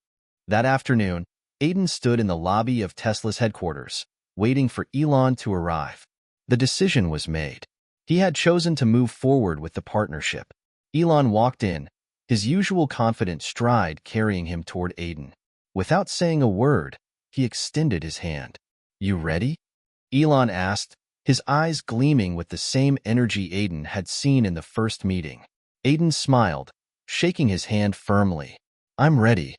That afternoon, Aiden stood in the lobby of Tesla's headquarters, waiting for Elon to arrive. The decision was made. He had chosen to move forward with the partnership. Elon walked in, his usual confident stride carrying him toward Aiden. Without saying a word, he extended his hand. "You ready?" Elon asked, his eyes gleaming with the same energy Aiden had seen in the first meeting. Aiden smiled, shaking his hand firmly. "I'm ready."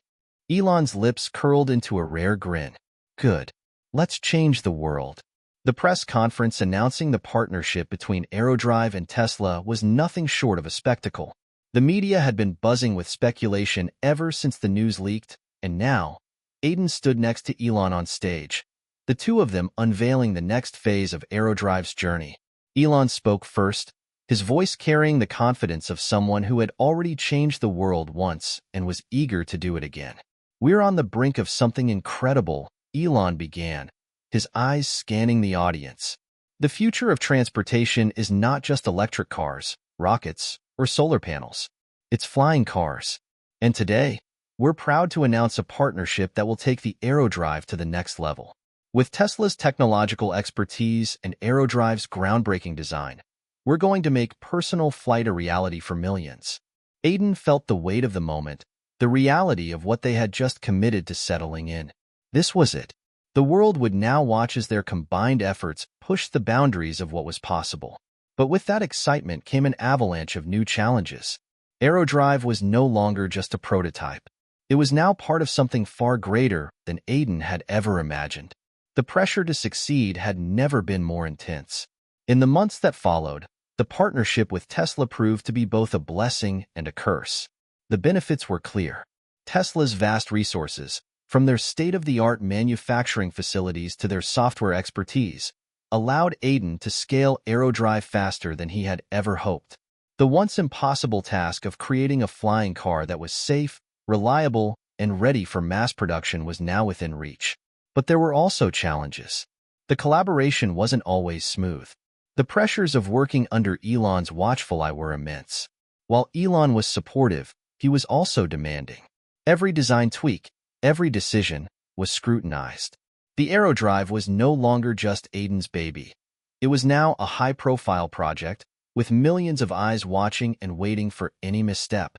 Elon's lips curled into a rare grin. "Good. Let's change the world." The press conference announcing the partnership between aerodrive and Tesla was nothing short of a spectacle. The media had been buzzing with speculation ever since the news leaked, and now, Aiden stood next to Elon on stage, the two of them unveiling the next phase of aerodrive's journey. Elon spoke first, his voice carrying the confidence of someone who had already changed the world once and was eager to do it again. "We're on the brink of something incredible," Elon began, his eyes scanning the audience. "The future of transportation is not just electric cars, rockets, or solar panels. It's flying cars. And today, we're proud to announce a partnership that will take the aerodrive to the next level. With Tesla's technological expertise and aerodrive's groundbreaking design, We're going to make personal flight a reality for millions. Aiden felt the weight of the moment, the reality of what they had just committed to settling in. This was it. The world would now watch as their combined efforts pushed the boundaries of what was possible. But with that excitement came an avalanche of new challenges. Aerodrive was no longer just a prototype. It was now part of something far greater than Aiden had ever imagined. The pressure to succeed had never been more intense. In the months that followed, the partnership with Tesla proved to be both a blessing and a curse. The benefits were clear. Tesla's vast resources, from their state-of-the-art manufacturing facilities to their software expertise, allowed Aiden to scale Aerodrive faster than he had ever hoped. The once impossible task of creating a flying car that was safe, reliable, and ready for mass production was now within reach. But there were also challenges. The collaboration wasn't always smooth. The pressures of working under Elon's watchful eye were immense. While Elon was supportive, he was also demanding. Every design tweak, every decision, was scrutinized. The Aerodrive was no longer just Aiden's baby. It was now a high-profile project, with millions of eyes watching and waiting for any misstep.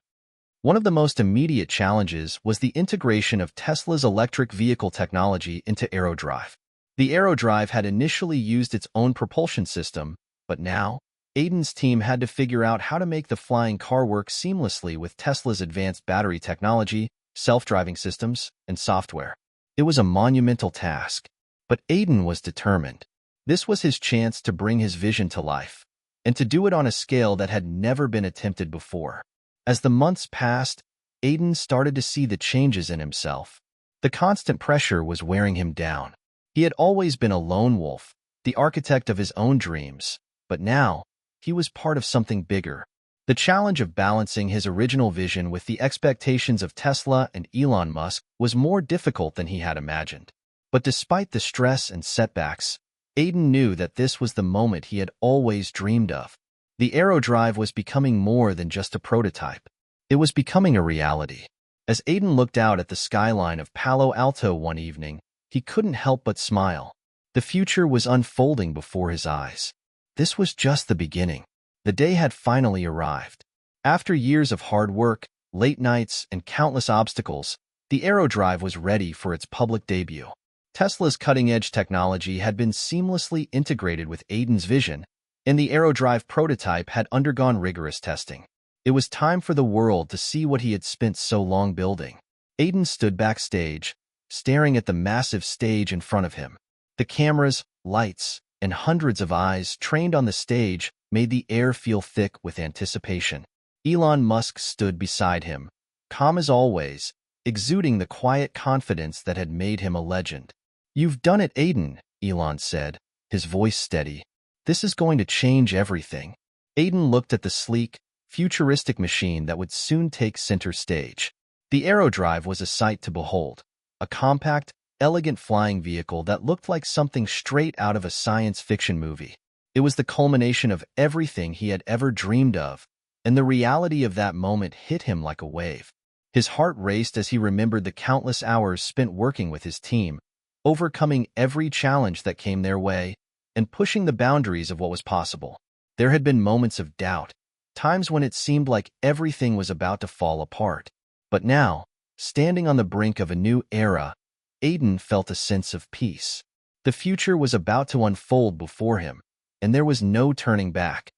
One of the most immediate challenges was the integration of Tesla's electric vehicle technology into Aerodrive. The Aerodrive had initially used its own propulsion system, but now, Aiden's team had to figure out how to make the flying car work seamlessly with Tesla's advanced battery technology, self-driving systems, and software. It was a monumental task, but Aiden was determined. This was his chance to bring his vision to life, and to do it on a scale that had never been attempted before. As the months passed, Aiden started to see the changes in himself. The constant pressure was wearing him down. He had always been a lone wolf, the architect of his own dreams, but now, he was part of something bigger. The challenge of balancing his original vision with the expectations of Tesla and Elon Musk was more difficult than he had imagined. But despite the stress and setbacks, Aiden knew that this was the moment he had always dreamed of. The Aerodrive was becoming more than just a prototype. It was becoming a reality. As Aiden looked out at the skyline of Palo Alto one evening, he couldn't help but smile. The future was unfolding before his eyes. This was just the beginning. The day had finally arrived. After years of hard work, late nights, and countless obstacles, the Aerodrive was ready for its public debut. Tesla's cutting-edge technology had been seamlessly integrated with Aiden's vision, and the Aerodrive prototype had undergone rigorous testing. It was time for the world to see what he had spent so long building. Aiden stood backstage, staring at the massive stage in front of him. The cameras, lights, and hundreds of eyes trained on the stage made the air feel thick with anticipation. Elon Musk stood beside him, calm as always, exuding the quiet confidence that had made him a legend. "You've done it, Aiden," Elon said, his voice steady. "This is going to change everything." Aiden looked at the sleek, futuristic machine that would soon take center stage. The Aerodrive was a sight to behold, a compact, elegant flying vehicle that looked like something straight out of a science fiction movie. It was the culmination of everything he had ever dreamed of, and the reality of that moment hit him like a wave. His heart raced as he remembered the countless hours spent working with his team, overcoming every challenge that came their way, and pushing the boundaries of what was possible. There had been moments of doubt, times when it seemed like everything was about to fall apart. But now, standing on the brink of a new era, Aiden felt a sense of peace. The future was about to unfold before him, and there was no turning back.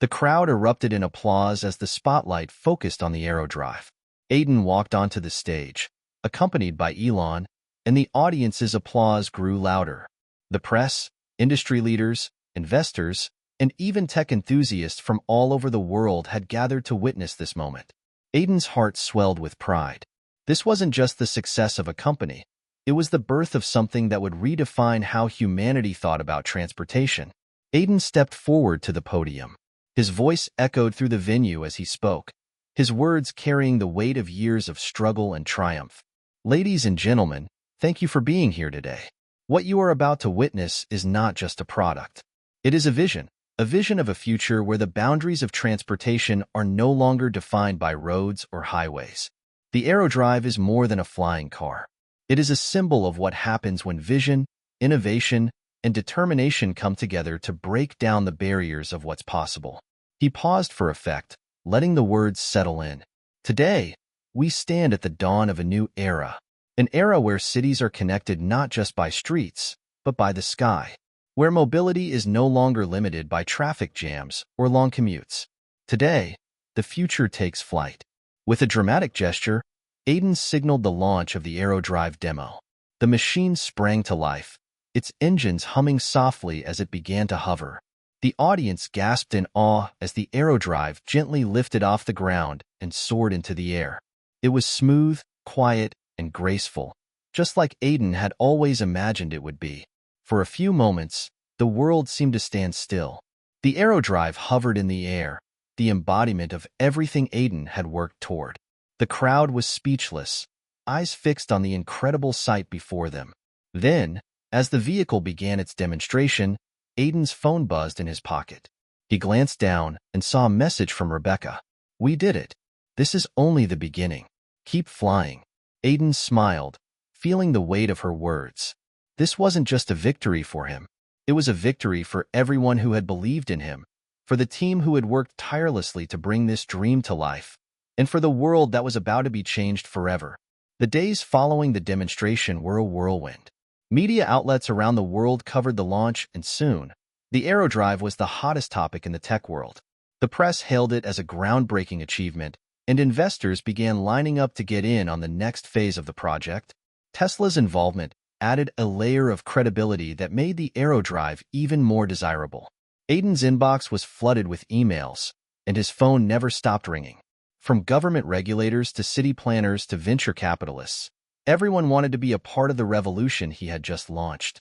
The crowd erupted in applause as the spotlight focused on the Aerodrive. Aiden walked onto the stage, accompanied by Elon, and the audience's applause grew louder. The press, industry leaders, investors, and even tech enthusiasts from all over the world had gathered to witness this moment. Aiden's heart swelled with pride. This wasn't just the success of a company. It was the birth of something that would redefine how humanity thought about transportation. Aiden stepped forward to the podium. His voice echoed through the venue as he spoke, his words carrying the weight of years of struggle and triumph. "Ladies and gentlemen, thank you for being here today. What you are about to witness is not just a product. It is a vision of a future where the boundaries of transportation are no longer defined by roads or highways. The Aerodrive is more than a flying car. It is a symbol of what happens when vision, innovation, and determination come together to break down the barriers of what's possible. He paused for effect, letting the words settle in. Today, we stand at the dawn of a new era. An era where cities are connected not just by streets, but by the sky. Where mobility is no longer limited by traffic jams or long commutes. Today, the future takes flight. With a dramatic gesture, Aiden signaled the launch of the AeroDrive demo. The machine sprang to life, its engines humming softly as it began to hover. The audience gasped in awe as the AeroDrive gently lifted off the ground and soared into the air. It was smooth, quiet, and graceful, just like Aiden had always imagined it would be. For a few moments, the world seemed to stand still. The AeroDrive hovered in the air, the embodiment of everything Aiden had worked toward. The crowd was speechless, eyes fixed on the incredible sight before them. Then, as the vehicle began its demonstration, Aiden's phone buzzed in his pocket. He glanced down and saw a message from Rebecca. "We did it. This is only the beginning. Keep flying." Aiden smiled, feeling the weight of her words. This wasn't just a victory for him. It was a victory for everyone who had believed in him, for the team who had worked tirelessly to bring this dream to life, and for the world that was about to be changed forever. The days following the demonstration were a whirlwind. Media outlets around the world covered the launch, and soon, the AeroDrive was the hottest topic in the tech world. The press hailed it as a groundbreaking achievement, and investors began lining up to get in on the next phase of the project. Tesla's involvement added a layer of credibility that made the AeroDrive even more desirable. Aiden's inbox was flooded with emails, and his phone never stopped ringing. From government regulators to city planners to venture capitalists, everyone wanted to be a part of the revolution he had just launched.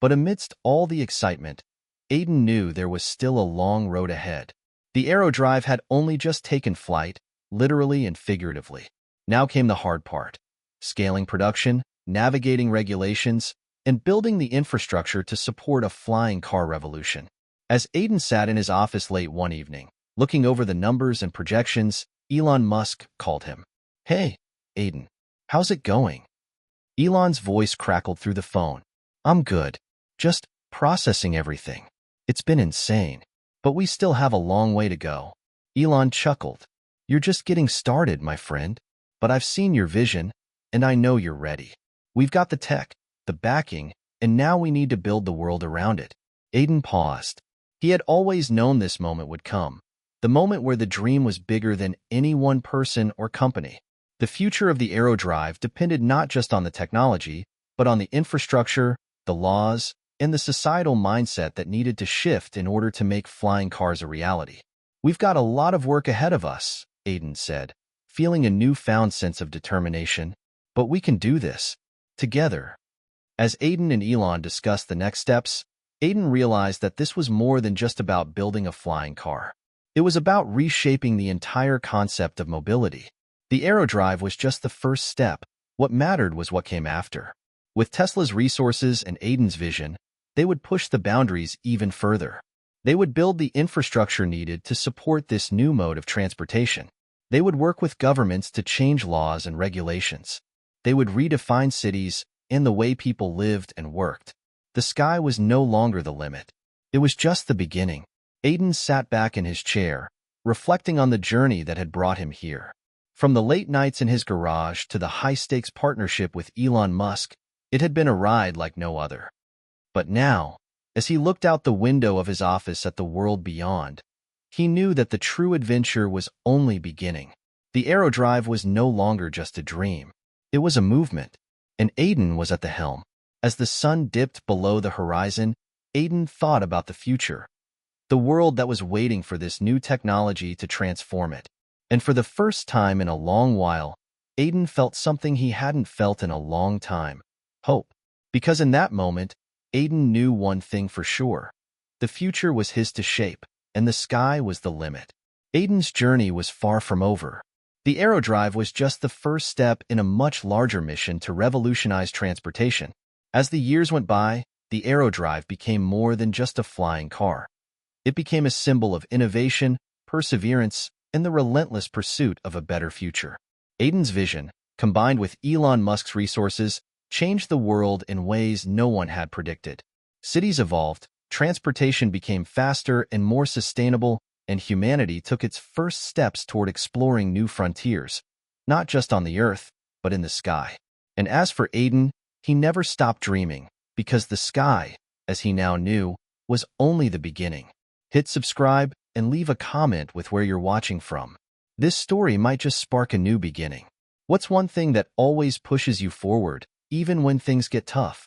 But amidst all the excitement, Aiden knew there was still a long road ahead. The AeroDrive had only just taken flight, literally and figuratively. Now came the hard part: scaling production, navigating regulations, and building the infrastructure to support a flying car revolution. As Aiden sat in his office late one evening, looking over the numbers and projections, Elon Musk called him. "Hey, Aiden, how's it going?" Elon's voice crackled through the phone. "I'm good. Just processing everything. It's been insane. But we still have a long way to go." Elon chuckled. "You're just getting started, my friend. But I've seen your vision, and I know you're ready. We've got the tech, the backing, and now we need to build the world around it." Aiden paused. He had always known this moment would come. The moment where the dream was bigger than any one person or company. The future of the AeroDrive depended not just on the technology, but on the infrastructure, the laws, and the societal mindset that needed to shift in order to make flying cars a reality. "We've got a lot of work ahead of us," Aiden said, feeling a newfound sense of determination. "But we can do this. Together." As Aiden and Elon discussed the next steps, Aiden realized that this was more than just about building a flying car. It was about reshaping the entire concept of mobility. The AeroDrive was just the first step. What mattered was what came after. With Tesla's resources and Aiden's vision, they would push the boundaries even further. They would build the infrastructure needed to support this new mode of transportation. They would work with governments to change laws and regulations. They would redefine cities and the way people lived and worked. The sky was no longer the limit. It was just the beginning. Aiden sat back in his chair, reflecting on the journey that had brought him here. From the late nights in his garage to the high-stakes partnership with Elon Musk, it had been a ride like no other. But now, as he looked out the window of his office at the world beyond, he knew that the true adventure was only beginning. The AeroDrive was no longer just a dream. It was a movement, and Aiden was at the helm. As the sun dipped below the horizon, Aiden thought about the future, the world that was waiting for this new technology to transform it. And for the first time in a long while, Aiden felt something he hadn't felt in a long time: hope. Because in that moment, Aiden knew one thing for sure: the future was his to shape, and the sky was the limit. Aiden's journey was far from over. The AeroDrive was just the first step in a much larger mission to revolutionize transportation. As the years went by, the AeroDrive became more than just a flying car. It became a symbol of innovation, perseverance, and the relentless pursuit of a better future. Aiden's vision, combined with Elon Musk's resources, changed the world in ways no one had predicted. Cities evolved, transportation became faster and more sustainable, and humanity took its first steps toward exploring new frontiers, not just on the earth, but in the sky. And as for Aiden, he never stopped dreaming, because the sky, as he now knew, was only the beginning. Hit subscribe and leave a comment with where you're watching from. This story might just spark a new beginning. What's one thing that always pushes you forward, even when things get tough?